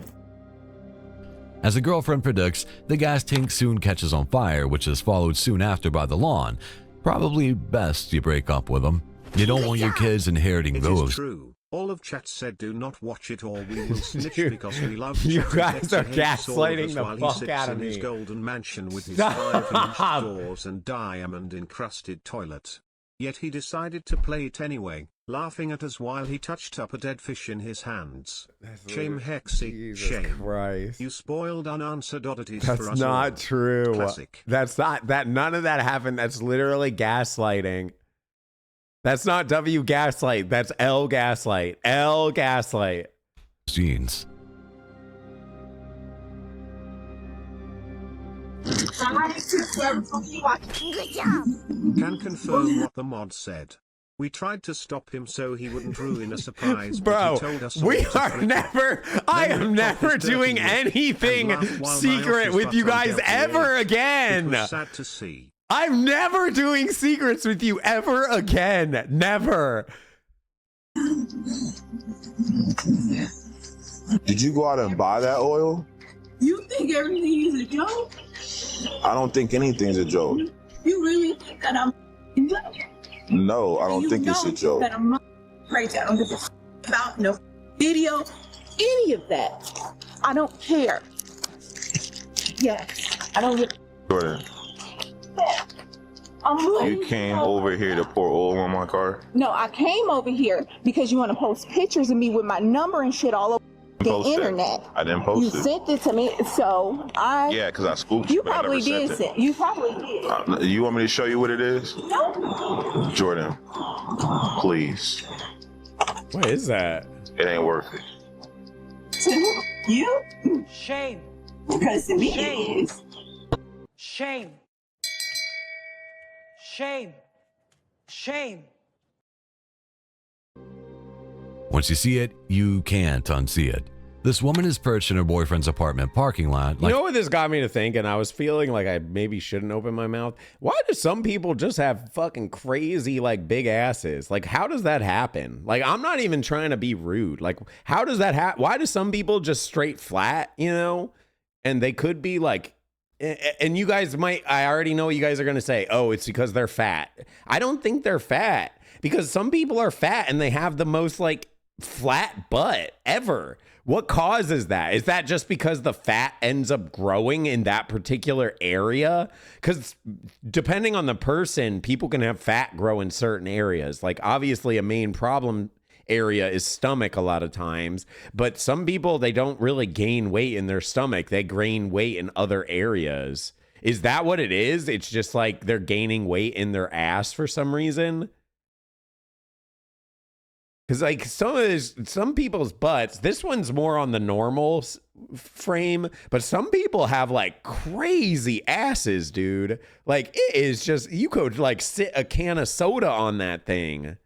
As the girlfriend predicts, the gas tank soon catches on fire, which is followed soon after by the lawn. Probably best you break up with them. You don't want your kids inheriting It those. is true. All of chat said do not watch it or we will snitch because we love You Chat guys and are Hexy hates all of gaslighting us the while he fuck sits out of in his me. golden mansion with his Stop. 5-inch doors and diamond-encrusted toilet. Yet he decided to play it anyway, laughing at us while he touched up a dead fish in his hands. Shame, Hexy, shame. Christ. You spoiled Unanswered Oddities That's for us not all. true. Classic. That's not that. None of that happened. That's literally gaslighting. That's not W gaslight. That's L gaslight. L gaslight. Jeans. Good job. Can confirm what the mod said. We tried to stop him so he wouldn't ruin a surprise, but Bro, he told us all we to are flip it. never, I Then am ripped off never his dirty doing lip anything and laughed while my secret office with you button guys dealt ever with. again. It was sad to see. I'm never doing secrets with you ever again. Never. Did you go out and buy that oil? You think everything is a joke? I don't think anything's a joke. You really think that I'm No, I don't think it's a joke. that I'm crazy. I don't give a about no video, any of that. I don't care. Yes, I don't give Jordan, I'm really you came over here to pour oil on my car? No, I came over here because you want to post pictures of me with my number and shit all over the Post that. internet. I didn't You post it. sent it to me, so I. Yeah, because I scooped You but I never probably sent did it. send. You probably did. You want me to show you what it is? No. Jordan, please. What is that? It ain't worth it. To who? You? Shame. Because to me it is. Shame. Shame. Shame. Once you see it, you can't unsee it. This woman is perched in her boyfriend's apartment parking lot. You know what this got me to think, and I was feeling like I maybe shouldn't open my mouth. Why do some people just have fucking crazy, like, big asses? Like, how does that happen? Like, I'm not even trying to be rude. Like, how does that happen? Why do some people just straight flat, you know? And they could be, like, and you guys might, I already know what you guys are going to say. Oh, it's because they're fat. I don't think they're fat, because some people are fat and they have the most like flat butt ever. What causes that? Is that just because the fat ends up growing in that particular area? Because depending on the person, people can have fat grow in certain areas. Like obviously a main problem area is stomach a lot of times, but some people, they don't really gain weight in their stomach. They gain weight in other areas. Is that what it is? It's just like they're gaining weight in their ass for some reason? Because like some people's butts, this one's more on the normal frame, but some people have like crazy asses, dude. Like it is just, you could like sit a can of soda on that thing.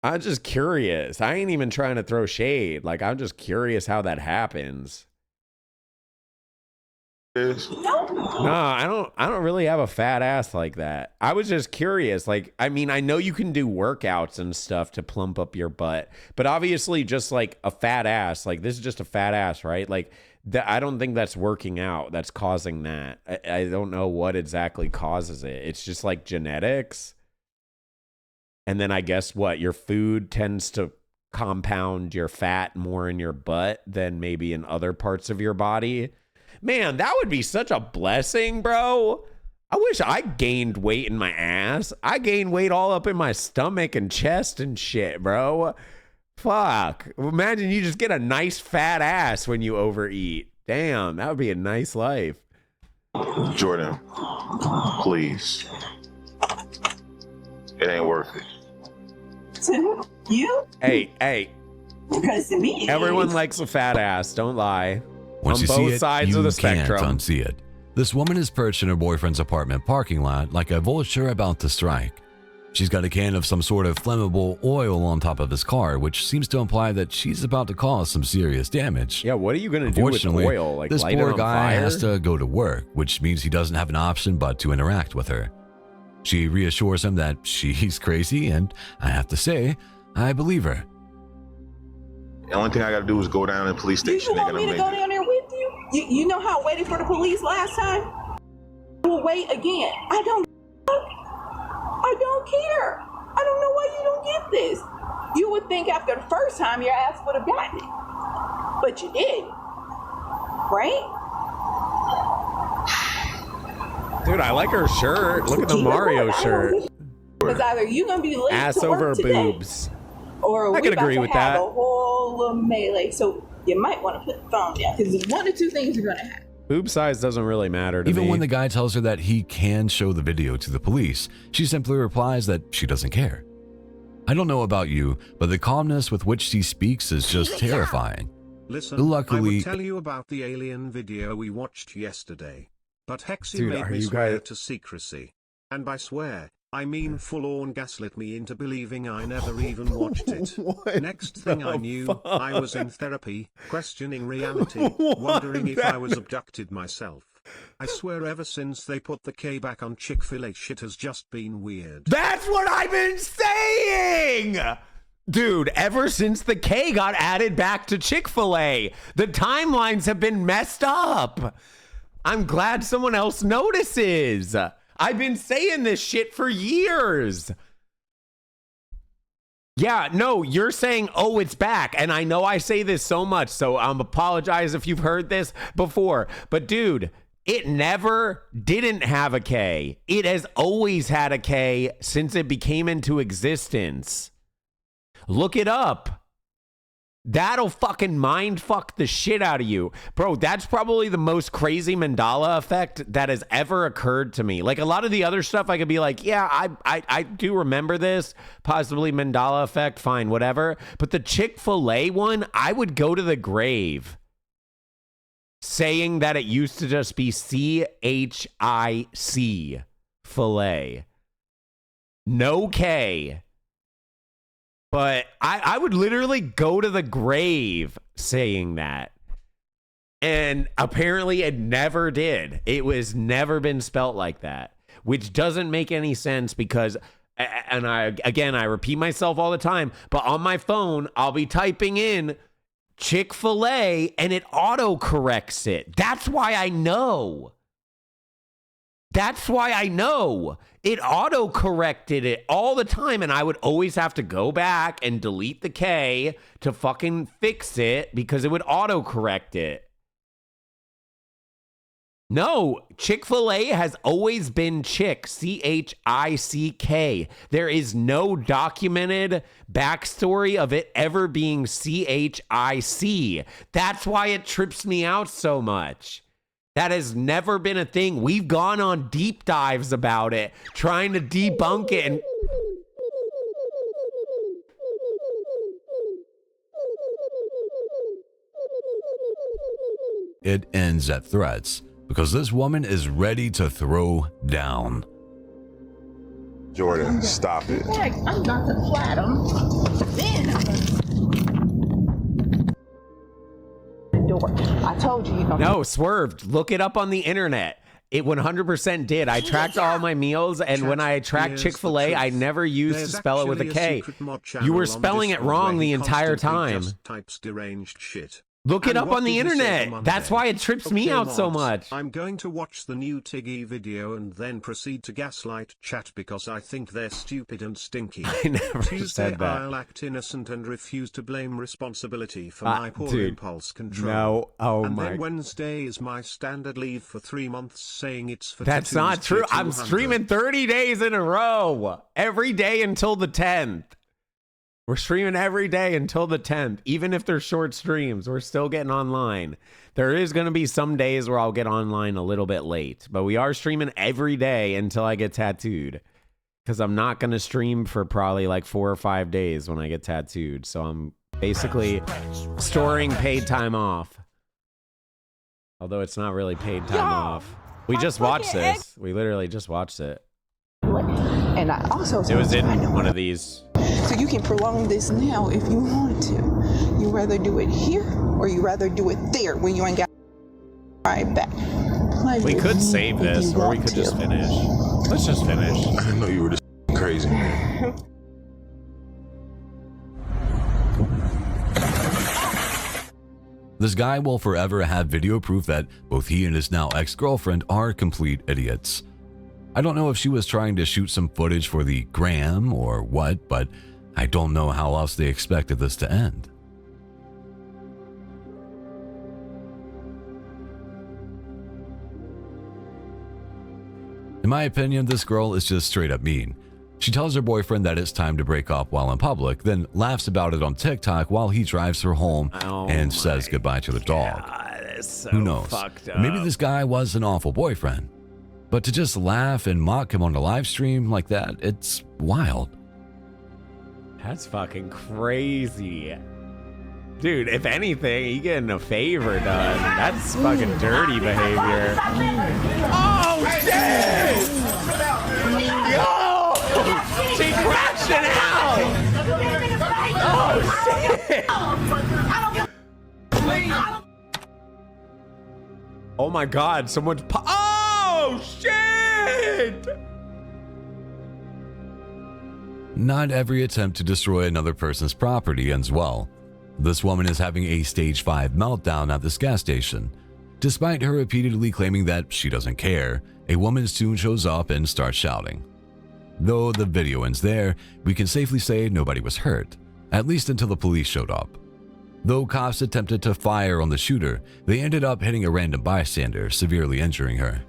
I'm just curious. I ain't even trying to throw shade. Like I'm just curious how that happens. No, I don't really have a fat ass like that. I was just curious. Like, I mean, I know you can do workouts and stuff to plump up your butt, but obviously just like a fat ass, like this is just a fat ass, right? Like I don't think that's working out. That's causing that. I don't know what exactly causes it. It's just like genetics. And then I guess what, your food tends to compound your fat more in your butt than maybe in other parts of your body. Man, that would be such a blessing, bro. I wish I gained weight in my ass. I gained weight all up in my stomach and chest and shit, bro. Fuck. Imagine you just get a nice fat ass when you overeat. Damn, that would be a nice life. Jordan, please. It ain't worth it. To you? Hey. Because to me, everyone likes a fat ass. Don't lie. Once you see it, sides you of the can't spectrum. unsee it. This woman is perched in her boyfriend's apartment parking lot like a vulture about to strike. She's got a can of some sort of flammable oil on top of his car, which seems to imply that she's about to cause some serious damage. Yeah, what are you going to do with oil? Like, this light it poor on guy fire? has to go to work, which means he doesn't have an option but to interact with her. She reassures him that she's crazy, and I have to say, I believe her. The only thing I gotta do is go down to the police station. You want me to go down there with you? You know how I waited for the police last time? I will wait again. I don't care. I don't know why you don't get this. You would think after the first time your ass would have gotten it. But you did. Right? Dude, I like her shirt. Look at the Mario shirt. Because either you're going to be late Ass to work over today, boobs. or I we're can about agree to with have that. a whole little melee. So you might want to put the phone down, because one or two things are going to happen. Boob size doesn't really matter to Even me. when the guy tells her that he can show the video to the police, she simply replies that she doesn't care. I don't know about you, but the calmness with which she speaks is just terrifying. Listen, Luckily, I would tell you about the alien video we watched yesterday. But Hexy Dude, made are me you swear guys- to secrecy. And by swear, I mean full-on gaslit me into believing I never even watched it. Next thing I knew, I was in therapy, questioning reality, wondering if I was abducted myself. I swear ever since they put the K back on Chick-fil-A, shit has just been weird. That's what I've been saying! Dude, ever since the K got added back to Chick-fil-A, the timelines have been messed up. I'm glad someone else notices. I've been saying this shit for years. Yeah, no, you're saying, oh, it's back. And I know I say this so much, so apologize if you've heard this before. But dude, it never didn't have a K. It has always had a K since it became into existence. Look it up. That'll fucking mind fuck the shit out of you. Bro, that's probably the most crazy Mandela effect that has ever occurred to me. Like a lot of the other stuff I could be like, yeah, I do remember this, possibly Mandela effect, fine, whatever. But the Chick-fil-A one, I would go to the grave saying that it used to just be C-H-I-C, filet. No K. But I would literally go to the grave saying that. And apparently it never did. It was never been spelt like that, which doesn't make any sense because, and I repeat myself all the time, but on my phone, I'll be typing in Chick-fil-A and it auto-corrects it. That's why I know. That's why I know. It auto-corrected it all the time, and I would always have to go back and delete the K to fucking fix it because it would auto-correct it. No, Chick-fil-A has always been Chick, C-H-I-C-K. There is no documented backstory of it ever being C-H-I-C. That's why it trips me out so much. That has never been a thing. We've gone on deep dives about it, trying to debunk it. And it ends at threats because this woman is ready to throw down. Jordan, stop it. Like, I'm about to flat him. Then I'm gonna door. I told you. No, swerved. Look it up on the internet. It 100% did. I tracked all my meals, and when I tracked Chick-fil-A, I never used to spell it with a K. You were spelling it wrong the entire time. Types deranged shit. Look it up on the internet. That's why it trips me out so much. I'm going to watch the new Tiggy video and then proceed to gaslight chat because I think they're stupid and stinky. I never Tuesday, said that. I'll act innocent and refuse to blame responsibility for my poor dude, impulse control. no, oh and my. then Wednesday is my standard leave for 3 months, saying it's for That's tattoos not true. I'm 200. streaming 30 days in a row. Every day until the 10th. We're streaming every day until the 10th. Even if they're short streams, we're still getting online. There is going to be some days where I'll get online a little bit late. But we are streaming every day until I get tattooed. Because I'm not going to stream for probably like 4 or 5 days when I get tattooed. So I'm basically storing paid time off. Although it's not really paid time off. We just watched this. We literally just watched it. And I also It was in one of these. So you can prolong this now if you want to. You rather do it here or you rather do it there when you ain't got right back. We could save this or we could just finish. Let's just finish. I didn't know you were this crazy. This guy will forever have video proof that both he and his now ex-girlfriend are complete idiots. I don't know if she was trying to shoot some footage for the gram or what, but I don't know how else they expected this to end. In my opinion, this girl is just straight up mean. She tells her boyfriend that it's time to break up while in public, then laughs about it on TikTok while he drives her home and says goodbye to the dog. So who knows? Maybe this guy was an awful boyfriend. But to just laugh and mock him on a live stream like that, it's wild. That's fucking crazy. Dude, if anything, you getting a favor done. That's fucking dirty behavior. Oh, shit! Yo! She crashed it out! Oh, shit! Oh my god, someone's... Oh, shit! Not every attempt to destroy another person's property ends well. This woman is having a stage 5 meltdown at this gas station. Despite her repeatedly claiming that she doesn't care, a woman soon shows up and starts shouting. Though the video ends there, we can safely say nobody was hurt, at least until the police showed up. Though cops attempted to fire on the shooter, they ended up hitting a random bystander, severely injuring her.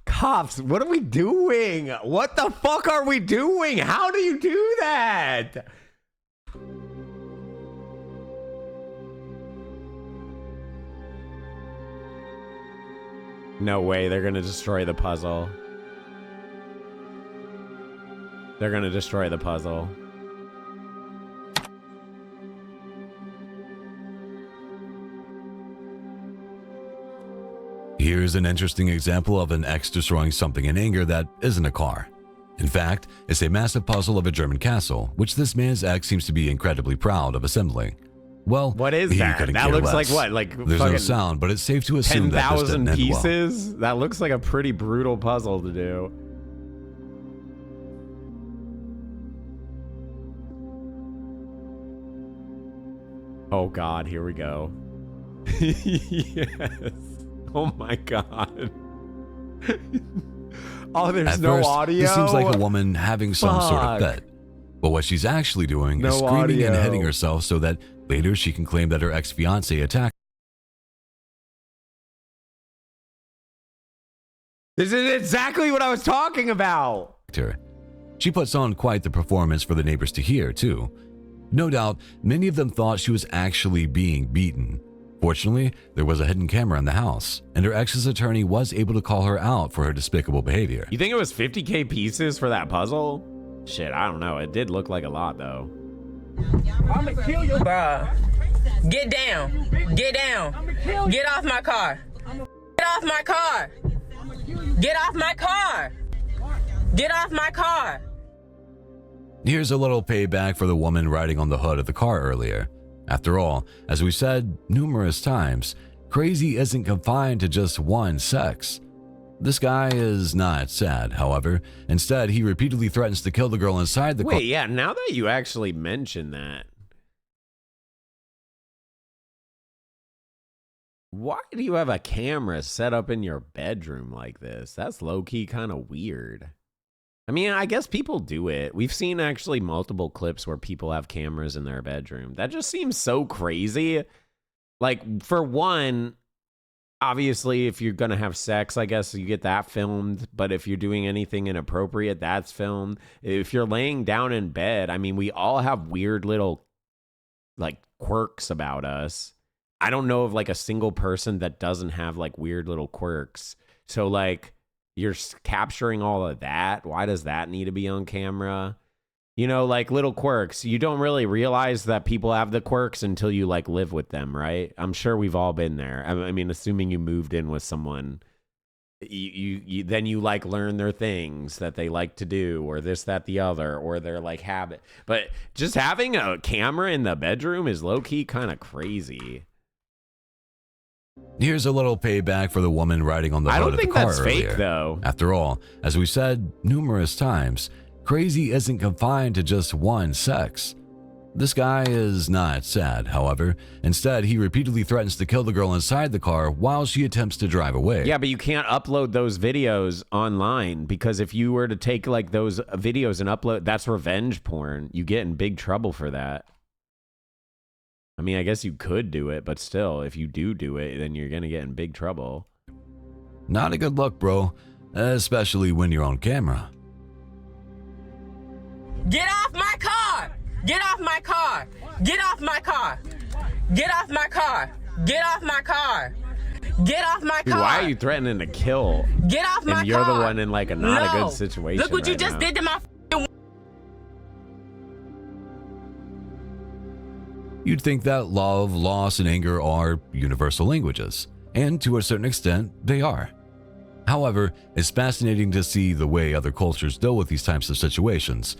Cops, what are we doing? What the fuck are we doing? How do you do that? No way, they're gonna destroy the puzzle. They're gonna destroy the puzzle. Here's an interesting example of an ex destroying something in anger that isn't a car. In fact, it's a massive puzzle of a German castle, which this man's ex seems to be incredibly proud of assembling. Well, what is that? That looks like what? Like there's no sound, but it's safe to assume that this didn't 10,000 end well. pieces? That looks like a pretty brutal puzzle to do. Oh God, here we go. Yes. Oh my God. Oh, there's At no first, audio. This seems like a woman having some sort of Fuck. fit. But what she's actually doing No is screaming and audio. hitting herself so that later she can claim that her ex-fiance attacked This is exactly what I was talking about. her. She puts on quite the performance for the neighbors to hear, too. No doubt, many of them thought she was actually being beaten. Fortunately, there was a hidden camera in the house, and her ex's attorney was able to call her out for her despicable behavior. You think it was 50K pieces for that puzzle? Shit, I don't know. It did look like a lot, though. I'ma kill you. Bruh. Get down. Get down. Get off my car. Get off my car. Get off my car. Get off my car. Here's a little payback for the woman riding on the hood of the car earlier. After all, as we said numerous times, crazy isn't confined to just one sex. This guy is not sad, however. Instead, he repeatedly threatens to kill the girl inside the car. Wait, yeah, now that you actually mention that. Why do you have a camera set up in your bedroom like this? That's low-key kind of weird. I mean, I guess people do it. We've seen actually multiple clips where people have cameras in their bedroom. That just seems so crazy. Like, for one, obviously, if you're going to have sex, I guess you get that filmed. But if you're doing anything inappropriate, that's filmed. If you're laying down in bed, I mean, we all have weird little, like, quirks about us. I don't know of, like, a single person that doesn't have, like, weird little quirks. So, like, you're capturing all of that. Why does that need to be on camera? You know, like little quirks. You don't really realize that people have the quirks until you like live with them, right? I'm sure we've all been there. I mean, assuming you moved in with someone, you then you like learn their things that they like to do, or this, that, the other, or their like habit. But just having a camera in the bedroom is low key kind of crazy. Here's a little payback for the woman riding on the hood of the car I don't think that's earlier. fake, though. After all, as we said numerous times, crazy isn't confined to just one sex. This guy is not sad, however. Instead, he repeatedly threatens to kill the girl inside the car while she attempts to drive away. Yeah, but you can't upload those videos online, because if you were to take like those videos and upload, that's revenge porn. You get in big trouble for that. I mean, I guess you could do it, but still, if you do it, then you're going to get in big trouble. Not a good look, bro, especially when you're on camera. Get off my car. Get off my car. Get off my car. Get off my car. Get off my car. Get off my car. Dude, why are you threatening to kill? Get off my car. And you're the one in like a not a good situation. Look what you right just now. did to my You'd think that love, loss, and anger are universal languages, and to a certain extent, they are. However, it's fascinating to see the way other cultures deal with these types of situations.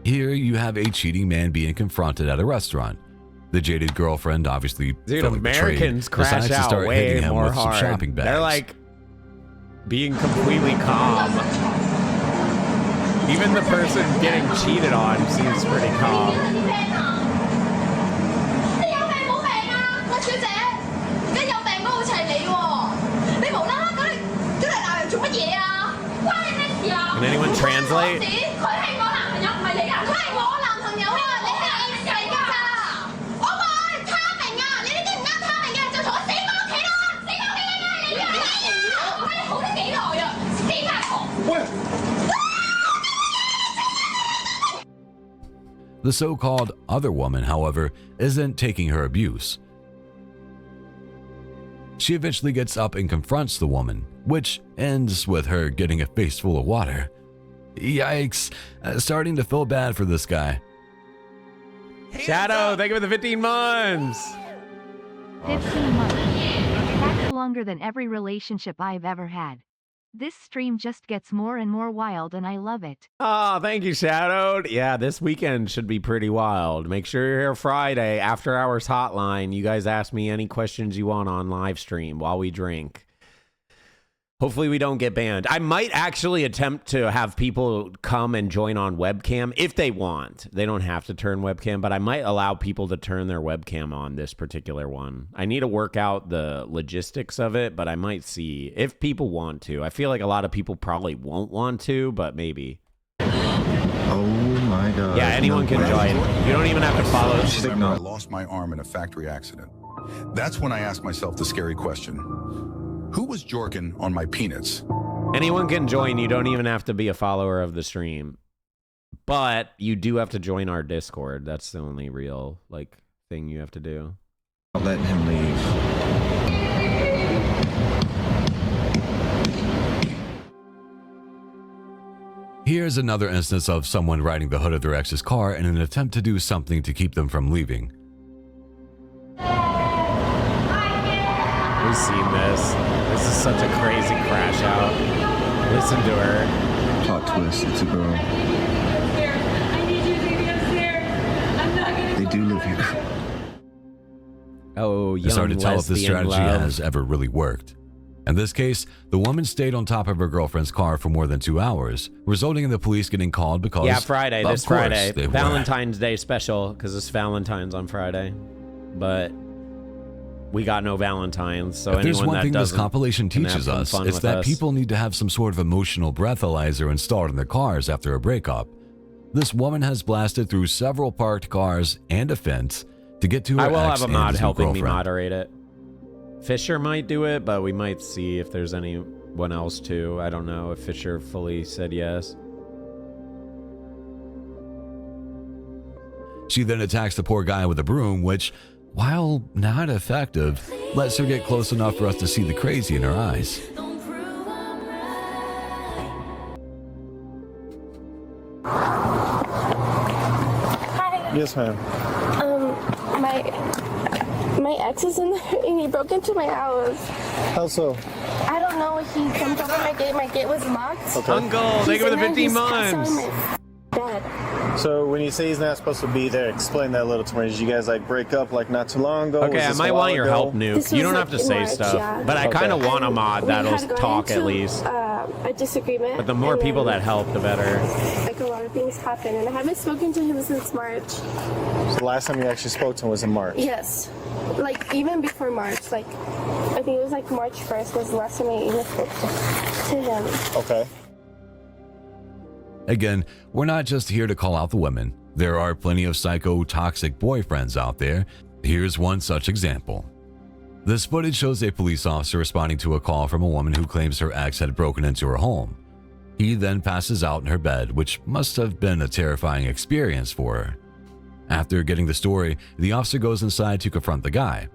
Here you have a cheating man being confronted at a restaurant. The jaded girlfriend, obviously feeling Americans betrayed, crash decides to out start way hitting him more with some hard. shopping bags. They're like being completely calm. Even the person getting cheated on seems pretty calm. Can anyone translate? The so-called other woman, however, isn't taking her abuse. She eventually gets up and confronts the woman, which ends with her getting a face full of water. Yikes, starting to feel bad for this guy. Shadow, thank you for the 15 months. 15 months. That's longer than every relationship I've ever had. This stream just gets more and more wild and I love it. Oh, thank you, Shadowed. Yeah, this weekend should be pretty wild. Make sure you're here Friday, after hours hotline. You guys ask me any questions you want on live stream while we drink. Hopefully we don't get banned. I might actually attempt to have people come and join on webcam if they want. They don't have to turn webcam, but I might allow people to turn their webcam on this particular one. I need to work out the logistics of it, but I might see if people want to. I feel like a lot of people probably won't want to, but maybe. Oh my God. Yeah, anyone can join. You don't even have to follow. I lost my arm in a factory accident. That's when I asked myself the scary question. Who was jorking on my peanuts? Anyone can join. You don't even have to be a follower of the stream. But you do have to join our Discord. That's the only real, like, thing you have to do. Not letting him leave. Here's another instance of someone riding the hood of their ex's car in an attempt to do something to keep them from leaving. We've seen this. This is such a crazy crash out. Listen to her. Plot twist, it's a girl. They do live here. Oh, young It's hard to tell if this strategy love. has ever really worked. In this case, the woman stayed on top of her girlfriend's car for more than 2 hours, resulting in the police getting called because... Yeah, Friday, this Friday. they were. Valentine's Day special, because it's Valentine's on Friday. But we got no Valentines, so if there's anyone one that thing this doesn't compilation can have teaches some us, fun it's with that us. people need to have some sort of emotional breathalyzer installed in their cars after a breakup. This woman has blasted through several parked cars and a fence to get to her I will ex have a and mod his new helping me girlfriend. moderate it. Fisher might do it, but we might see if there's anyone else too. I don't know if Fisher fully said yes. She then attacks the poor guy with a broom, which, while not effective, lets her get close enough for us to see the crazy in her eyes. Hi. Yes, ma'am. My ex is in there and he broke into my house. How so? I don't know. He jumped over my gate. My gate was locked. Okay. Uncle, thank you for the 15 months. Dad. So when you say he's not supposed to be there, explain that a little to me. Did you guys like break up like not too long ago? Okay, Was I this a might while want your ago? help, Nuke. You don't have to say stuff, but I kind of want a mod that'll talk at least. A disagreement. But the more and people then, that help, the better. Like a lot of things happen, and I haven't spoken to him since March. So the last time you actually spoke to him was in March. Yes, like even before March. Like I think it was like March 1st was the last time I even spoke to him. Okay. Again, we're not just here to call out the women. There are plenty of psycho, toxic boyfriends out there. Here's one such example. This footage shows a police officer responding to a call from a woman who claims her ex had broken into her home. He then passes out in her bed, which must have been a terrifying experience for her. After getting the story, the officer goes inside to confront the guy.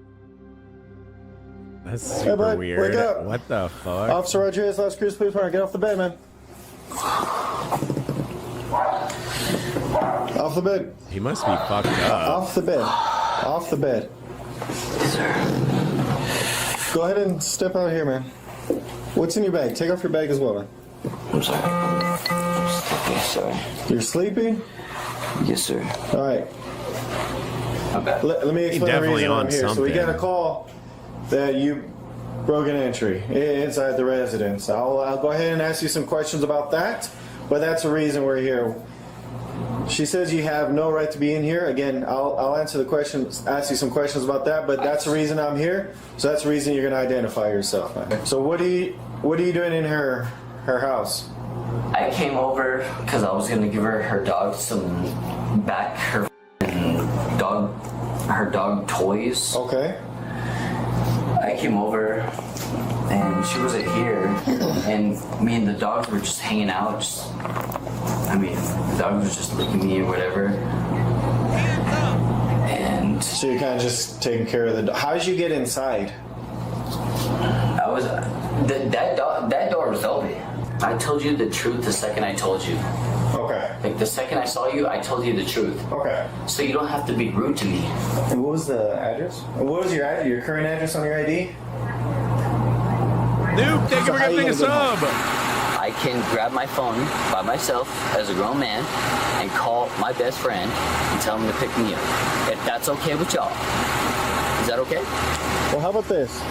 That's Hey, super bud, weird. wake up. What the fuck? Officer Rodriguez, Las Cruz Police Department. Get off the bed, man. Off the bed. He must be fucked up. Off the bed. Off the bed. Go ahead and step out here, man. What's in your bag? Take off your bag as well, man. I'm sorry. Yes, sir. You're sleeping? Yes, sir. All right. Let me explain the definitely reason on I'm here. So we got a something. call that you broke an entry inside the residence. I'll go ahead and ask you some questions about that, but that's the reason we're here. She says you have no right to be in here. Again, I'll answer the questions, ask you some questions about that, but that's the reason I'm here. So that's the reason you're going to identify yourself, man. So what are you doing in her house? I came over because I was gonna give her dog some her dog toys. Okay. I came over and she wasn't here, and me and the dogs were just hanging out. The dog was just licking me or whatever. And so you're kind of just taking care of the dog. How did you get inside? I was that door was open. I told you the truth the second I told you. Okay. Like the second I saw you, I told you the truth. Okay. So you don't have to be rude to me. And what was the address? What was your current address on your ID? Noob, thank you for giving a sub. I can grab my phone by myself as a grown man and call my best friend and tell him to pick me up. If that's okay with y'all. Is that okay? Well, how about this?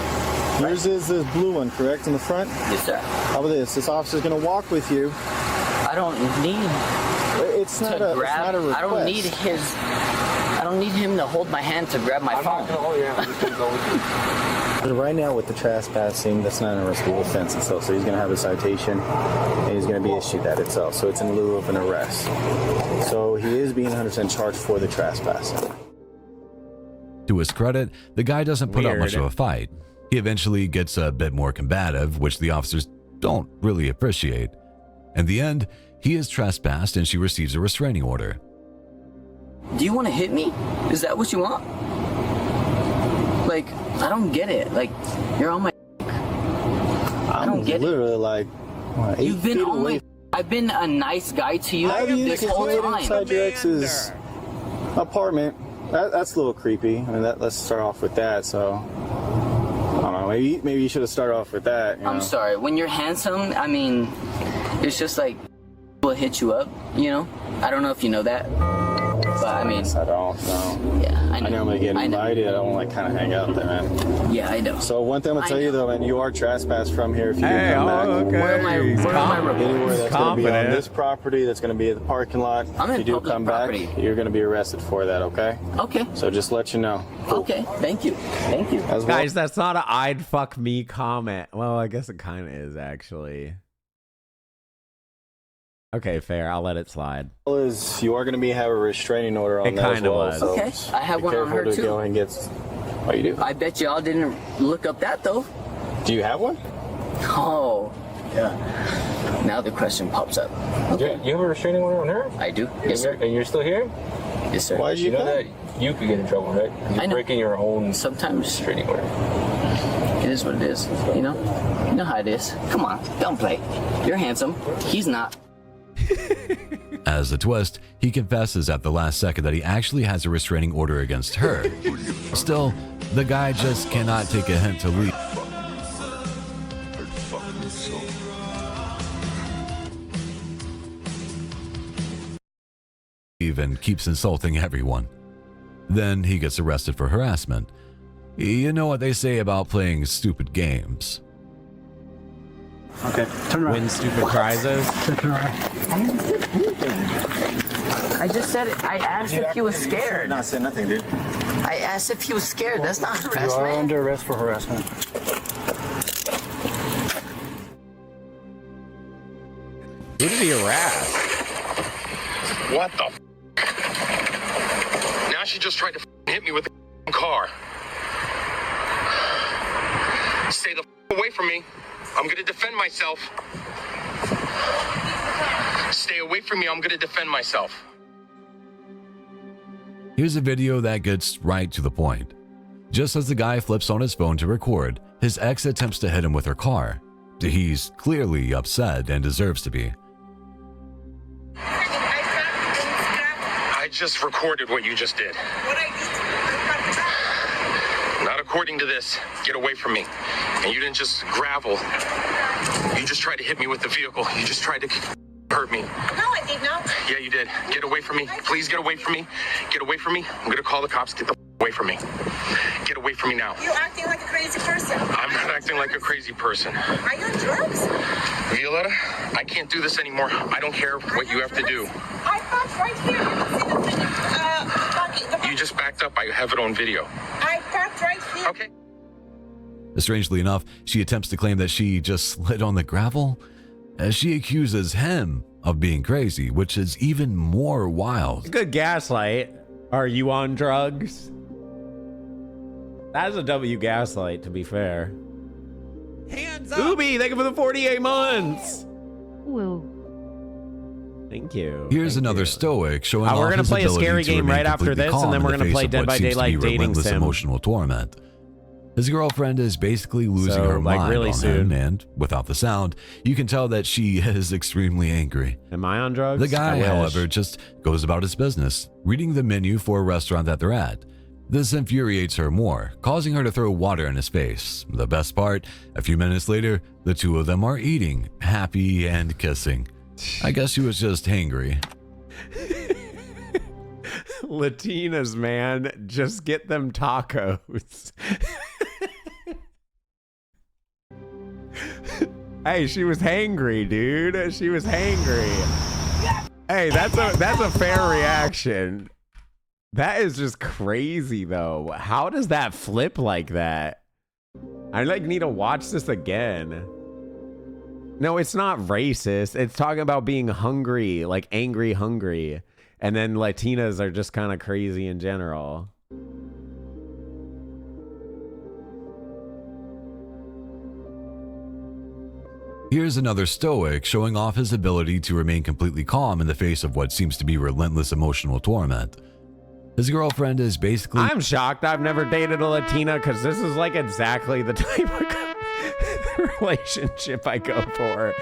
Yours is this blue one, correct, in the front? Yes, sir. How about this? This officer's going to walk with you. I don't need it's not a request. I don't need him to hold my hand to grab my phone. Right now with the trespassing, that's not an arrestable offense itself. So he's going to have a citation and he's going to be issued that itself. So it's in lieu of an arrest. So he is being 100% charged for the trespassing. To his credit, the guy doesn't put up much of a fight. He eventually gets a bit more combative, which the officers don't really appreciate. In the end, he is trespassed and she receives a restraining order. Do you want to hit me? Is that what you want? Like, I don't get it. Like, you're on my. I don't get literally it. Like, what, 8 You've been feet on away. my. I've been a nice guy to you this whole time. Inside your ex's apartment. That's a little creepy. I mean, let's start off with that. So, I don't know. Maybe you should have started off with that. I'm sorry. When you're handsome, I mean, it's just like will hit you up. You know. I don't know if you know that. But I mean, I don't know. Yeah, I know. I normally get invited. I don't like kind of hang out there, man. Yeah, I know. So one thing I'm gonna tell you though, man, you are trespassed from here if you do come back. Okay. Where am I Anywhere that's gonna be on this property, that's gonna be at the parking lot. I'm if in you do public come property. back, you're gonna be arrested for that. Okay. Okay. So just let you know. Okay. Thank you. Thank you. As well. Guys, that's not a "I'd fuck me" comment. Well, I guess it kind of is actually. Okay, fair. I'll let it slide. Is you are going to have a restraining order on It that as kinda well. was. So Okay. I have be one on careful her to too. Go and get. Oh, you do? I bet y'all didn't look up that though. Do you have one? Oh. Yeah. Now the question pops up. Okay. You have a restraining order on her? I do. Yes, sir. And you're still here? Yes, sir. Why did you know come? that you could get in trouble, right? You're I know. breaking your own Sometimes restraining order. it is what it is. You know how it is. Come on, don't play. You're handsome. He's not. As a twist, he confesses at the last second that he actually has a restraining order against her. Still, the guy just cannot take a hint to leave. Even keeps insulting everyone. Then he gets arrested for harassment. You know what they say about playing stupid games. Okay, turn around. Win stupid prizes. Turn around. I just said it. I asked if he was scared. Not saying nothing, dude. I asked if he was scared. That's not You are harassment. under arrest for harassment. Who did he harass? What the f? Now she just tried to hit me with the car. Stay the f away from me. I'm gonna defend myself. Stay away from me. I'm gonna defend myself. Here's a video that gets right to the point. Just as the guy flips on his phone to record, his ex attempts to hit him with her car. He's clearly upset and deserves to be. I just recorded what you just did. Not according to this. Get away from me. And you didn't just gravel. You just tried to hit me with the vehicle. You just tried to hurt me. No, I did not. Yeah, you did. Get away from me. Please get away from me. Get away from me. I'm gonna call the cops. Get the away from me. Get away from me now. You're acting like a crazy person. I'm not acting like a crazy person. Are you on drugs? Violetta, I can't do this anymore. I don't care what you have to do. I parked right here. You can see the thing. You just backed up. I have it on video. I parked right here. Okay. Strangely enough, she attempts to claim that she just slid on the gravel, as she accuses him of being crazy, which is even more wild. Good gaslight. Are you on drugs? That's a W gaslight, to be fair. Hands up! Ubi, thank you for the 48 months. Woo. Thank you. Here's another stoic showing off we're gonna his play a ability scary to game remain right after completely this, calm and then in we're the gonna face play of Dead what by seems to Daylight be dating relentless sim. emotional torment. His girlfriend is basically losing her like, mind really on soon. him, and without the sound, you can tell that she is extremely angry. Am I on drugs? The guy, I wish. however, just goes about his business, reading the menu for a restaurant that they're at. This infuriates her more, causing her to throw water in his face. The best part, a few minutes later, the two of them are eating, happy and kissing. I guess she was just hangry. Latinas, man, just get them tacos. Hey, she was hangry, dude. She was hangry. Hey, that's a fair reaction. That is just crazy, though. How does that flip like that? I like need to watch this again. No, it's not racist. It's talking about being hungry, like angry, hungry. And then Latinas are just kind of crazy in general. Here's another stoic showing off his ability to remain completely calm in the face of what seems to be relentless emotional torment. His girlfriend is basically... I'm shocked I've never dated a Latina because this is like exactly the type of relationship I go for.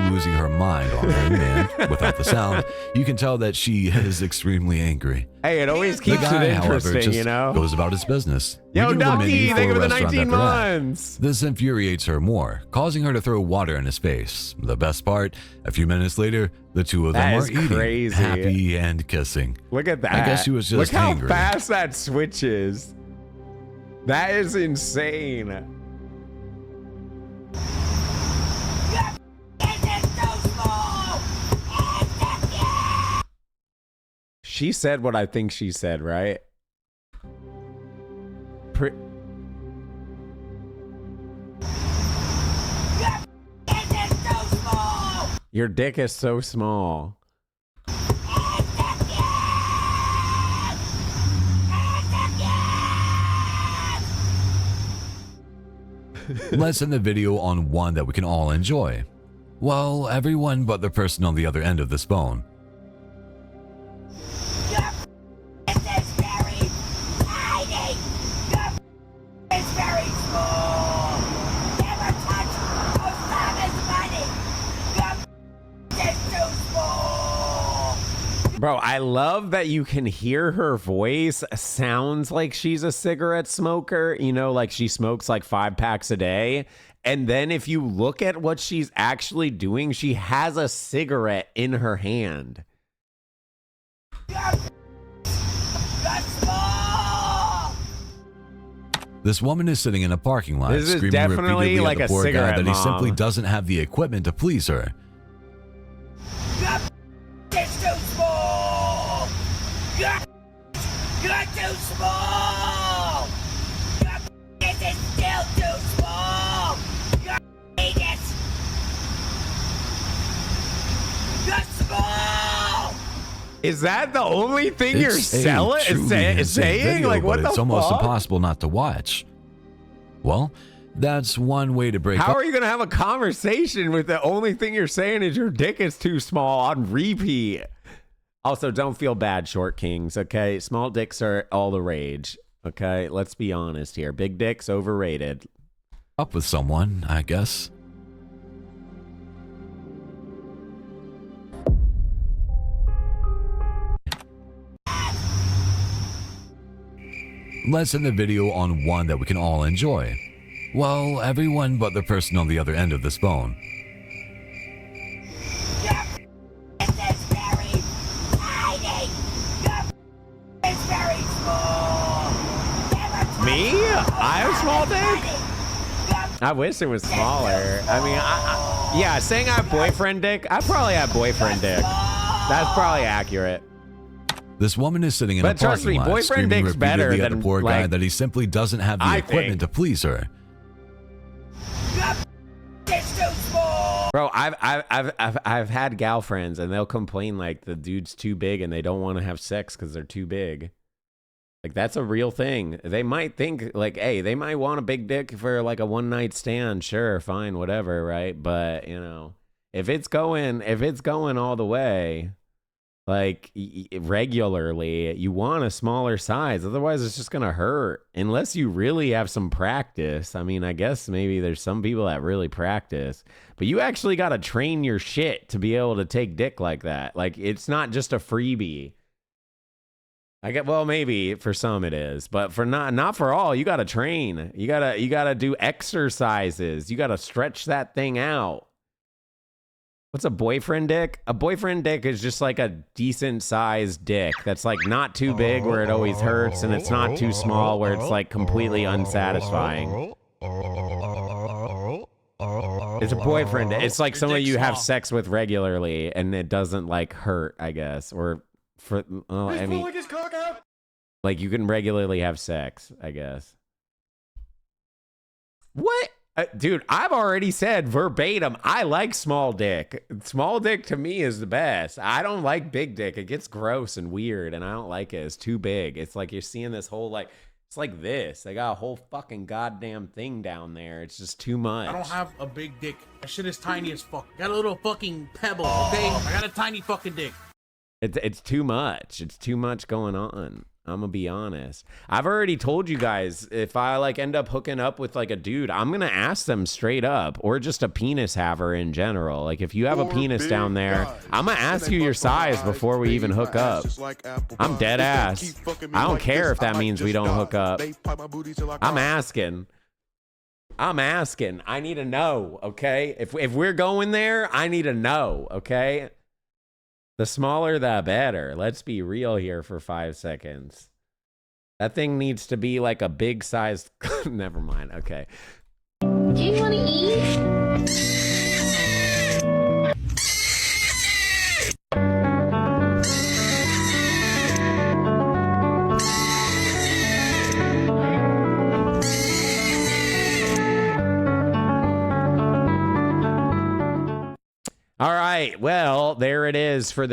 Losing her mind on him, and without the sound, you can tell that she is extremely angry. Hey, it always keeps the guy, it interesting, however, just you know? goes about his business. Yo, eating the Ducky, menu thank you for for a the restaurant 19 that they're at. months. This infuriates her more, causing her to throw water in his face. The best part, a few minutes later, the two of them That are is eating, crazy. happy and kissing. Look at that. I guess she was just Look how angry. fast that switches. That is insane. She said what I think she said, right? Your dick is so small. Let's end the video on one that we can all enjoy. Well, everyone but the person on the other end of this phone. Bro, I love that you can hear her voice sounds like she's a cigarette smoker, you know, like she smokes like 5 packs a day. And then if you look at what she's actually doing, she has a cigarette in her hand. This woman is sitting in a parking lot, This is screaming definitely repeatedly like at a the poor guy cigarette that he simply mom. doesn't have the equipment to please her. It's too small! You're too small! This is still too small! Your penis! You're small! Is that the only thing you're truly insane saying? video, Like, what but the it's almost fuck? impossible not to watch. Well, that's one way to break How up. are you going to have a conversation with the only thing you're saying is your dick is too small on repeat? Also, don't feel bad, short kings, okay? Small dicks are all the rage, okay? Let's be honest here. Big dicks, overrated. Up with someone, I guess. Let's end the video on one that we can all enjoy. Well, everyone but the person on the other end of this phone. Me? I have small dick? I wish it was smaller. I mean, yeah, saying I have boyfriend dick, I probably have boyfriend dick. That's probably accurate. This woman is sitting in But a trust parking me, lot, boyfriend screaming dick's better repeatedly at the than, poor guy like, that he simply doesn't have the I equipment to please her. Bro, I've had gal friends and they'll complain like the dude's too big and they don't want to have sex because they're too big. Like, that's a real thing. They might think like, hey, they might want a big dick for like a one night stand. Sure, fine, whatever, right? But you know, if it's going all the way, like regularly, you want a smaller size. Otherwise, it's just gonna hurt. Unless you really have some practice. I mean, I guess maybe there's some people that really practice, but you actually got to train your shit to be able to take dick like that. Like, it's not just a freebie. I get, well, maybe for some it is, but for not for all. You gotta train. You gotta do exercises. You gotta stretch that thing out. What's a boyfriend dick? A boyfriend dick is just like a decent sized dick that's like not too big where it always hurts, and it's not too small where it's like completely unsatisfying. It's a boyfriend. It's like someone you have sex with regularly and it doesn't like hurt, I guess, or for I mean, like you can regularly have sex, I guess. What? Dude, I've already said verbatim, I like small dick. Small dick to me is the best. I don't like big dick. It gets gross and weird, and I don't like it. It's too big. It's like you're seeing this whole, like, it's like this. They got a whole fucking goddamn thing down there. It's just too much. I don't have a big dick. That shit is tiny as fuck. Got a little fucking pebble, okay? I got a tiny fucking dick. It's too much. It's too much going on. I'm gonna be honest. I've already told you guys, if I like end up hooking up with like a dude, I'm gonna ask them straight up, or just a penis haver in general. Like if you have a penis down there, I'm gonna ask you your size before we even hook up. I'm dead ass. I don't care if that means we don't hook up. I'm asking. I need to know, okay? If we're going there, I need to know, okay? The smaller, the better. Let's be real here for 5 seconds. That thing needs to be like a big sized... Never mind. Okay. Do you want to eat? All right. Well, there it is for the